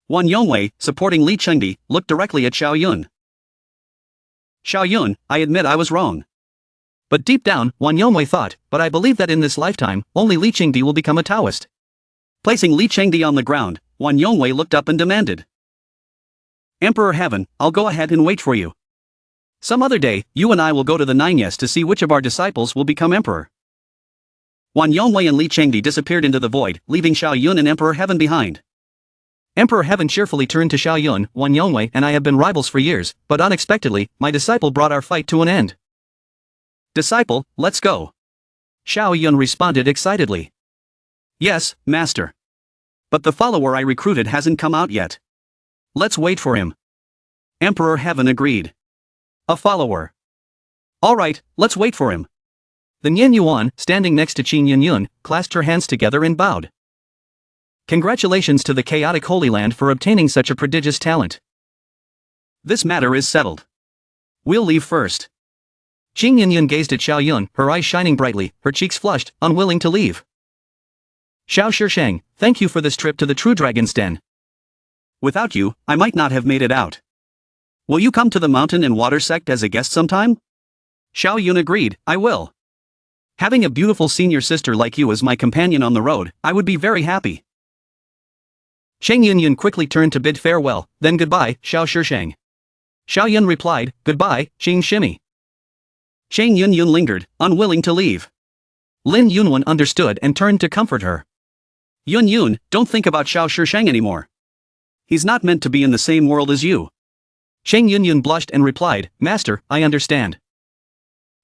Wan Yongwei, supporting Li Chengdi, looked directly at Xiao Yun. Xiao Yun, I admit I was wrong. But deep down, Wan Yongwei thought, but I believe that in this lifetime, only Li Chengdi will become a Taoist. Placing Li Chengdi on the ground, Wan Yongwei looked up and demanded, Emperor Heaven, I'll go ahead and wait for you. Some other day, you and I will go to the Nineyes to see which of our disciples will become emperor. Wan Yongwei and Li Chengdi disappeared into the void, leaving Xiao Yun and Emperor Heaven behind. Emperor Heaven cheerfully turned to Xiao Yun. Wan Yongwei and I have been rivals for years, but unexpectedly, my disciple brought our fight to an end. Disciple, let's go. Xiao Yun responded excitedly. Yes, master. But the follower I recruited hasn't come out yet. Let's wait for him. Emperor Heaven agreed. A follower. Alright, let's wait for him. The Nian Yuan, standing next to Qin Yun, clasped her hands together and bowed. Congratulations to the chaotic Holy Land for obtaining such a prodigious talent. This matter is settled. We'll leave first. Qin Yun gazed at Xiao Yun, her eyes shining brightly, her cheeks flushed, unwilling to leave. Xiao Shisheng, thank you for this trip to the True Dragon's Den. Without you, I might not have made it out. Will you come to the Mountain and Water sect as a guest sometime? Xiao Yun agreed, I will. Having a beautiful senior sister like you as my companion on the road, I would be very happy. Sheng Yun quickly turned to bid farewell, then goodbye, Xiao Shisheng. Xiao Yun replied, goodbye, Xing Shimmy. Sheng Yun lingered, unwilling to leave. Lin Yunwen understood and turned to comfort her. Yun, don't think about Xiao Shisheng anymore. He's not meant to be in the same world as you. Sheng Yun blushed and replied, Master, I understand.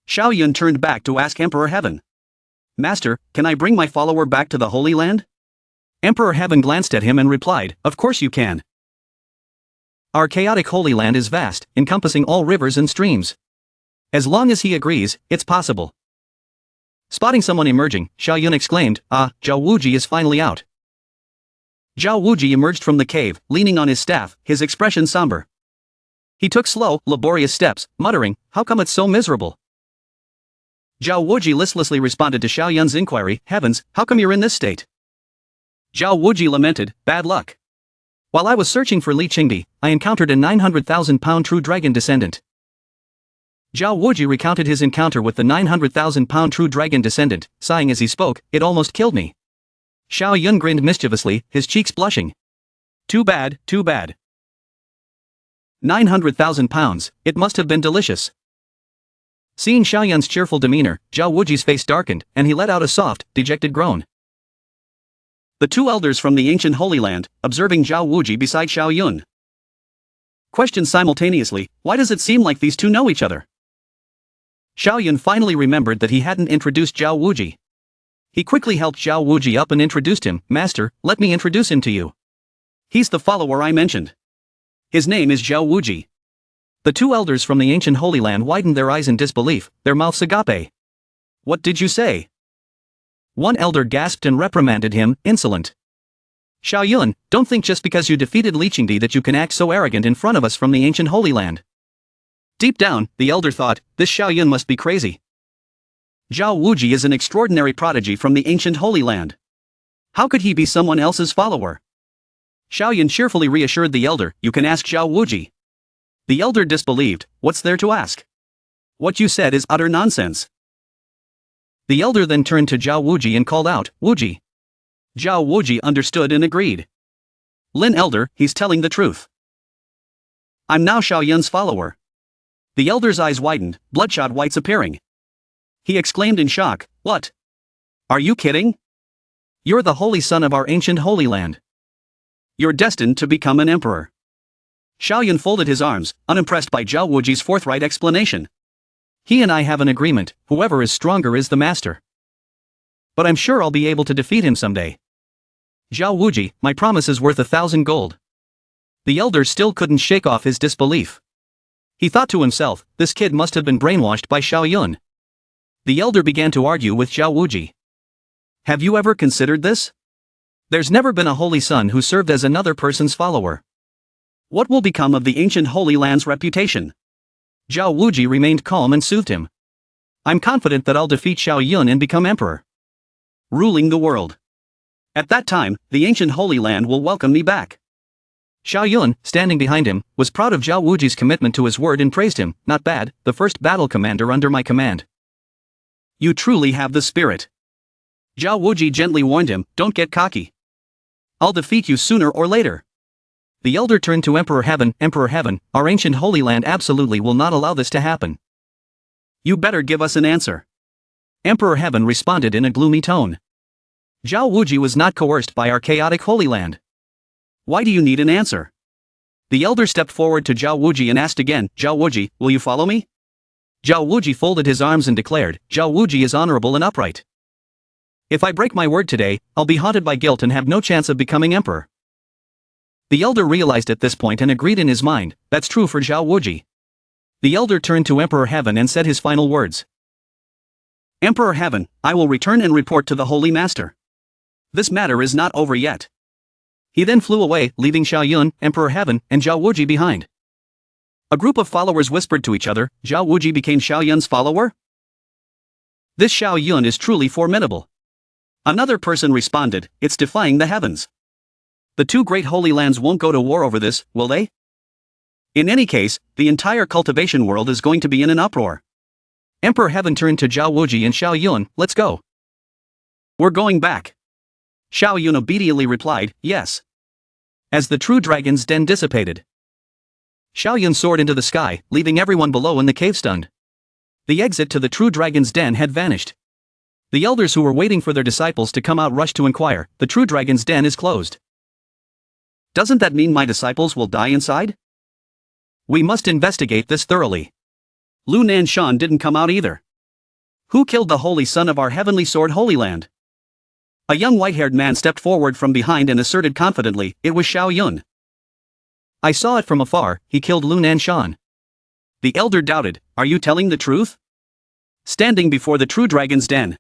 Xiao Yun turned back to ask Emperor Heaven. Master, can I bring my follower back to the Holy Land? Emperor Heaven glanced at him and replied, of course you can. Our chaotic Holy Land is vast, encompassing all rivers and streams. As long as he agrees, it's possible. Spotting someone emerging, Xiao Yun exclaimed, Xia Wuji is finally out. Xia Wuji emerged from the cave, leaning on his staff, his expression somber. He took slow, laborious steps, muttering, how come it's so miserable? Xia Wuji listlessly responded to Xiao Yun's inquiry, heavens, how come you're in this state? Xia Wuji lamented, bad luck. While I was searching for Li Qingdi, I encountered a 900,000-pound true dragon descendant. Xia Wuji recounted his encounter with the 900,000-pound true dragon descendant, sighing as he spoke, it almost killed me. Xiao Yun grinned mischievously, his cheeks blushing. Too bad, too bad. 900,000 pounds, it must have been delicious. Seeing Xiao Yun's cheerful demeanor, Xia Wuji's face darkened, and he let out a soft, dejected groan. The two elders from the ancient Holy Land, observing Xia Wuji beside Xiao Yun, questioned simultaneously, why does it seem like these two know each other? Xiao Yun finally remembered that he hadn't introduced Xia Wuji. He quickly helped Xia Wuji up and introduced him, Master, let me introduce him to you. He's the follower I mentioned. His name is Xia Wuji. The two elders from the ancient Holy Land widened their eyes in disbelief, their mouths agape. What did you say? One elder gasped and reprimanded him, insolent. Xiao Yun, don't think just because you defeated Li Qingdi that you can act so arrogant in front of us from the ancient Holy Land. Deep down, the elder thought, this Xiao Yun must be crazy. Xia Wuji is an extraordinary prodigy from the ancient Holy Land. How could he be someone else's follower? Xiao Yun cheerfully reassured the elder, you can ask Xia Wuji. The elder disbelieved, what's there to ask? What you said is utter nonsense. The elder then turned to Xia Wuji and called out, Wuji. Xia Wuji understood and agreed. Lin elder, he's telling the truth. I'm now Xiao Yun's follower. The elder's eyes widened, bloodshot whites appearing. He exclaimed in shock, what? Are you kidding? You're the holy son of our ancient Holy Land. You're destined to become an emperor. Xiao Yun folded his arms, unimpressed by Xia Wuji's forthright explanation. He and I have an agreement, whoever is stronger is the master. But I'm sure I'll be able to defeat him someday. Xia Wuji, my promise is worth 1,000 gold. The elder still couldn't shake off his disbelief. He thought to himself, this kid must have been brainwashed by Xiao Yun. The elder began to argue with Xia Wuji. Have you ever considered this? There's never been a holy son who served as another person's follower. What will become of the ancient Holy Land's reputation? Xia Wuji remained calm and soothed him. I'm confident that I'll defeat Xiao Yun and become emperor, ruling the world. At that time, the ancient Holy Land will welcome me back. Xiao Yun, standing behind him, was proud of Xia Wuji's commitment to his word and praised him, not bad, the first battle commander under my command. You truly have the spirit. Xia Wuji gently warned him, don't get cocky. I'll defeat you sooner or later. The elder turned to Emperor Heaven. Emperor Heaven, our ancient Holy Land absolutely will not allow this to happen. You better give us an answer. Emperor Heaven responded in a gloomy tone. Xia Wuji was not coerced by our chaotic Holy Land. Why do you need an answer? The elder stepped forward to Xia Wuji and asked again, Xia Wuji, will you follow me? Xia Wuji folded his arms and declared, Xia Wuji is honorable and upright. If I break my word today, I'll be haunted by guilt and have no chance of becoming emperor. The elder realized at this point and agreed in his mind, that's true for Xia Wuji. The elder turned to Emperor Heaven and said his final words. Emperor Heaven, I will return and report to the Holy Master. This matter is not over yet. He then flew away, leaving Xia Yun, Emperor Heaven, and Xia Wuji behind. A group of followers whispered to each other, Xia Wuji became Xia Yun's follower? This Xia Yun is truly formidable. Another person responded, it's defying the heavens. The two great holy lands won't go to war over this, will they? In any case, the entire cultivation world is going to be in an uproar. Emperor Heaven turned to Xia Wuji and Xia Yun, let's go. We're going back. Xia Yun obediently replied, yes. As the true dragon's den dissipated, Xia Yun soared into the sky, leaving everyone below in the cave stunned. The exit to the true dragon's den had vanished. The elders who were waiting for their disciples to come out rushed to inquire, the true dragon's den is closed. Doesn't that mean my disciples will die inside? We must investigate this thoroughly. Lunan Shan didn't come out either. Who killed the holy son of our heavenly sword Holy Land? A young white-haired man stepped forward from behind and asserted confidently, it was Xia Yun. I saw it from afar, he killed Lunan Shan. The elder doubted, are you telling the truth? Standing before the true dragon's den.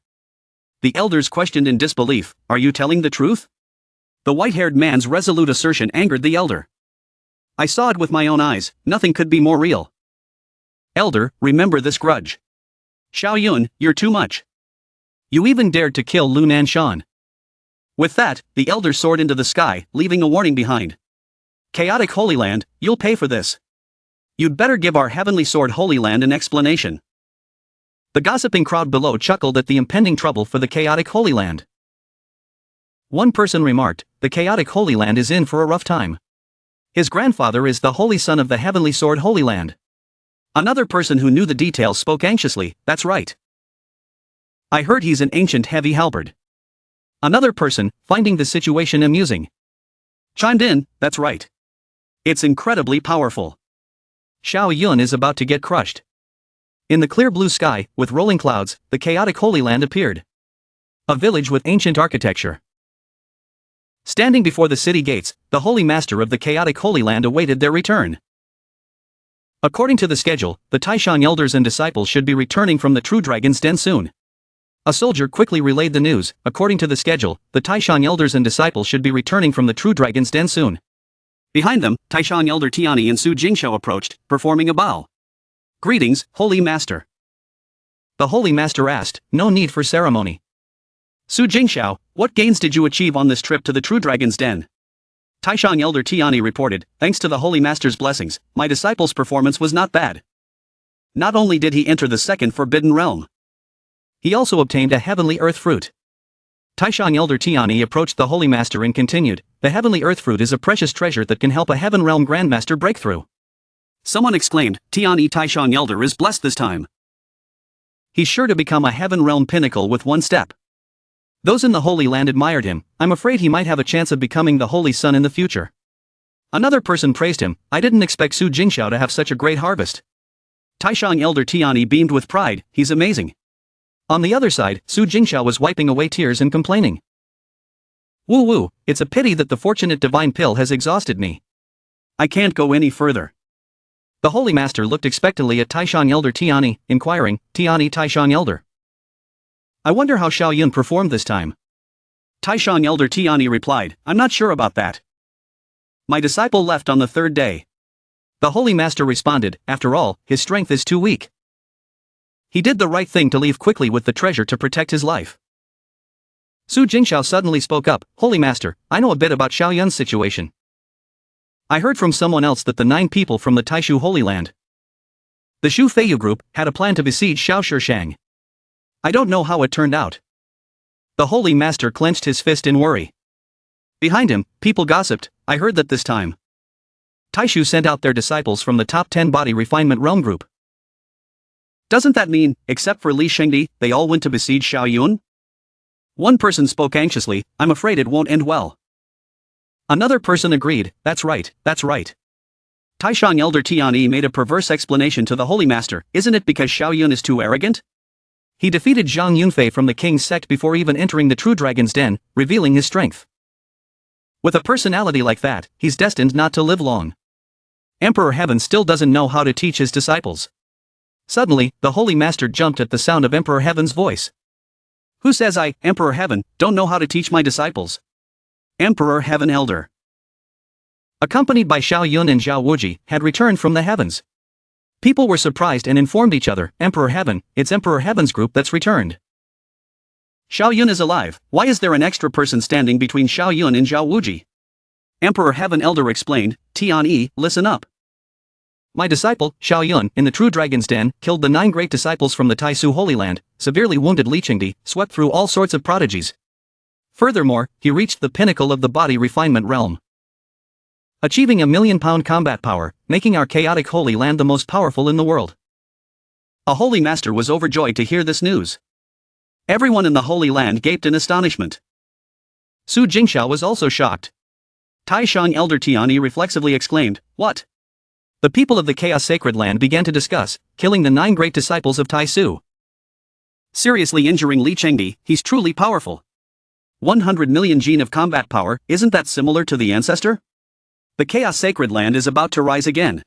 The elders questioned in disbelief, are you telling the truth? The white-haired man's resolute assertion angered the elder. I saw it with my own eyes, nothing could be more real. Elder, remember this grudge. Xia Yun, you're too much. You even dared to kill Lunan Shan. With that, the elder soared into the sky, leaving a warning behind. Chaotic Holy Land, you'll pay for this. You'd better give our heavenly sword Holy Land an explanation. The gossiping crowd below chuckled at the impending trouble for the chaotic Holy Land. One person remarked, the chaotic Holy Land is in for a rough time. His grandfather is the holy son of the heavenly sword Holy Land. Another person who knew the details spoke anxiously, that's right. I heard he's an ancient heavy halberd. Another person, finding the situation amusing, chimed in, that's right. It's incredibly powerful. Xia Yun is about to get crushed. In the clear blue sky, with rolling clouds, the chaotic Holy Land appeared. A village with ancient architecture. Standing before the city gates, the Holy Master of the chaotic Holy Land awaited their return. According to the schedule, the Taishan elders and disciples should be returning from the true dragon's den soon. A soldier quickly relayed the news, according to the schedule, the Taishan elders and disciples should be returning from the true dragon's den soon. Behind them, Taishan elder Tiani and Su Jingxiao approached, performing a bow. Greetings, Holy Master. The Holy Master asked, no need for ceremony. Su Jingxiao, what gains did you achieve on this trip to the true dragon's den? Taishan elder Tiani reported, thanks to the Holy Master's blessings, my disciple's performance was not bad. Not only did he enter the second forbidden realm, he also obtained a heavenly earth fruit. Taishan elder Tiani approached the Holy Master and continued, the heavenly earth fruit is a precious treasure that can help a heaven realm grandmaster break through. Someone exclaimed, Tiani Taishan elder is blessed this time. He's sure to become a heaven realm pinnacle with one step. Those in the Holy Land admired him, I'm afraid he might have a chance of becoming the Holy Son in the future. Another person praised him, I didn't expect Su Jingxiao to have such a great harvest. Taishan elder Tiani beamed with pride, he's amazing. On the other side, Su Jingxiao was wiping away tears and complaining. Woo woo, it's a pity that the fortunate divine pill has exhausted me. I can't go any further. The Holy Master looked expectantly at Taishan elder Tiani, inquiring, Tiani Taishan elder. I wonder how Xia Yun performed this time. Taishan elder Tiani replied, I'm not sure about that. My disciple left on the third day. The Holy Master responded, after all, his strength is too weak. He did the right thing to leave quickly with the treasure to protect his life. Su Jingxiao suddenly spoke up, Holy Master, I know a bit about Xia Yun's situation. I heard from someone else that the 9 people from the Taishu Holy Land, the Shu Feiyu group, had a plan to besiege Shaoshishang. I don't know how it turned out. The Holy Master clenched his fist in worry. Behind him, people gossiped, I heard that this time Taishu sent out their disciples from the top 10 body refinement realm group. Doesn't that mean, except for Li Shengdi, they all went to besiege Xiao Yun? One person spoke anxiously, I'm afraid it won't end well. Another person agreed, that's right, that's right. Taishang Elder Tianyi made a perverse explanation to the Holy Master, isn't it because Xiao Yun is too arrogant? He defeated Zhang Yunfei from the king's sect before even entering the True Dragon's Den, revealing his strength. With a personality like that, he's destined not to live long. Emperor Heaven still doesn't know how to teach his disciples. Suddenly, the Holy Master jumped at the sound of Emperor Heaven's voice. Who says I, Emperor Heaven, don't know how to teach my disciples? Emperor Heaven Elder, accompanied by Xiao Yun and Xia Wuji, had returned from the heavens. People were surprised and informed each other, Emperor Heaven, it's Emperor Heaven's group that's returned. Xiao Yun is alive, why is there an extra person standing between Xiao Yun and Xia Wuji? Emperor Heaven Elder explained, Tianyi, listen up. My disciple, Xiao Yun, in the True Dragon's Den, killed the 9 great disciples from the Taisu Holy Land, severely wounded Li Qingdi, swept through all sorts of prodigies. Furthermore, he reached the pinnacle of the body refinement realm, achieving a 1,000,000-pound combat power, making our chaotic Holy Land the most powerful in the world. A Holy Master was overjoyed to hear this news. Everyone in the Holy Land gaped in astonishment. Su Jingxiao was also shocked. Taishang Elder Tianyi reflexively exclaimed, what? The people of the Chaos Sacred Land began to discuss, killing the 9 great disciples of Taisu. Seriously injuring Li Chengdi, he's truly powerful. 100 million gene of combat power, isn't that similar to the ancestor? The Chaos Sacred Land is about to rise again.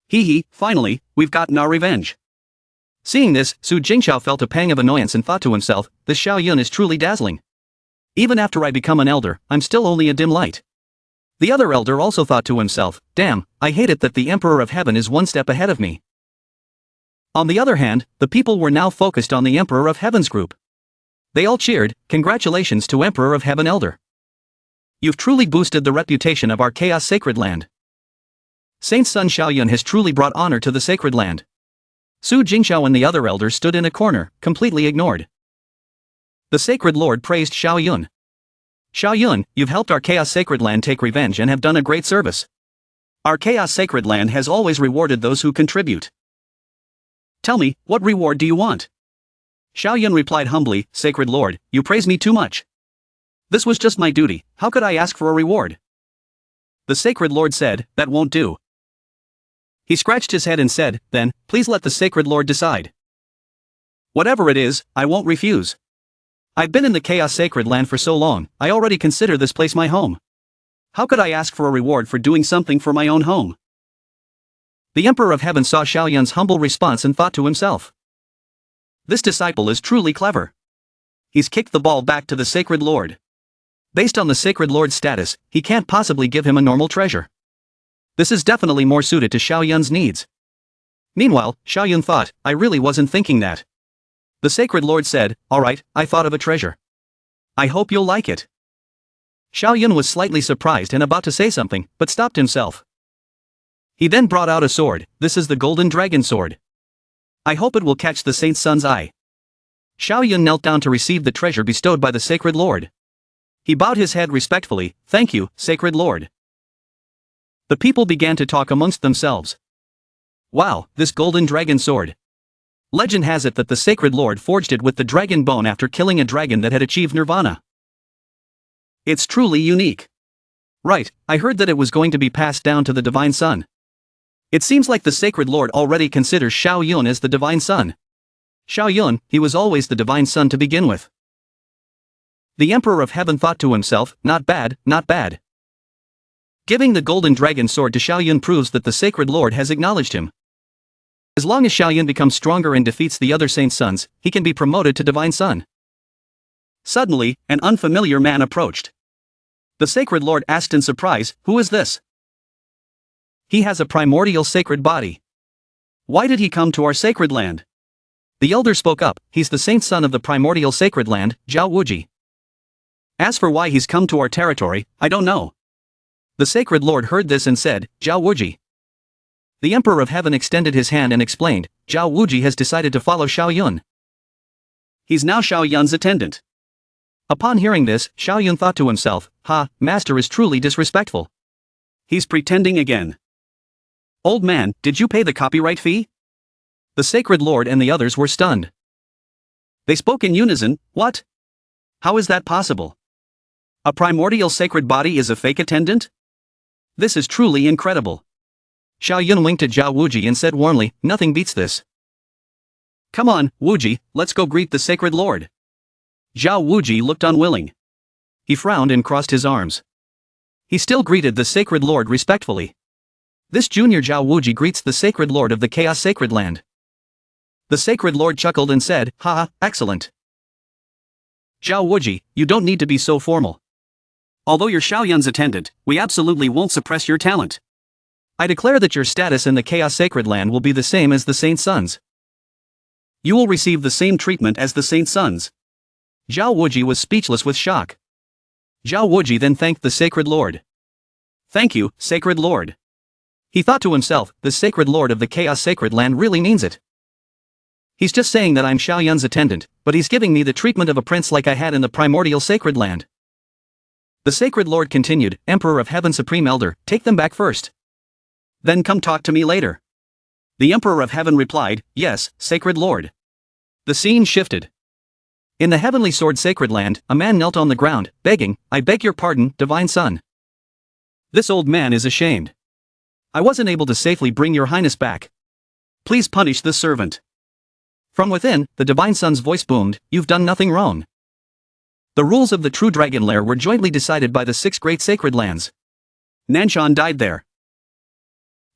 Hee, finally, we've gotten our revenge. Seeing this, Su Jingxiao felt a pang of annoyance and thought to himself, this Xiao Yun is truly dazzling. Even after I become an elder, I'm still only a dim light. The other elder also thought to himself, damn, I hate it that the Emperor of Heaven is one step ahead of me. On the other hand, the people were now focused on the Emperor of Heaven's group. They all cheered, congratulations to Emperor of Heaven Elder. You've truly boosted the reputation of our Chaos Sacred Land. Saint Sun Xiaoyun has truly brought honor to the Sacred Land. Su Jingxiao and the other elders stood in a corner, completely ignored. The Sacred Lord praised Xiao Yun. Xiao Yun, you've helped our Chaos Sacred Land take revenge and have done a great service. Our Chaos Sacred Land has always rewarded those who contribute. Tell me, what reward do you want? Xiao Yun replied humbly, Sacred Lord, you praise me too much. This was just my duty, how could I ask for a reward? The Sacred Lord said, that won't do. He scratched his head and said, then, please let the Sacred Lord decide. Whatever it is, I won't refuse. I've been in the Chaos Sacred Land for so long, I already consider this place my home. How could I ask for a reward for doing something for my own home? The Emperor of Heaven saw Xiao Yun's humble response and thought to himself, this disciple is truly clever. He's kicked the ball back to the Sacred Lord. Based on the Sacred Lord's status, he can't possibly give him a normal treasure. This is definitely more suited to Xiao Yun's needs. Meanwhile, Xiao Yun thought, I really wasn't thinking that. The Sacred Lord said, alright, I thought of a treasure. I hope you'll like it. Xiao Yun was slightly surprised and about to say something, but stopped himself. He then brought out a sword, this is the Golden Dragon Sword. I hope it will catch the Saint Sun's eye. Xiao Yun knelt down to receive the treasure bestowed by the Sacred Lord. He bowed his head respectfully, thank you, Sacred Lord. The people began to talk amongst themselves. Wow, this Golden Dragon Sword. Legend has it that the Sacred Lord forged it with the dragon bone after killing a dragon that had achieved nirvana. It's truly unique. Right, I heard that it was going to be passed down to the Divine Son. It seems like the Sacred Lord already considers Xiao Yun as the Divine Son. Xiao Yun, he was always the Divine Son to begin with. The Emperor of Heaven thought to himself, not bad, not bad. Giving the Golden Dragon Sword to Xiao Yun proves that the Sacred Lord has acknowledged him. As long as Xiao Yun becomes stronger and defeats the other Saint Sons, he can be promoted to Divine Son. Suddenly, an unfamiliar man approached. The Sacred Lord asked in surprise, who is this? He has a primordial sacred body. Why did he come to our sacred land? The elder spoke up, he's the Saint Son of the primordial sacred land, Xia Wuji. As for why he's come to our territory, I don't know. The Sacred Lord heard this and said, Xia Wuji. The Emperor of Heaven extended his hand and explained, Xia Wuji has decided to follow Xiao Yun. He's now Xiao Yun's attendant. Upon hearing this, Xiao Yun thought to himself, ha, master is truly disrespectful. He's pretending again. Old man, did you pay the copyright fee? The Sacred Lord and the others were stunned. They spoke in unison. What? How is that possible? A primordial sacred body is a fake attendant? This is truly incredible. Xia Yun winked at Xia Wuji and said warmly, nothing beats this. Come on, Wuji, let's go greet the Sacred Lord. Xia Wuji looked unwilling. He frowned and crossed his arms. He still greeted the Sacred Lord respectfully. This junior Xia Wuji greets the Sacred Lord of the Chaos Sacred Land. The Sacred Lord chuckled and said, haha, excellent. Xia Wuji, you don't need to be so formal. Although you're Xiao Yun's attendant, we absolutely won't suppress your talent. I declare that your status in the Chaos Sacred Land will be the same as the Saint Sons. You will receive the same treatment as the Saint Sons. Xia Wuji was speechless with shock. Xia Wuji then thanked the Sacred Lord. Thank you, Sacred Lord. He thought to himself, the Sacred Lord of the Chaos Sacred Land really means it. He's just saying that I'm Xiao Yun's attendant, but he's giving me the treatment of a prince like I had in the primordial Sacred Land. The Sacred Lord continued, Emperor of Heaven Supreme Elder, take them back first. Then come talk to me later. The Emperor of Heaven replied, yes, Sacred Lord. The scene shifted. In the Heavenly Sword Sacred Land, a man knelt on the ground, begging, I beg your pardon, Divine Son. This old man is ashamed. I wasn't able to safely bring your highness back. Please punish this servant. From within, the Divine Son's voice boomed, you've done nothing wrong. The rules of the true dragon lair were jointly decided by the 6 great sacred lands. Nanshan died there.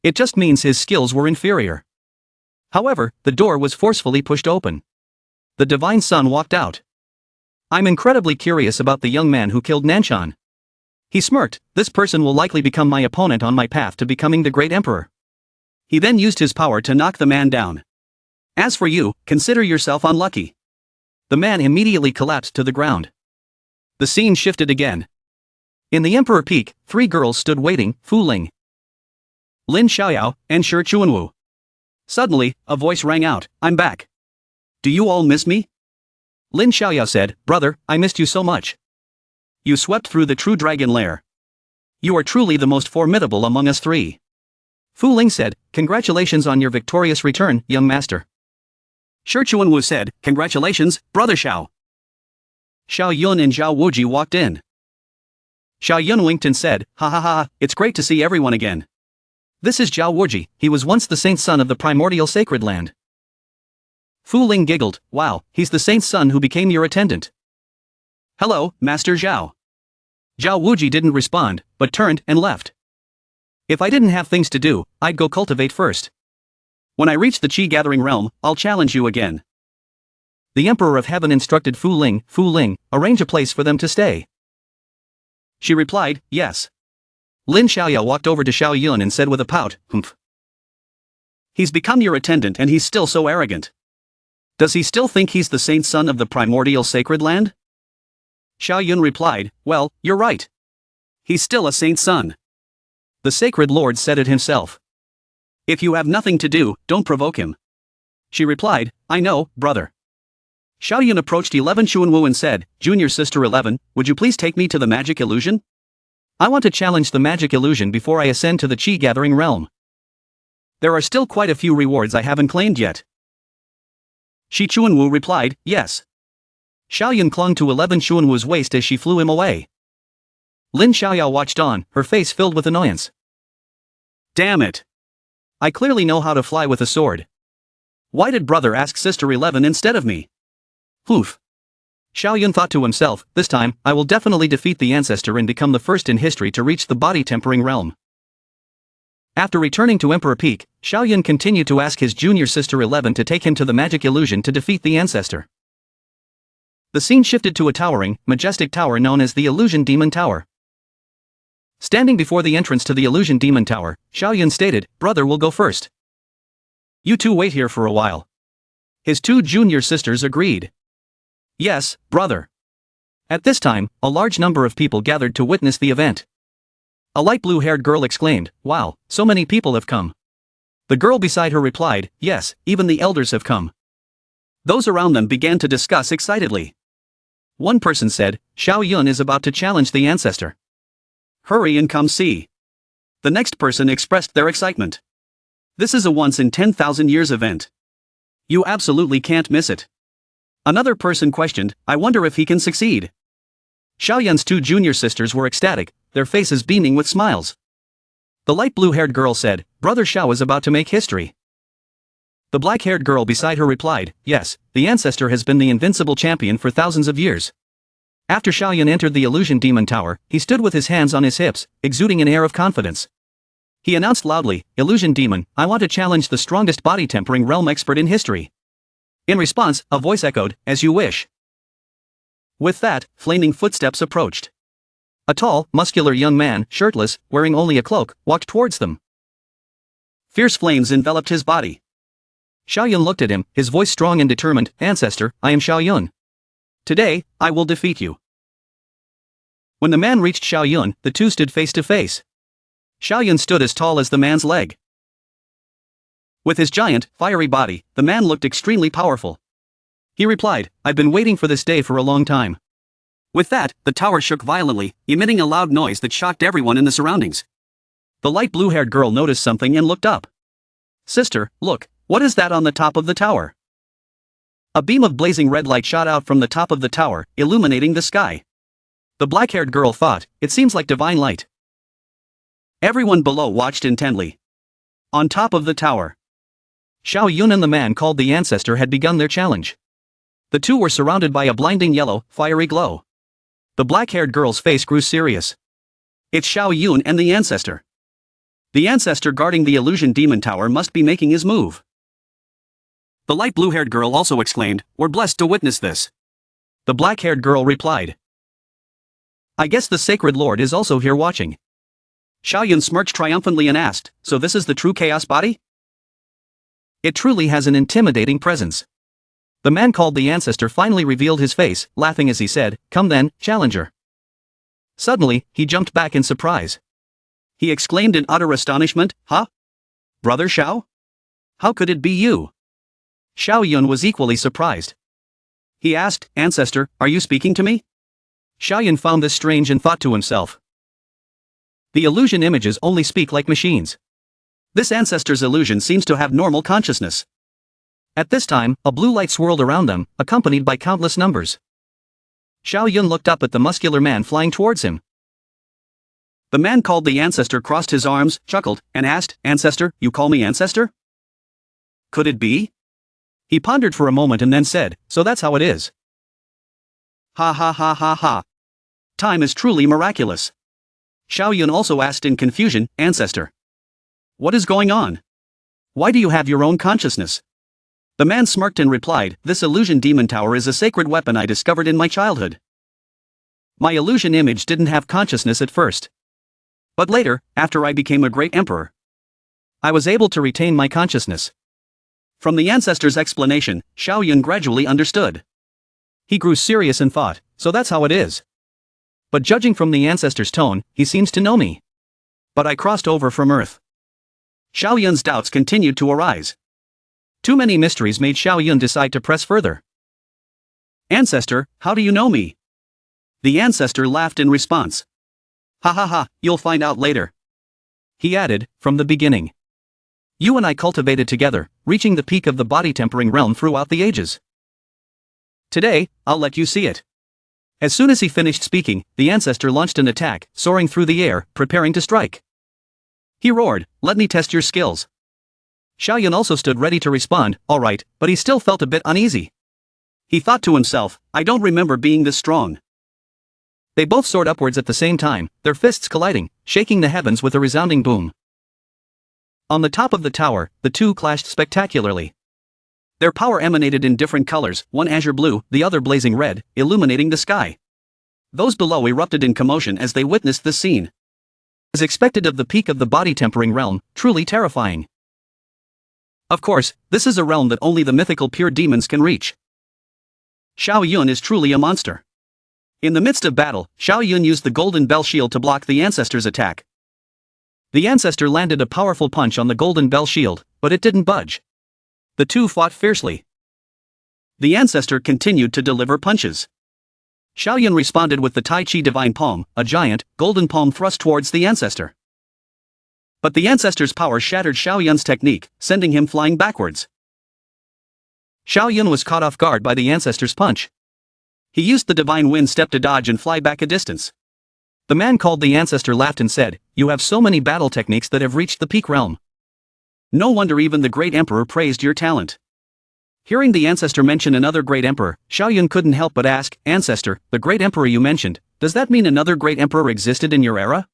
It just means his skills were inferior. However, the door was forcefully pushed open. The Divine Son walked out. I'm incredibly curious about the young man who killed Nanshan. He smirked, this person will likely become my opponent on my path to becoming the great emperor. He then used his power to knock the man down. As for you, consider yourself unlucky. The man immediately collapsed to the ground. The scene shifted again. In the Emperor Peak, 3 girls stood waiting, Fu Ling, Lin Xiaoyao, and Shi Chuanwu. Suddenly, a voice rang out, I'm back. Do you all miss me? Lin Xiaoyao said, brother, I missed you so much. You swept through the true dragon lair. You are truly the most formidable among us 3. Fu Ling said, congratulations on your victorious return, young master. Shi Chuanwu said, congratulations, brother Xiao. Xiao Yun and Xiao Wuji walked in. Xiao Yun winked and said, ha ha ha, it's great to see everyone again. This is Xiao Wuji, he was once the saint son of the primordial sacred land. Fu Ling giggled, wow, he's the saint's son who became your attendant. Hello, Master Zhao. Xiao Wuji didn't respond, but turned and left. If I didn't have things to do, I'd go cultivate first. When I reach the Qi gathering realm, I'll challenge you again. The Emperor of Heaven instructed Fu Ling, arrange a place for them to stay. She replied, yes. Lin Xiaoyao walked over to Xiao Yun and said with a pout, humph. He's become your attendant and he's still so arrogant. Does he still think he's the saint son of the primordial sacred land? Xiao Yun replied, well, you're right. He's still a saint son. The Sacred Lord said it himself. If you have nothing to do, don't provoke him. She replied, I know, brother. Xiao Yun approached 11 Chuanwu and said, Junior Sister 11, would you please take me to the magic illusion? I want to challenge the magic illusion before I ascend to the Qi gathering realm. There are still quite a few rewards I haven't claimed yet. Shi Chuanwu replied, yes. Xiao Yun clung to 11 Chuanwu's waist as she flew him away. Lin Xiaoyao watched on, her face filled with annoyance. Damn it. I clearly know how to fly with a sword. Why did brother ask Sister 11 instead of me? Oof. Xiao Yun thought to himself, this time, I will definitely defeat the ancestor and become the first in history to reach the body tempering realm. After returning to Emperor Peak, Xiao Yun continued to ask his junior sister 11 to take him to the magic illusion to defeat the ancestor. The scene shifted to a towering, majestic tower known as the Illusion Demon Tower. Standing before the entrance to the Illusion Demon Tower, Xiao Yun stated, brother will go first. You two wait here for a while. His 2 junior sisters agreed. Yes, brother. At this time, a large number of people gathered to witness the event. A light blue-haired girl exclaimed, wow, so many people have come. The girl beside her replied, yes, even the elders have come. Those around them began to discuss excitedly. One person said, Xiao Yun is about to challenge the ancestor. Hurry and come see. The next person expressed their excitement. This is a once in 10,000 years event. You absolutely can't miss it. Another person questioned, I wonder if he can succeed. Xiaoyun's two junior sisters were ecstatic, their faces beaming with smiles. The light blue-haired girl said, Brother Xiao is about to make history. The black-haired girl beside her replied, yes, the ancestor has been the invincible champion for thousands of years. After Xiaoyun entered the illusion demon tower, he stood with his hands on his hips, exuding an air of confidence. He announced loudly, Illusion demon, I want to challenge the strongest body-tempering realm expert in history. In response, a voice echoed, as you wish. With that, flaming footsteps approached. A tall, muscular young man, shirtless, wearing only a cloak, walked towards them. Fierce flames enveloped his body. Xiaoyun looked at him, his voice strong and determined, Ancestor, I am Xiaoyun. Today, I will defeat you. When the man reached Xiaoyun, the two stood face to face. Xiaoyun stood as tall as the man's leg. With his giant, fiery body, the man looked extremely powerful. He replied, I've been waiting for this day for a long time. With that, the tower shook violently, emitting a loud noise that shocked everyone in the surroundings. The light blue-haired girl noticed something and looked up. Sister, look, what is that on the top of the tower? A beam of blazing red light shot out from the top of the tower, illuminating the sky. The black-haired girl thought, it seems like divine light. Everyone below watched intently. On top of the tower, Xiaoyun and the man called the ancestor had begun their challenge. The two were surrounded by a blinding yellow, fiery glow. The black-haired girl's face grew serious. It's Xiaoyun and the ancestor. The ancestor guarding the illusion demon tower must be making his move. The light blue-haired girl also exclaimed, we're blessed to witness this. The black-haired girl replied, I guess the sacred lord is also here watching. Xiaoyun smirched triumphantly and asked, so this is the true chaos body? It truly has an intimidating presence. The man called the ancestor finally revealed his face, laughing as he said, come then, challenger. Suddenly, he jumped back in surprise. He exclaimed in utter astonishment, huh? Brother Xiao? How could it be you? Xiaoyun was equally surprised. He asked, Ancestor, are you speaking to me? Xiaoyun found this strange and thought to himself. The illusion images only speak like machines. This ancestor's illusion seems to have normal consciousness. At this time, a blue light swirled around them, accompanied by countless numbers. Xiaoyun looked up at the muscular man flying towards him. The man called the ancestor crossed his arms, chuckled, and asked, Ancestor, you call me ancestor? Could it be? He pondered for a moment and then said, so that's how it is. Ha ha ha ha ha. Time is truly miraculous. Xiaoyun also asked in confusion, Ancestor. What is going on? Why do you have your own consciousness? The man smirked and replied, this illusion demon tower is a sacred weapon I discovered in my childhood. My illusion image didn't have consciousness at first. But later, after I became a great emperor, I was able to retain my consciousness. From the ancestor's explanation, Xiaoyun gradually understood. He grew serious and thought, so that's how it is. But judging from the ancestor's tone, he seems to know me. But I crossed over from Earth. Xiaoyun's doubts continued to arise. Too many mysteries made Xiaoyun decide to press further. Ancestor, how do you know me? The ancestor laughed in response. Ha ha ha, you'll find out later. He added, from the beginning. You and I cultivated together, reaching the peak of the body-tempering realm throughout the ages. Today, I'll let you see it. As soon as he finished speaking, the ancestor launched an attack, soaring through the air, preparing to strike. He roared, let me test your skills. Xiaoyun also stood ready to respond, alright, but he still felt a bit uneasy. He thought to himself, I don't remember being this strong. They both soared upwards at the same time, their fists colliding, shaking the heavens with a resounding boom. On the top of the tower, the two clashed spectacularly. Their power emanated in different colors, one azure blue, the other blazing red, illuminating the sky. Those below erupted in commotion as they witnessed this scene. As expected of the peak of the body-tempering realm, truly terrifying. Of course, this is a realm that only the mythical pure demons can reach. Xiaoyun is truly a monster. In the midst of battle, Xiaoyun used the golden bell shield to block the ancestor's attack. The ancestor landed a powerful punch on the golden bell shield, but it didn't budge. The two fought fiercely. The ancestor continued to deliver punches. Xiaoyun responded with the Tai Chi divine palm, a giant, golden palm thrust towards the ancestor. But the ancestor's power shattered Xiao Yun's technique, sending him flying backwards. Xiao Yun was caught off guard by the ancestor's punch. He used the divine wind step to dodge and fly back a distance. The man called the ancestor laughed and said, "You have so many battle techniques that have reached the peak realm. No wonder even the great emperor praised your talent." Hearing the ancestor mention another great emperor, Xiao Yun couldn't help but ask, "Ancestor, the great emperor you mentioned, does that mean another great emperor existed in your era?"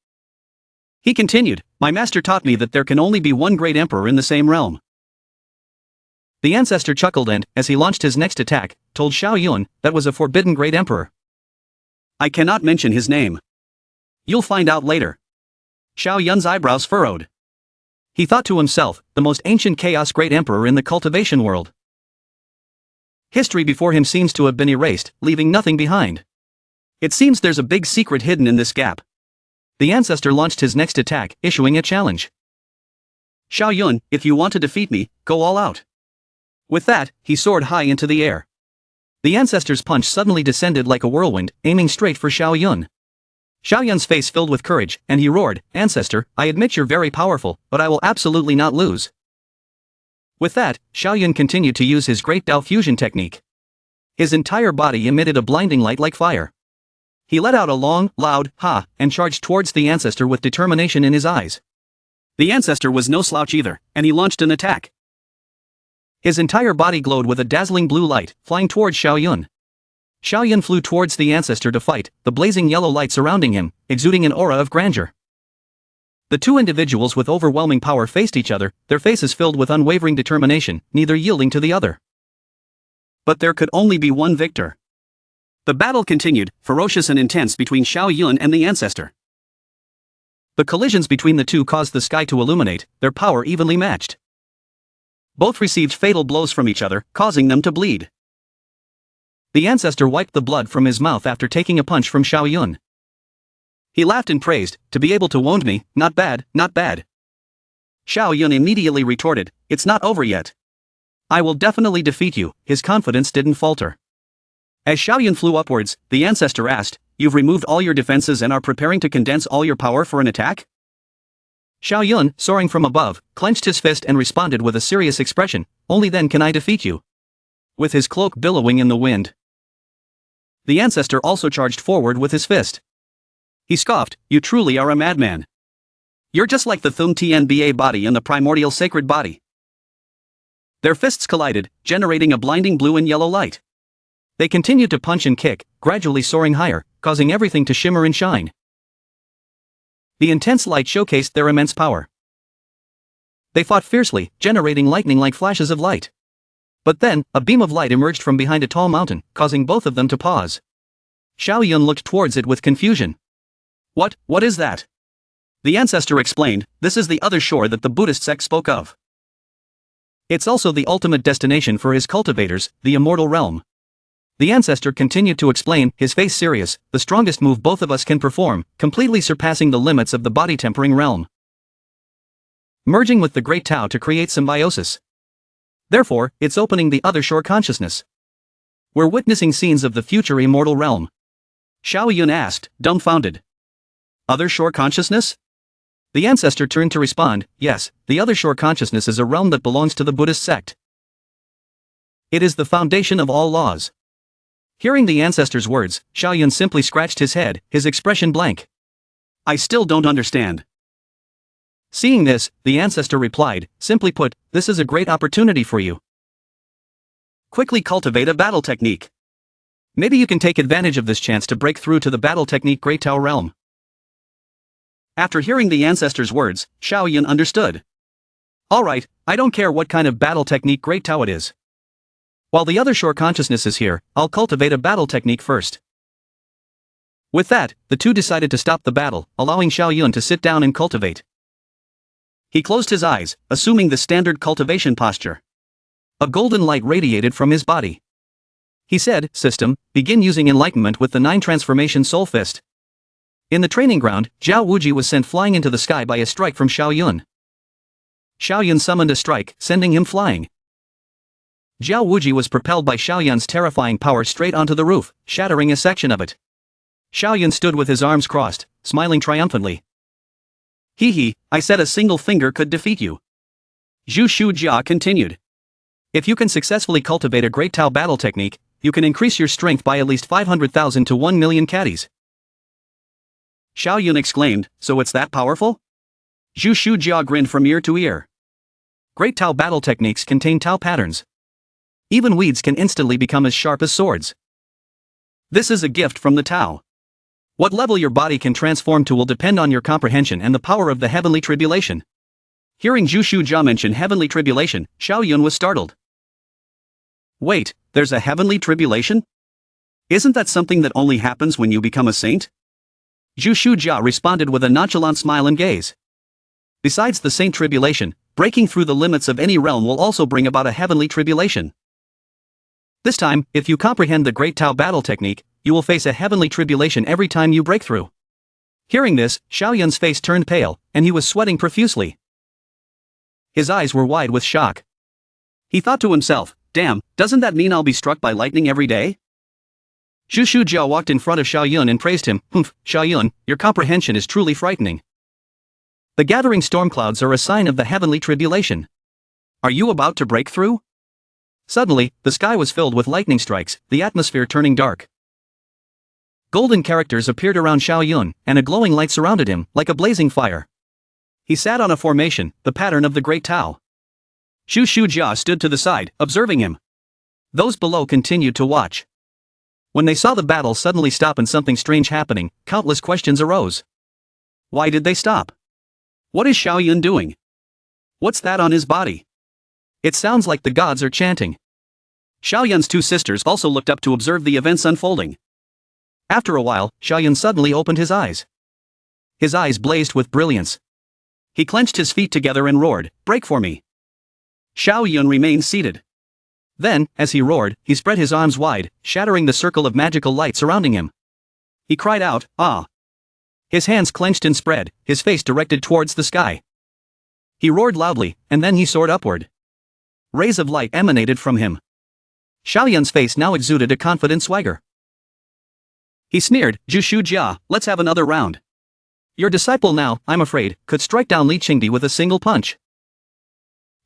He continued, "My master taught me that there can only be one great emperor in the same realm." The ancestor chuckled and, as he launched his next attack, told Xiao Yun that was a forbidden great emperor. "I cannot mention his name. You'll find out later." Xiao Yun's eyebrows furrowed. He thought to himself, the most ancient chaos great emperor in the cultivation world. History before him seems to have been erased, leaving nothing behind. It seems there's a big secret hidden in this gap. The ancestor launched his next attack, issuing a challenge. "Xiao Yun, if you want to defeat me, go all out." With that, he soared high into the air. The ancestor's punch suddenly descended like a whirlwind, aiming straight for Xiao Yun. Xiao Yun's face filled with courage, and he roared, "Ancestor, I admit you're very powerful, but I will absolutely not lose." With that, Xiao Yun continued to use his great Dao fusion technique. His entire body emitted a blinding light like fire. He let out a long, loud "ha" and charged towards the ancestor with determination in his eyes. The ancestor was no slouch either, and he launched an attack. His entire body glowed with a dazzling blue light, flying towards Xiao Yun. Xiao Yun flew towards the ancestor to fight, the blazing yellow light surrounding him, exuding an aura of grandeur. The two individuals with overwhelming power faced each other, their faces filled with unwavering determination, neither yielding to the other. But there could only be one victor. The battle continued, ferocious and intense between Xiao Yun and the ancestor. The collisions between the two caused the sky to illuminate, their power evenly matched. Both received fatal blows from each other, causing them to bleed. The ancestor wiped the blood from his mouth after taking a punch from Xiao Yun. He laughed and praised, "To be able to wound me, not bad, not bad." Xiao Yun immediately retorted, "It's not over yet. I will definitely defeat you." His confidence didn't falter. As Xiao Yun flew upwards, the ancestor asked, "You've removed all your defenses and are preparing to condense all your power for an attack?" Xiao Yun, soaring from above, clenched his fist and responded with a serious expression, "Only then can I defeat you." With his cloak billowing in the wind. The ancestor also charged forward with his fist. He scoffed, "You truly are a madman. You're just like the Thum Tianba body and the primordial sacred body." Their fists collided, generating a blinding blue and yellow light. They continued to punch and kick, gradually soaring higher, causing everything to shimmer and shine. The intense light showcased their immense power. They fought fiercely, generating lightning like flashes of light. But then, a beam of light emerged from behind a tall mountain, causing both of them to pause. Xiao Yun looked towards it with confusion. What is that?" The ancestor explained, "This is the other shore that the Buddhist sect spoke of. It's also the ultimate destination for his cultivators, the immortal realm." The ancestor continued to explain, his face serious, "The strongest move both of us can perform, completely surpassing the limits of the body-tempering realm. Merging with the great Tao to create symbiosis. Therefore, it's opening the other shore consciousness. We're witnessing scenes of the future immortal realm." Xiao Yun asked, dumbfounded. "Other shore consciousness?" The ancestor turned to respond, "Yes, the other shore consciousness is a realm that belongs to the Buddhist sect. It is the foundation of all laws." Hearing the ancestor's words, Xiao Yun simply scratched his head, his expression blank. "I still don't understand." Seeing this, the ancestor replied, "Simply put, this is a great opportunity for you. Quickly cultivate a battle technique. Maybe you can take advantage of this chance to break through to the battle technique Great Tao realm." After hearing the ancestor's words, Xiao Yun understood. "Alright, I don't care what kind of battle technique Great Tao it is. While the other shore consciousness is here, I'll cultivate a battle technique first." With that, the two decided to stop the battle, allowing Xiao Yun to sit down and cultivate. He closed his eyes, assuming the standard cultivation posture. A golden light radiated from his body. He said, "System, begin using enlightenment with the 9 transformation soul fist." In the training ground, Xia Wuji was sent flying into the sky by a strike from Xiao Yun. Xiao Yun summoned a strike, sending him flying. Xia Wuji was propelled by Xiao Yun's terrifying power straight onto the roof, shattering a section of it. Xiao Yun stood with his arms crossed, smiling triumphantly. Hee, I said a single finger could defeat you. Zhu Shujia continued. If you can successfully cultivate a Great Tao battle technique, you can increase your strength by at least 500,000 to 1 million caddies. Xiao Yun exclaimed, so it's that powerful? Zhu Shujia grinned from ear to ear. Great Tao battle techniques contain Tao patterns. Even weeds can instantly become as sharp as swords. This is a gift from the Tao. What level your body can transform to will depend on your comprehension and the power of the heavenly tribulation. Hearing Zhu Shujia mention heavenly tribulation, Xiao Yun was startled. Wait, there's a heavenly tribulation? Isn't that something that only happens when you become a saint? Zhu Shujia responded with a nonchalant smile and gaze. Besides the saint tribulation, breaking through the limits of any realm will also bring about a heavenly tribulation. This time, if you comprehend the Great Tao battle technique, you will face a heavenly tribulation every time you break through. Hearing this, Xiao Yun's face turned pale, and he was sweating profusely. His eyes were wide with shock. He thought to himself, damn, doesn't that mean I'll be struck by lightning every day? Zhu Shujia walked in front of Xiao Yun and praised him. Xiao Yun, your comprehension is truly frightening. The gathering storm clouds are a sign of the heavenly tribulation. Are you about to break through? Suddenly, the sky was filled with lightning strikes, the atmosphere turning dark. Golden characters appeared around Xiao Yun, and a glowing light surrounded him, like a blazing fire. He sat on a formation, the pattern of the Great Tao. Zhu Shujia stood to the side, observing him. Those below continued to watch. When they saw the battle suddenly stop and something strange happening, countless questions arose. Why did they stop? What is Xiao Yun doing? What's that on his body? It sounds like the gods are chanting. Xiao Yun's two sisters also looked up to observe the events unfolding. After a while, Xiao Yun suddenly opened his eyes. His eyes blazed with brilliance. He clenched his feet together and roared, "Break for me!" Xiao Yun remained seated. Then, as he roared, he spread his arms wide, shattering the circle of magical light surrounding him. He cried out, "Ah!" His hands clenched and spread, his face directed towards the sky. He roared loudly, and then he soared upward. Rays of light emanated from him. Xiao Yun's face now exuded a confident swagger. He sneered, "Zhu Shujia, let's have another round. Your disciple now, I'm afraid, could strike down Li Qingdi with a single punch."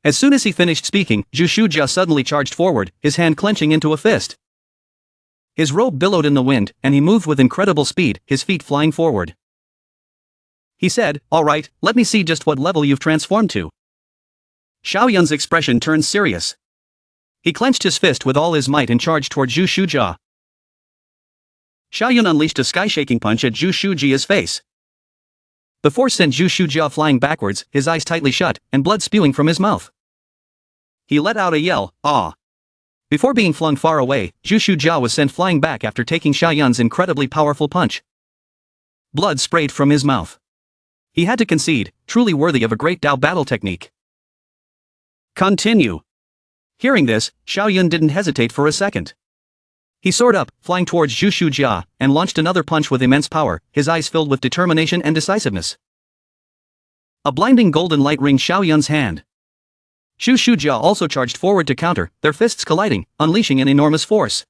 As soon as he finished speaking, Zhu Shujia suddenly charged forward, his hand clenching into a fist. His robe billowed in the wind, and he moved with incredible speed, his feet flying forward. He said, "All right, let me see just what level you've transformed to." Xiao Yun's expression turned serious. He clenched his fist with all his might and charged toward Zhu Shujia. Xiao Yun unleashed a sky-shaking punch at Zhu Shujia's face. The force sent Zhu Shujia flying backwards, his eyes tightly shut, and blood spewing from his mouth. He let out a yell, "Ah!" Before being flung far away, Zhu Shujia was sent flying back after taking Xiao Yun's incredibly powerful punch. Blood sprayed from his mouth. He had to concede, truly worthy of a Great Tao battle technique. Continue. Hearing this, Xiao Yun didn't hesitate for a second. He soared up, flying towards Zhu Shujia, and launched another punch with immense power, his eyes filled with determination and decisiveness. A blinding golden light ringed Xiao Yun's hand. Zhu Shujia also charged forward to counter, their fists colliding, unleashing an enormous force.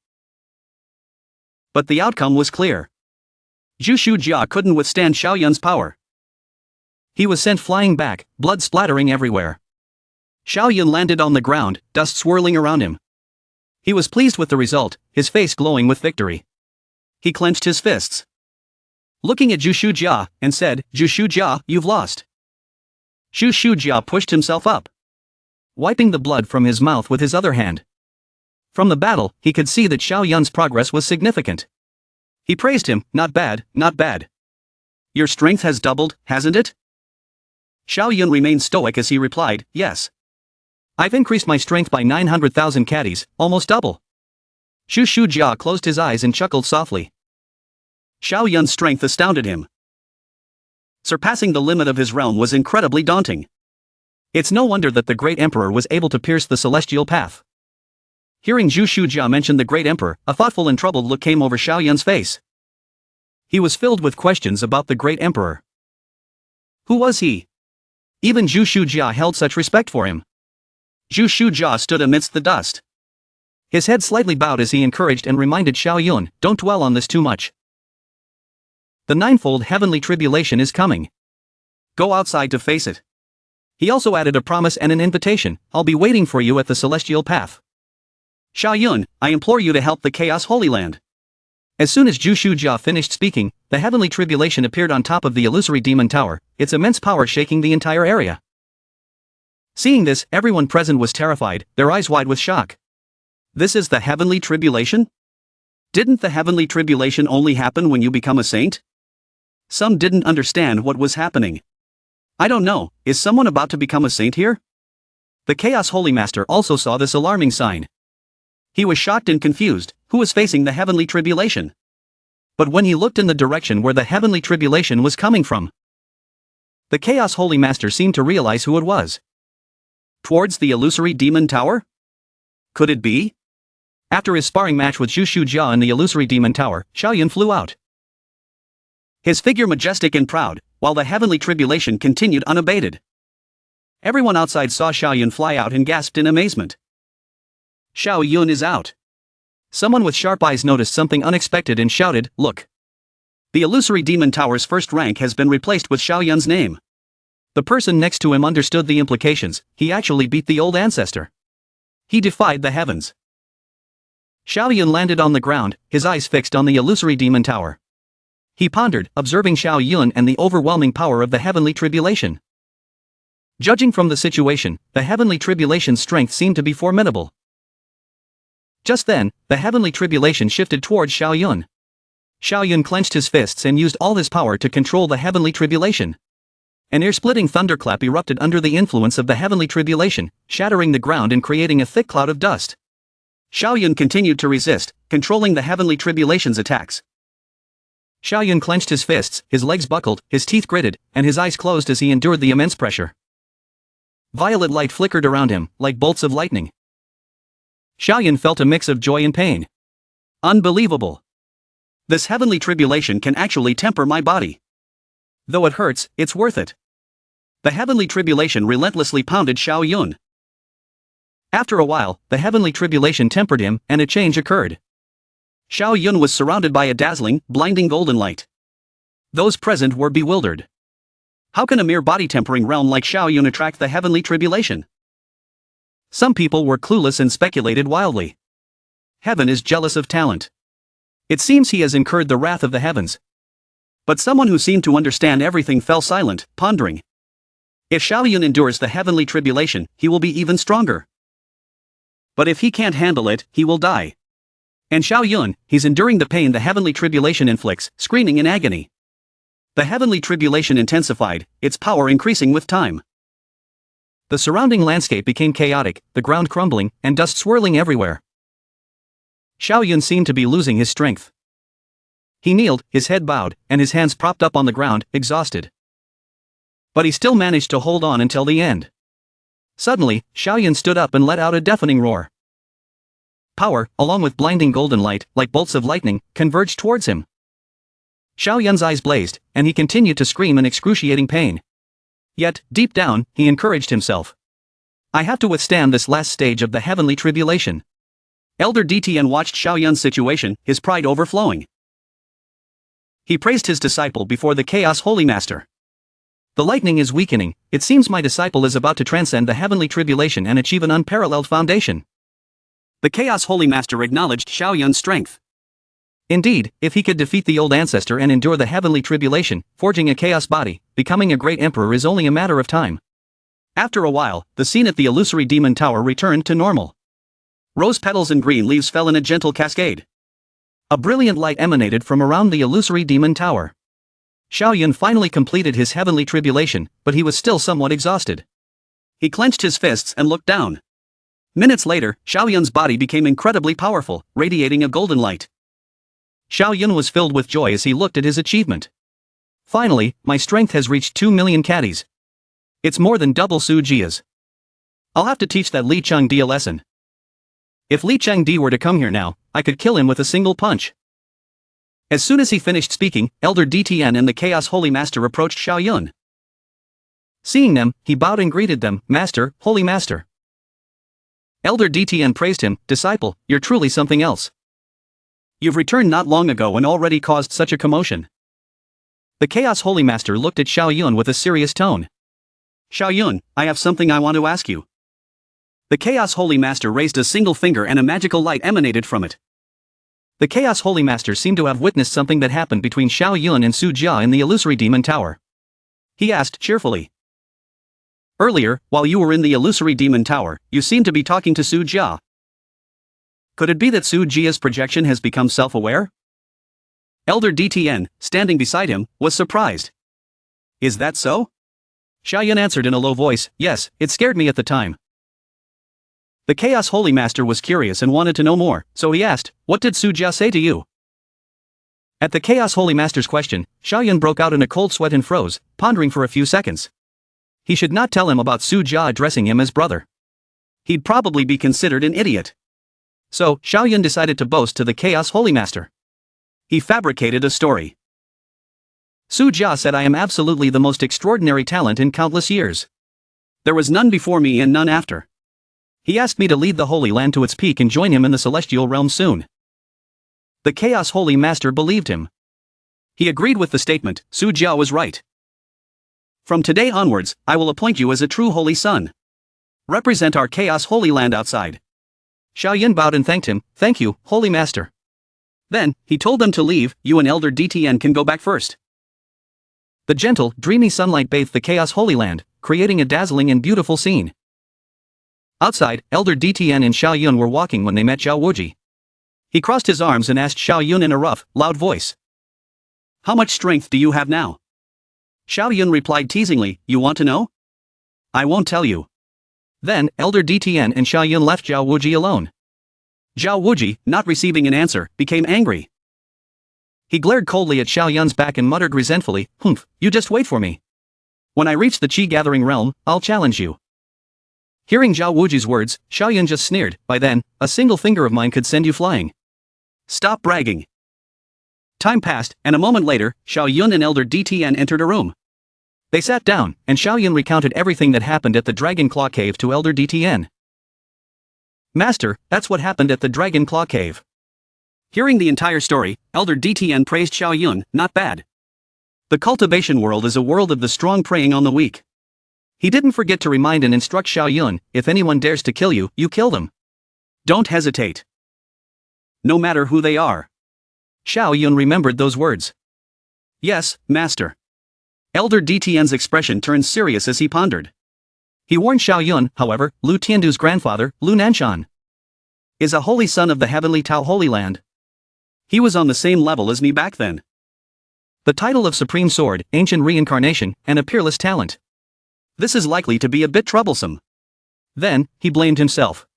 But the outcome was clear. Zhu Shujia couldn't withstand Xiao Yun's power. He was sent flying back, blood splattering everywhere. Xiao Yun landed on the ground, dust swirling around him. He was pleased with the result, his face glowing with victory. He clenched his fists, looking at Zhu Shujia, and said, "Zhu Shujia, you've lost." Zhu Shujia pushed himself up, wiping the blood from his mouth with his other hand. From the battle, he could see that Xiao Yun's progress was significant. He praised him, "Not bad, not bad. Your strength has doubled, hasn't it?" Xiao Yun remained stoic as he replied, "Yes. I've increased my strength by 900,000 caddies, almost double." Zhu Shujia closed his eyes and chuckled softly. Xiao Yun's strength astounded him. Surpassing the limit of his realm was incredibly daunting. It's no wonder that the Great Emperor was able to pierce the celestial path. Hearing Zhu Shujia mention the Great Emperor, a thoughtful and troubled look came over Xiao Yun's face. He was filled with questions about the Great Emperor. Who was he? Even Zhu Shujia held such respect for him. Zhu Shujia stood amidst the dust. His head slightly bowed as he encouraged and reminded Xiao Yun, "Don't dwell on this too much. The ninefold heavenly tribulation is coming. Go outside to face it. He also added a promise and an invitation, I'll be waiting for you at the celestial path. Xia Yun, I implore you to help the Chaos Holy Land. As soon as Zhu Shujia finished speaking, the heavenly tribulation appeared on top of the illusory demon tower, its immense power shaking the entire area. Seeing this, everyone present was terrified, their eyes wide with shock. This is the heavenly tribulation? Didn't the heavenly tribulation only happen when you become a saint? Some didn't understand what was happening. I don't know, is someone about to become a saint here? The Chaos Holy Master also saw this alarming sign. He was shocked and confused, who was facing the heavenly tribulation? But when he looked in the direction where the heavenly tribulation was coming from, the Chaos Holy Master seemed to realize who it was. Towards the illusory demon tower? Could it be? After his sparring match with Zhu Shujia in the illusory demon tower, Xia Yun flew out. His figure majestic and proud, while the heavenly tribulation continued unabated. Everyone outside saw Xia Yun fly out and gasped in amazement. Xia Yun is out. Someone with sharp eyes noticed something unexpected and shouted, look. The illusory demon tower's first rank has been replaced with Xia Yun's name. The person next to him understood the implications, he actually beat the old ancestor. He defied the heavens. Xia Yun landed on the ground, his eyes fixed on the illusory demon tower. He pondered, observing Xia Yun and the overwhelming power of the heavenly tribulation. Judging from the situation, the heavenly tribulation's strength seemed to be formidable. Just then, the heavenly tribulation shifted towards Xia Yun. Xia Yun clenched his fists and used all his power to control the heavenly tribulation. An ear-splitting thunderclap erupted under the influence of the heavenly tribulation, shattering the ground and creating a thick cloud of dust. Xia Yun continued to resist, controlling the heavenly tribulation's attacks. Xia Yun clenched his fists, his legs buckled, his teeth gritted, and his eyes closed as he endured the immense pressure. Violet light flickered around him, like bolts of lightning. Xia Yun felt a mix of joy and pain. Unbelievable! This heavenly tribulation can actually temper my body. Though it hurts, it's worth it. The heavenly tribulation relentlessly pounded Xia Yun. After a while, the heavenly tribulation tempered him, and a change occurred. Xia Yun was surrounded by a dazzling, blinding golden light. Those present were bewildered. How can a mere body-tempering realm like Xia Yun attract the heavenly tribulation? Some people were clueless and speculated wildly. Heaven is jealous of talent. It seems he has incurred the wrath of the heavens. But someone who seemed to understand everything fell silent, pondering. If Xia Yun endures the heavenly tribulation, he will be even stronger. But if he can't handle it, he will die. And Xia Yun, he's enduring the pain the heavenly tribulation inflicts, screaming in agony. The heavenly tribulation intensified, its power increasing with time. The surrounding landscape became chaotic, the ground crumbling, and dust swirling everywhere. Xia Yun seemed to be losing his strength. He kneeled, his head bowed, and his hands propped up on the ground, exhausted. But he still managed to hold on until the end. Suddenly, Xia Yun stood up and let out a deafening roar. Power, along with blinding golden light, like bolts of lightning, converged towards him. Xia Yun's eyes blazed, and he continued to scream in excruciating pain. Yet, deep down, he encouraged himself. I have to withstand this last stage of the heavenly tribulation. Elder DTN watched Xia Yun's situation, his pride overflowing. He praised his disciple before the Chaos Holy Master. The lightning is weakening, it seems my disciple is about to transcend the heavenly tribulation and achieve an unparalleled foundation. The Chaos Holy Master acknowledged Xia Yun's strength. Indeed, if he could defeat the old ancestor and endure the heavenly tribulation, forging a chaos body, becoming a great emperor is only a matter of time. After a while, the scene at the illusory demon tower returned to normal. Rose petals and green leaves fell in a gentle cascade. A brilliant light emanated from around the illusory demon tower. Xia Yun finally completed his heavenly tribulation, but he was still somewhat exhausted. He clenched his fists and looked down. Minutes later, Xia Yun's body became incredibly powerful, radiating a golden light. Xia Yun was filled with joy as he looked at his achievement. Finally, my strength has reached 2 million caddies. It's more than double Su Jia's. I'll have to teach that Li Chengdi a lesson. If Li Chengdi were to come here now, I could kill him with a single punch. As soon as he finished speaking, Elder DTN and the Chaos Holy Master approached Xia Yun. Seeing them, he bowed and greeted them, Master, Holy Master. Elder DTN praised him, Disciple, you're truly something else. You've returned not long ago and already caused such a commotion. The Chaos Holy Master looked at Xiao Yun with a serious tone. Xiao Yun, I have something I want to ask you. The Chaos Holy Master raised a single finger and a magical light emanated from it. The Chaos Holy Master seemed to have witnessed something that happened between Xiao Yun and Su Jia in the Illusory Demon Tower. He asked cheerfully. Earlier, while you were in the Illusory Demon Tower, you seemed to be talking to Su Jia. Could it be that Su Jia's projection has become self-aware? Elder DTN, standing beside him, was surprised. Is that so? Xiao Yun answered in a low voice, yes, it scared me at the time. The Chaos Holy Master was curious and wanted to know more, so he asked, what did Su Jia say to you? At the Chaos Holy Master's question, Xiao Yun broke out in a cold sweat and froze, pondering for a few seconds. He should not tell him about Su Jia addressing him as brother. He'd probably be considered an idiot. So, Xiao Yun decided to boast to the Chaos Holy Master. He fabricated a story. Su Jia said I am absolutely the most extraordinary talent in countless years. There was none before me and none after. He asked me to lead the Holy Land to its peak and join him in the celestial realm soon. The Chaos Holy Master believed him. He agreed with the statement, Su Jia was right. From today onwards, I will appoint you as a true Holy Son. Represent our Chaos Holy Land outside. Xiao Yun bowed and thanked him, thank you, Holy Master. Then, he told them to leave, you and Elder DTN can go back first. The gentle, dreamy sunlight bathed the Chaos Holy Land, creating a dazzling and beautiful scene. Outside, Elder DTN and Xiao Yun were walking when they met Xia Wuji. He crossed his arms and asked Xiao Yun in a rough, loud voice. How much strength do you have now? Xiao Yun replied teasingly, you want to know? I won't tell you. Then, Elder DTN and Xiao Yun left Xia Wuji alone. Xia Wuji, not receiving an answer, became angry. He glared coldly at Xiao Yun's back and muttered resentfully, humph, you just wait for me. When I reach the Qi-gathering realm, I'll challenge you. Hearing Xia Wuji's words, Xiao Yun just sneered, by then, a single finger of mine could send you flying. Stop bragging. Time passed, and a moment later, Xiao Yun and Elder DTN entered a room. They sat down, and Xiao Yun recounted everything that happened at the Dragon Claw Cave to Elder DTN. Master, that's what happened at the Dragon Claw Cave. Hearing the entire story, Elder DTN praised Xiao Yun, not bad. The cultivation world is a world of the strong preying on the weak. He didn't forget to remind and instruct Xiao Yun, if anyone dares to kill you, you kill them. Don't hesitate. No matter who they are. Xiao Yun remembered those words. Yes, Master. Elder DTN's expression turned serious as he pondered. He warned Xiao Yun, however, Lu Tiandu's grandfather, Lunan Shan, is a holy son of the heavenly Tao Holy Land. He was on the same level as me back then. The title of Supreme Sword, Ancient Reincarnation, and a peerless talent. This is likely to be a bit troublesome. Then, he blamed himself.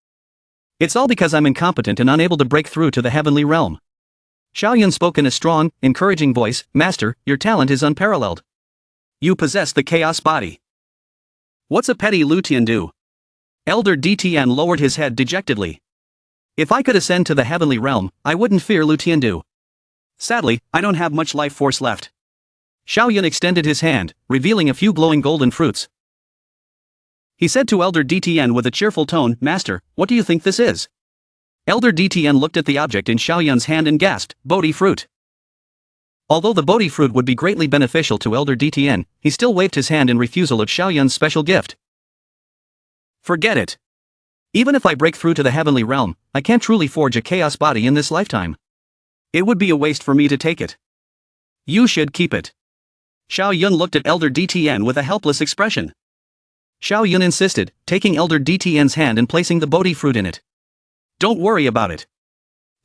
It's all because I'm incompetent and unable to break through to the heavenly realm. Xiao Yun spoke in a strong, encouraging voice, Master, your talent is unparalleled. You possess the chaos body. What's a petty Lu Tiandu? Elder DTN lowered his head dejectedly. If I could ascend to the heavenly realm, I wouldn't fear Lu Tiandu. Sadly, I don't have much life force left. Xiao Yun extended his hand, revealing a few glowing golden fruits. He said to Elder DTN with a cheerful tone, Master, what do you think this is? Elder DTN looked at the object in Xiao Yun's hand and gasped, Bodi Fruit. Although the Bodi Fruit would be greatly beneficial to Elder DTN, he still waved his hand in refusal of Xiao Yun's special gift. Forget it. Even if I break through to the heavenly realm, I can't truly forge a chaos body in this lifetime. It would be a waste for me to take it. You should keep it. Xiao Yun looked at Elder DTN with a helpless expression. Xiao Yun insisted, taking Elder DTN's hand and placing the Bodi Fruit in it. Don't worry about it.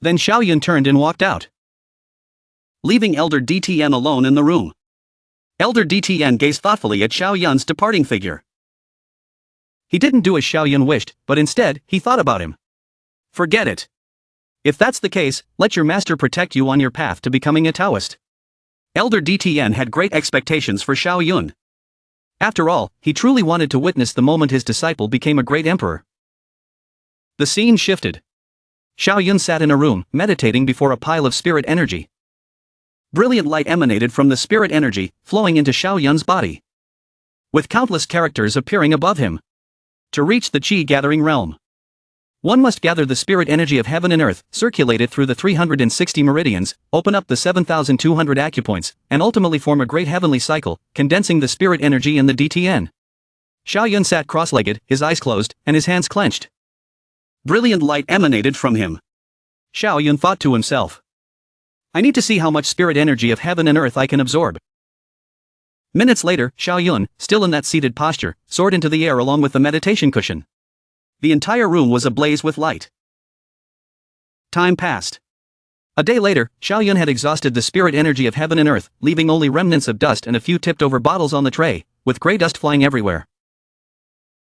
Then Xiao Yun turned and walked out, leaving Elder DTN alone in the room. Elder DTN gazed thoughtfully at Xiao Yun's departing figure. He didn't do as Xiao Yun wished, but instead, he thought about him. Forget it. If that's the case, let your master protect you on your path to becoming a Taoist. Elder DTN had great expectations for Xiao Yun. After all, he truly wanted to witness the moment his disciple became a great emperor. The scene shifted. Xiao Yun sat in a room, meditating before a pile of spirit energy. Brilliant light emanated from the spirit energy, flowing into Xiao Yun's body, with countless characters appearing above him. To reach the Qi-gathering realm, One must gather the spirit energy of heaven and earth, circulate it through the 360 meridians, open up the 7,200 acupoints, and ultimately form a great heavenly cycle, condensing the spirit energy in the DTN. Xiao Yun sat cross-legged, his eyes closed, and his hands clenched. Brilliant light emanated from him. Xiao Yun thought to himself. I need to see how much spirit energy of heaven and earth I can absorb. Minutes later, Xiao Yun, still in that seated posture, soared into the air along with the meditation cushion. The entire room was ablaze with light. Time passed. A day later, Xiao Yun had exhausted the spirit energy of heaven and earth, leaving only remnants of dust and a few tipped-over bottles on the tray, with grey dust flying everywhere.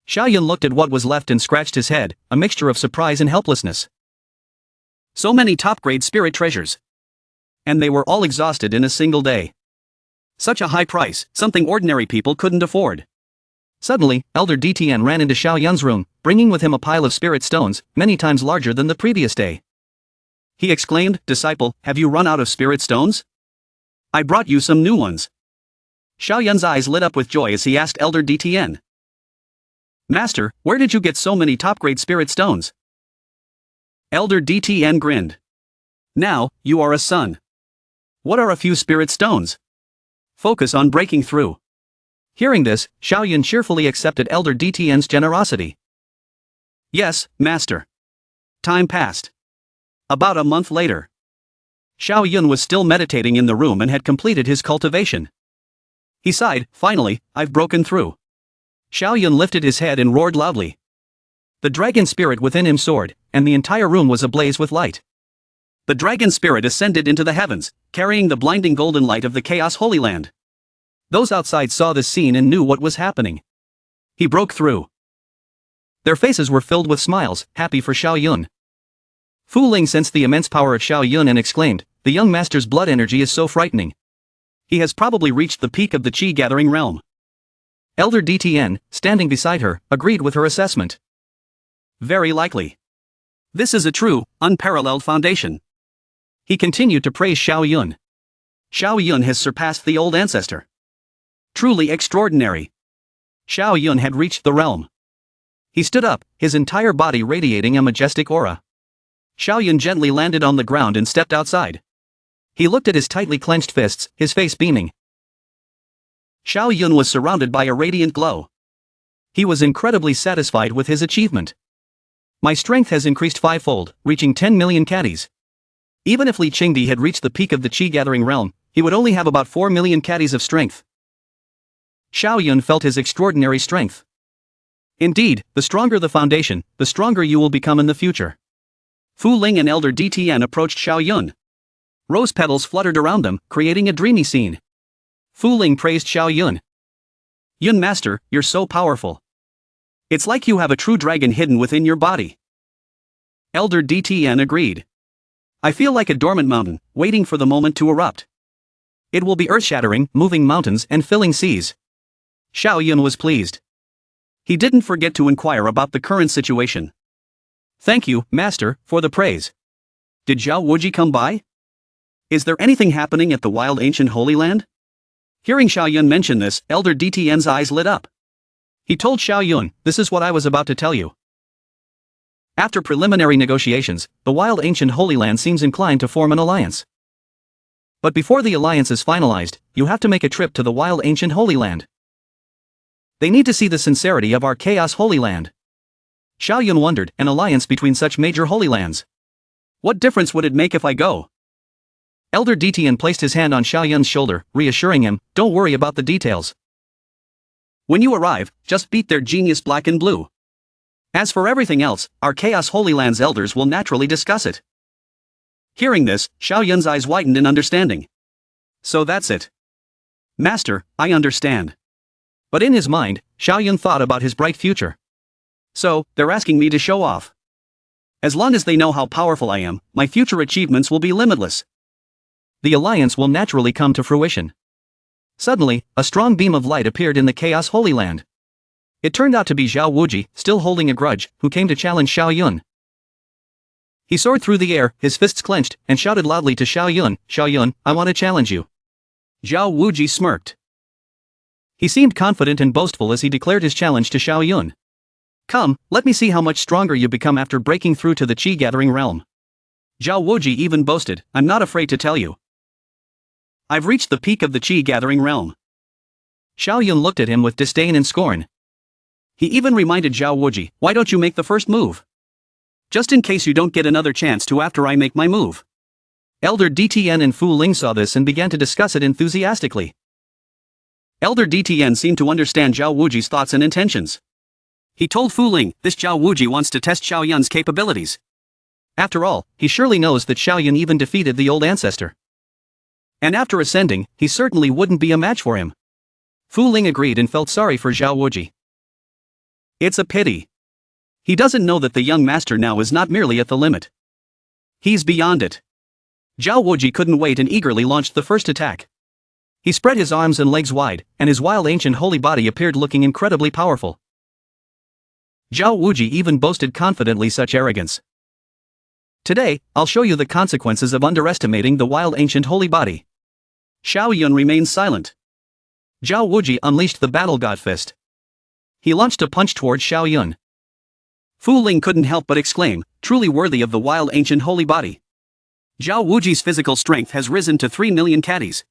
Xiao Yun looked at what was left and scratched his head, a mixture of surprise and helplessness. So many top-grade spirit treasures. And they were all exhausted in a single day. Such a high price, something ordinary people couldn't afford. Suddenly, Elder DTN ran into Xiao Yun's room, bringing with him a pile of spirit stones, many times larger than the previous day. He exclaimed, "Disciple, have you run out of spirit stones? I brought you some new ones." Xiao Yun's eyes lit up with joy as he asked Elder DTN. "Master, where did you get so many top-grade spirit stones?" Elder DTN grinned. "Now, you are a son. What are a few spirit stones? Focus on breaking through." Hearing this, Xiao Yun cheerfully accepted Elder DTN's generosity. "Yes, master." Time passed. About a month later. Xiao Yun was still meditating in the room and had completed his cultivation. He sighed, "Finally, I've broken through." Xiao Yun lifted his head and roared loudly. The dragon spirit within him soared, and the entire room was ablaze with light. The dragon spirit ascended into the heavens, carrying the blinding golden light of the Chaos Holy Land. Those outside saw this scene and knew what was happening. He broke through. Their faces were filled with smiles, happy for Xiao Yun. Fu Ling sensed the immense power of Xiao Yun and exclaimed, "The young master's blood energy is so frightening. He has probably reached the peak of the Qi-gathering realm." Elder DTN, standing beside her, agreed with her assessment. "Very likely. This is a true, unparalleled foundation." He continued to praise Xiao Yun. "Xiao Yun has surpassed the old ancestor. Truly extraordinary." Xiao Yun had reached the realm. He stood up, his entire body radiating a majestic aura. Xiao Yun gently landed on the ground and stepped outside. He looked at his tightly clenched fists, his face beaming. Xiao Yun was surrounded by a radiant glow. He was incredibly satisfied with his achievement. "My strength has increased fivefold, reaching 10 million caddies. Even if Li Qingdi had reached the peak of the Qi-gathering realm, he would only have about 4 million caddies of strength." Xiao Yun felt his extraordinary strength. Indeed, the stronger the foundation, the stronger you will become in the future. Fu Ling and Elder DTN approached Xiao Yun. Rose petals fluttered around them, creating a dreamy scene. Fu Ling praised Xiao Yun. "Yun master, you're so powerful. It's like you have a true dragon hidden within your body." Elder DTN agreed. "I feel like a dormant mountain, waiting for the moment to erupt. It will be earth-shattering, moving mountains and filling seas." Xiao Yun was pleased. He didn't forget to inquire about the current situation. "Thank you, master, for the praise. Did Xia Wuji come by? Is there anything happening at the wild ancient Holy Land?" Hearing Xiao Yun mention this, Elder DTN's eyes lit up. He told Xiao Yun, "This is what I was about to tell you. After preliminary negotiations, the wild ancient Holy Land seems inclined to form an alliance. But before the alliance is finalized, you have to make a trip to the wild ancient Holy Land. They need to see the sincerity of our Chaos Holy Land." Xiao Yun wondered, an alliance between such major Holy Lands. "What difference would it make if I go?" Elder DTN placed his hand on Xiao Yun's shoulder, reassuring him, "Don't worry about the details. When you arrive, just beat their genius black and blue. As for everything else, our Chaos Holy Land's elders will naturally discuss it." Hearing this, Xiao Yun's eyes widened in understanding. "So that's it. Master, I understand." But in his mind, Xiao Yun thought about his bright future. "So, they're asking me to show off. As long as they know how powerful I am, my future achievements will be limitless. The alliance will naturally come to fruition." Suddenly, a strong beam of light appeared in the Chaos Holy Land. It turned out to be Xia Wuji, still holding a grudge, who came to challenge Xiao Yun. He soared through the air, his fists clenched, and shouted loudly to Xiao Yun, "Xiao Yun, I want to challenge you." Xiao Wuji smirked. He seemed confident and boastful as he declared his challenge to Xiao Yun. Come, let me see how much stronger you become after breaking through to the Qi gathering realm. Xia Wuji even boasted, I'm not afraid to tell you. I've reached the peak of the Qi gathering realm. Xiao Yun looked at him with disdain and scorn. He even reminded Xia Wuji, why don't you make the first move? Just in case you don't get another chance to after I make my move. Elder DTN and Fu Ling saw this and began to discuss it enthusiastically. Elder DTN seemed to understand Xia Wuji's thoughts and intentions. He told Fu Ling, this Xia Wuji wants to test Xiao Yun's capabilities. After all, he surely knows that Xiao Yun even defeated the old ancestor. And after ascending, he certainly wouldn't be a match for him. Fu Ling agreed and felt sorry for Xia Wuji. It's a pity. He doesn't know that the young master now is not merely at the limit. He's beyond it. Xia Wuji couldn't wait and eagerly launched the first attack. He spread his arms and legs wide, and his wild ancient holy body appeared looking incredibly powerful. Xia Wuji even boasted confidently such arrogance. Today, I'll show you the consequences of underestimating the wild ancient holy body. Xiao Yun remained silent. Xia Wuji unleashed the battle god fist. He launched a punch towards Xiao Yun. Fu Ling couldn't help but exclaim, truly worthy of the wild ancient holy body. Xia Wuji's physical strength has risen to 3 million caddies.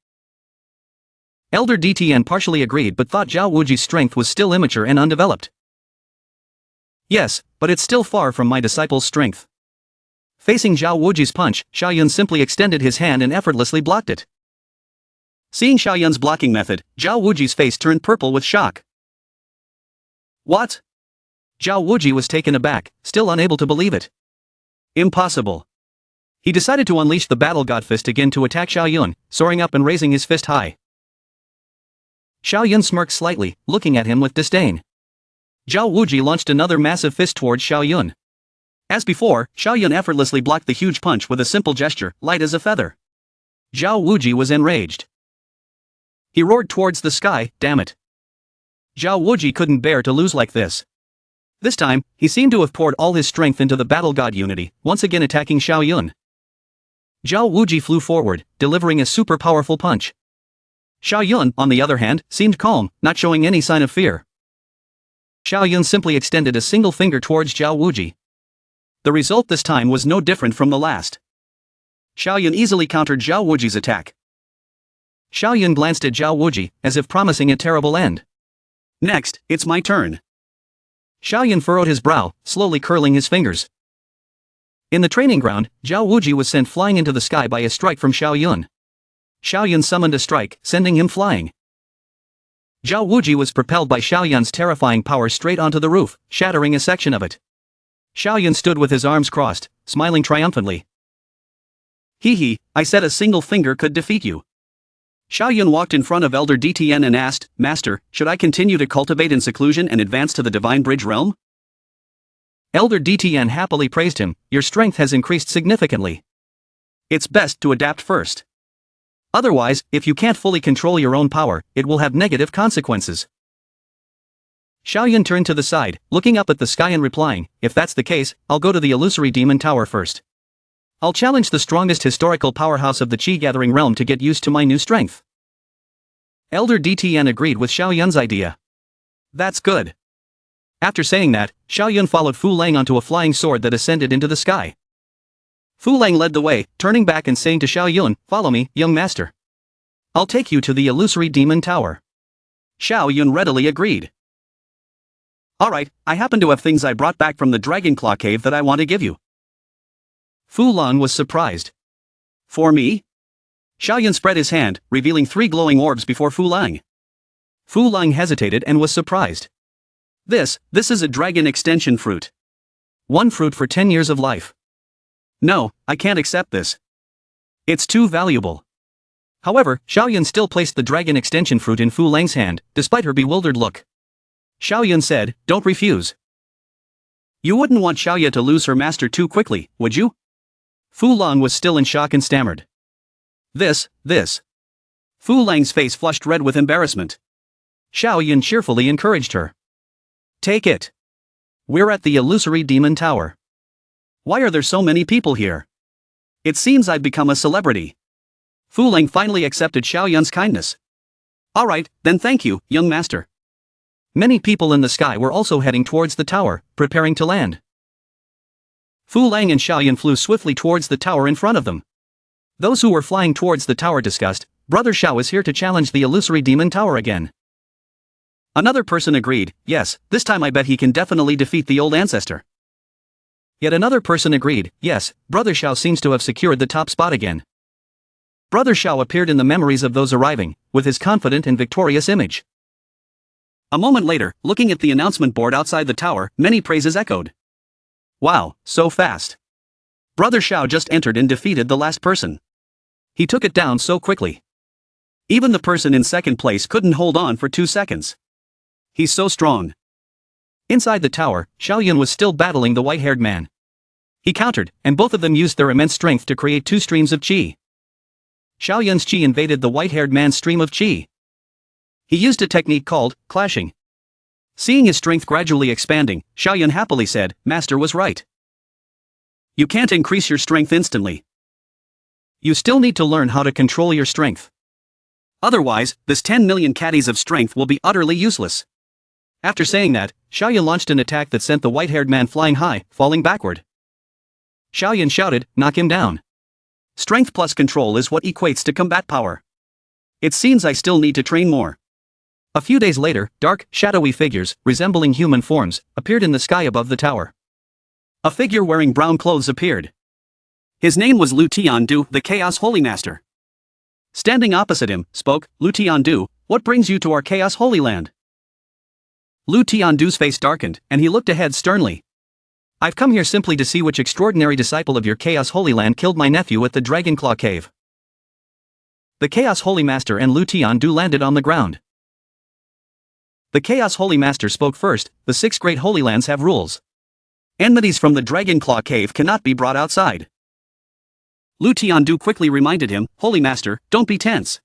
Elder DTN partially agreed but thought Xia Wuji's strength was still immature and undeveloped. Yes, but it's still far from my disciple's strength. Facing Xia Wuji's punch, Xiao Yun simply extended his hand and effortlessly blocked it. Seeing Xiao Yun's blocking method, Xia Wuji's face turned purple with shock. What? Xia Wuji was taken aback, still unable to believe it. Impossible. He decided to unleash the battle god fist again to attack Xiao Yun, soaring up and raising his fist high. Xiao Yun smirked slightly, looking at him with disdain. Xia Wuji launched another massive fist towards Xiao Yun. As before, Xiao Yun effortlessly blocked the huge punch with a simple gesture, light as a feather. Xia Wuji was enraged. He roared towards the sky, damn it. Xia Wuji couldn't bear to lose like this. This time, he seemed to have poured all his strength into the battle god unity, once again attacking Xiao Yun. Xia Wuji flew forward, delivering a super powerful punch. Xiao Yun, on the other hand, seemed calm, not showing any sign of fear. Xiao Yun simply extended a single finger towards Xia Wuji. The result this time was no different from the last. Xiao Yun easily countered Xia Wuji's attack. Xiao Yun glanced at Xia Wuji, as if promising a terrible end. Next, it's my turn. Xiao Yun furrowed his brow, slowly curling his fingers. In the training ground, Xia Wuji was sent flying into the sky by a strike from Xiao Yun. Xiao Yun summoned a strike, sending him flying. Xia Wuji was propelled by Xiao Yun's terrifying power straight onto the roof, shattering a section of it. Xiao Yun stood with his arms crossed, smiling triumphantly. Hee, I said a single finger could defeat you. Xiao Yun walked in front of Elder DTN and asked, Master, should I continue to cultivate in seclusion and advance to the Divine Bridge realm? Elder DTN happily praised him, your strength has increased significantly. It's best to adapt first. Otherwise, if you can't fully control your own power, it will have negative consequences. Xiao Yun turned to the side, looking up at the sky and replying, if that's the case, I'll go to the illusory demon tower first. I'll challenge the strongest historical powerhouse of the Qi gathering realm to get used to my new strength. Elder DTN agreed with Xiao Yun's idea. That's good. After saying that, Xiao Yun followed Fu Lang onto a flying sword that ascended into the sky. Fu Lang led the way, turning back and saying to Xiao Yun, follow me, young master. I'll take you to the illusory demon tower. Xiao Yun readily agreed. Alright, I happen to have things I brought back from the Dragon Claw cave that I want to give you. Fu Lang was surprised. For me? Xiao Yun spread his hand, revealing 3 glowing orbs before Fu Lang. Fu Lang hesitated and was surprised. This is a dragon extension fruit. 1 fruit for 10 years of life. No, I can't accept this. It's too valuable. However, Xiao Yun still placed the dragon extension fruit in Fu Lang's hand, despite her bewildered look. Xiao Yun said, don't refuse. You wouldn't want Xiao Ye to lose her master too quickly, would you? Fu Lang was still in shock and stammered. This. Fu Lang's face flushed red with embarrassment. Xiao Yun cheerfully encouraged her. Take it. We're at the illusory demon tower. Why are there so many people here? It seems I've become a celebrity. Fu Lang finally accepted Xiao Yun's kindness. Alright, then thank you, young master. Many people in the sky were also heading towards the tower, preparing to land. Fu Lang and Xiaoyan flew swiftly towards the tower in front of them. Those who were flying towards the tower discussed, Brother Xiao is here to challenge the illusory demon tower again. Another person agreed, yes, this time I bet he can definitely defeat the old ancestor. Yet another person agreed, yes, Brother Xiao seems to have secured the top spot again. Brother Xiao appeared in the memories of those arriving, with his confident and victorious image. A moment later, looking at the announcement board outside the tower, many praises echoed. Wow, so fast. Brother Xiao just entered and defeated the last person. He took it down so quickly. Even the person in second place couldn't hold on for 2 seconds. He's so strong. Inside the tower, Xiaoyan was still battling the white-haired man. He countered, and both of them used their immense strength to create 2 streams of qi. Xiaoyan's qi invaded the white-haired man's stream of qi. He used a technique called clashing. Seeing his strength gradually expanding, Xiaoyan happily said, Master was right. You can't increase your strength instantly. You still need to learn how to control your strength. Otherwise, this 10 million caddies of strength will be utterly useless. After saying that, Xiaoyan launched an attack that sent the white-haired man flying high, falling backward. Xiaoyan shouted, knock him down. Strength plus control is what equates to combat power. It seems I still need to train more. A few days later, dark, shadowy figures, resembling human forms, appeared in the sky above the tower. A figure wearing brown clothes appeared. His name was Lu Tiandu, the Chaos Holy Master. Standing opposite him, spoke, Lu Tiandu, what brings you to our Chaos Holy Land? Lu Tiandu's face darkened, and he looked ahead sternly. I've come here simply to see which extraordinary disciple of your Chaos Holy Land killed my nephew at the Dragonclaw Cave. The Chaos Holy Master and Lu Tiandu landed on the ground. The Chaos Holy Master spoke first, the 6 great Holy Lands have rules. Enmities from the Dragonclaw Cave cannot be brought outside. Lu Tiandu quickly reminded him, Holy Master, don't be tense.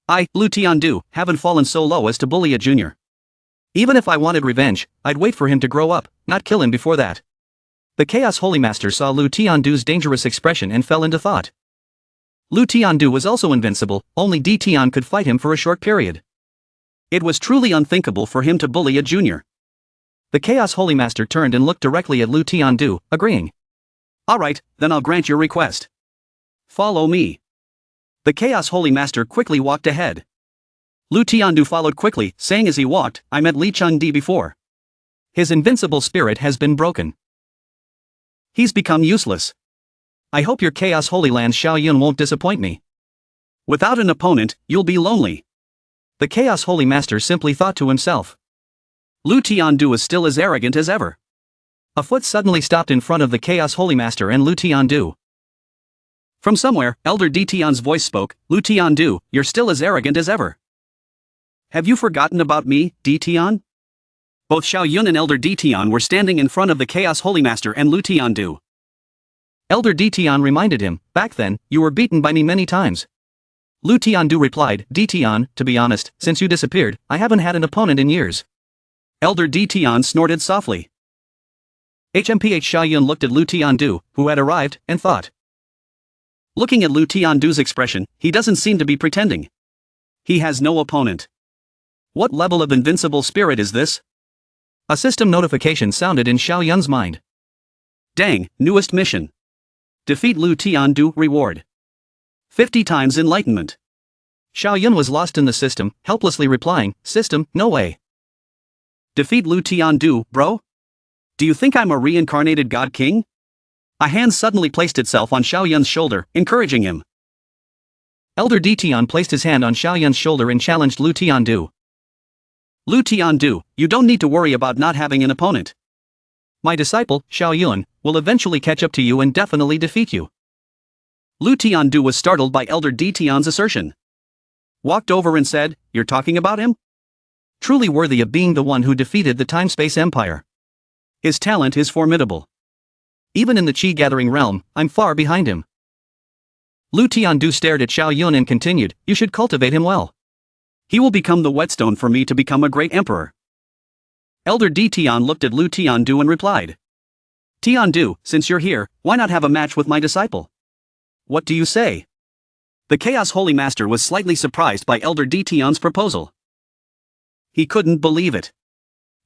I, Lu Tiandu, haven't fallen so low as to bully a junior. Even if I wanted revenge, I'd wait for him to grow up, not kill him before that. The Chaos Holy Master saw Lu Tiandu's dangerous expression and fell into thought. Lu Tiandu was also invincible, only D Tian could fight him for a short period. It was truly unthinkable for him to bully a junior. The Chaos Holy Master turned and looked directly at Lu Tiandu, agreeing. Alright, then I'll grant your request. Follow me. The Chaos Holy Master quickly walked ahead. Lu Tiandu followed quickly, saying as he walked, I met Li Chengdi before. His invincible spirit has been broken. He's become useless. I hope your Chaos Holy Land Xiaoyan won't disappoint me. Without an opponent, you'll be lonely. The Chaos Holy Master simply thought to himself. Lu Tiandu was still as arrogant as ever. A foot suddenly stopped in front of the Chaos Holy Master and Lu Tiandu. From somewhere, Elder D Tian's voice spoke, Lu Tiandu, you're still as arrogant as ever. Have you forgotten about me, D Tian? Both Xiao Yun and Elder D Tian were standing in front of the Chaos Holy Master and Lu Tiandu. Elder D Tian reminded him, back then, you were beaten by me many times. Lu Tiandu replied, D Tian, to be honest, since you disappeared, I haven't had an opponent in years. Elder D Tian snorted softly. HMPH Xiaoyun looked at Lu Tiandu, who had arrived, and thought. Looking at Lu Tiandu's expression, he doesn't seem to be pretending. He has no opponent. What level of invincible spirit is this? A system notification sounded in Xiaoyun's mind. Dang, newest mission. Defeat Lu Tiandu, reward. 50 times enlightenment. Xiaoyun was lost in the system, helplessly replying, System, no way. Defeat Lu Tiandu, bro? Do you think I'm a reincarnated God King? A hand suddenly placed itself on Xiaoyun's shoulder, encouraging him. Elder D Tian placed his hand on Xiaoyun's shoulder and challenged Lu Tiandu. Lu Tiandu, you don't need to worry about not having an opponent. My disciple, Xiaoyun, will eventually catch up to you and definitely defeat you. Lu Tiandu was startled by Elder D Tian's assertion. Walked over and said, You're talking about him? Truly worthy of being the one who defeated the Time-Space Empire. His talent is formidable. Even in the Qi-gathering realm, I'm far behind him. Lu Tiandu stared at Xiaoyun and continued, You should cultivate him well. He will become the whetstone for me to become a great emperor. Elder D Tian looked at Lu Tiandu and replied. Tiandu, since you're here, why not have a match with my disciple? What do you say? The Chaos Holy Master was slightly surprised by Elder D Tian's proposal. He couldn't believe it.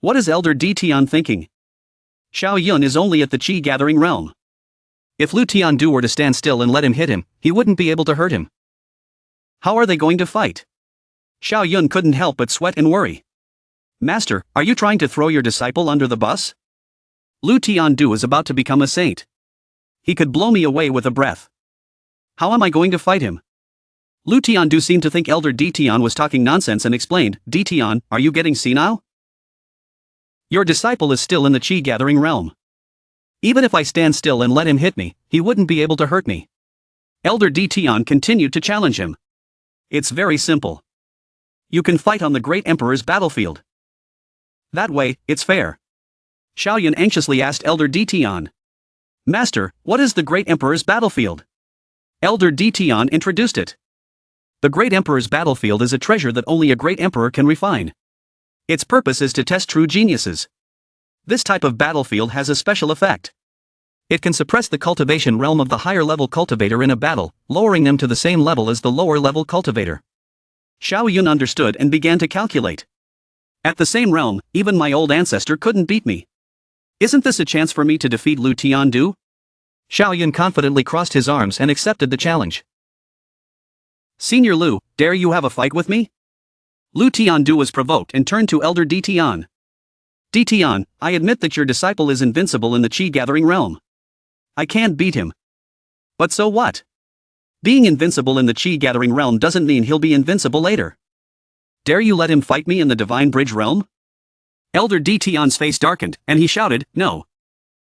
What is Elder D Tian thinking? Xiao Yun is only at the Qi gathering realm. If Lu Tiandu were to stand still and let him hit him, he wouldn't be able to hurt him. How are they going to fight? Xiao Yun couldn't help but sweat and worry. Master, are you trying to throw your disciple under the bus? Lu Tiandu is about to become a saint. He could blow me away with a breath. How am I going to fight him? Lu Tiandu seemed to think Elder D Tian was talking nonsense and explained, D Tian, are you getting senile? Your disciple is still in the Qi gathering realm. Even if I stand still and let him hit me, he wouldn't be able to hurt me. Elder D Tian continued to challenge him. It's very simple. You can fight on the Great Emperor's battlefield. That way, it's fair. Xiao Yun anxiously asked Elder D Tian. Master, what is the Great Emperor's battlefield? Elder D Tian introduced it. The Great Emperor's battlefield is a treasure that only a Great Emperor can refine. Its purpose is to test true geniuses. This type of battlefield has a special effect. It can suppress the cultivation realm of the higher-level cultivator in a battle, lowering them to the same level as the lower-level cultivator. Xiao Yun understood and began to calculate. At the same realm, even my old ancestor couldn't beat me. Isn't this a chance for me to defeat Lu Tiandu? Xiao Yun confidently crossed his arms and accepted the challenge. Senior Lu, dare you have a fight with me? Lu Tiandu was provoked and turned to Elder D Tian. D Tian, I admit that your disciple is invincible in the Qi gathering realm. I can't beat him. But so what? Being invincible in the Qi gathering realm doesn't mean he'll be invincible later. Dare you let him fight me in the Divine Bridge realm? Elder D Tian's face darkened, and he shouted, no.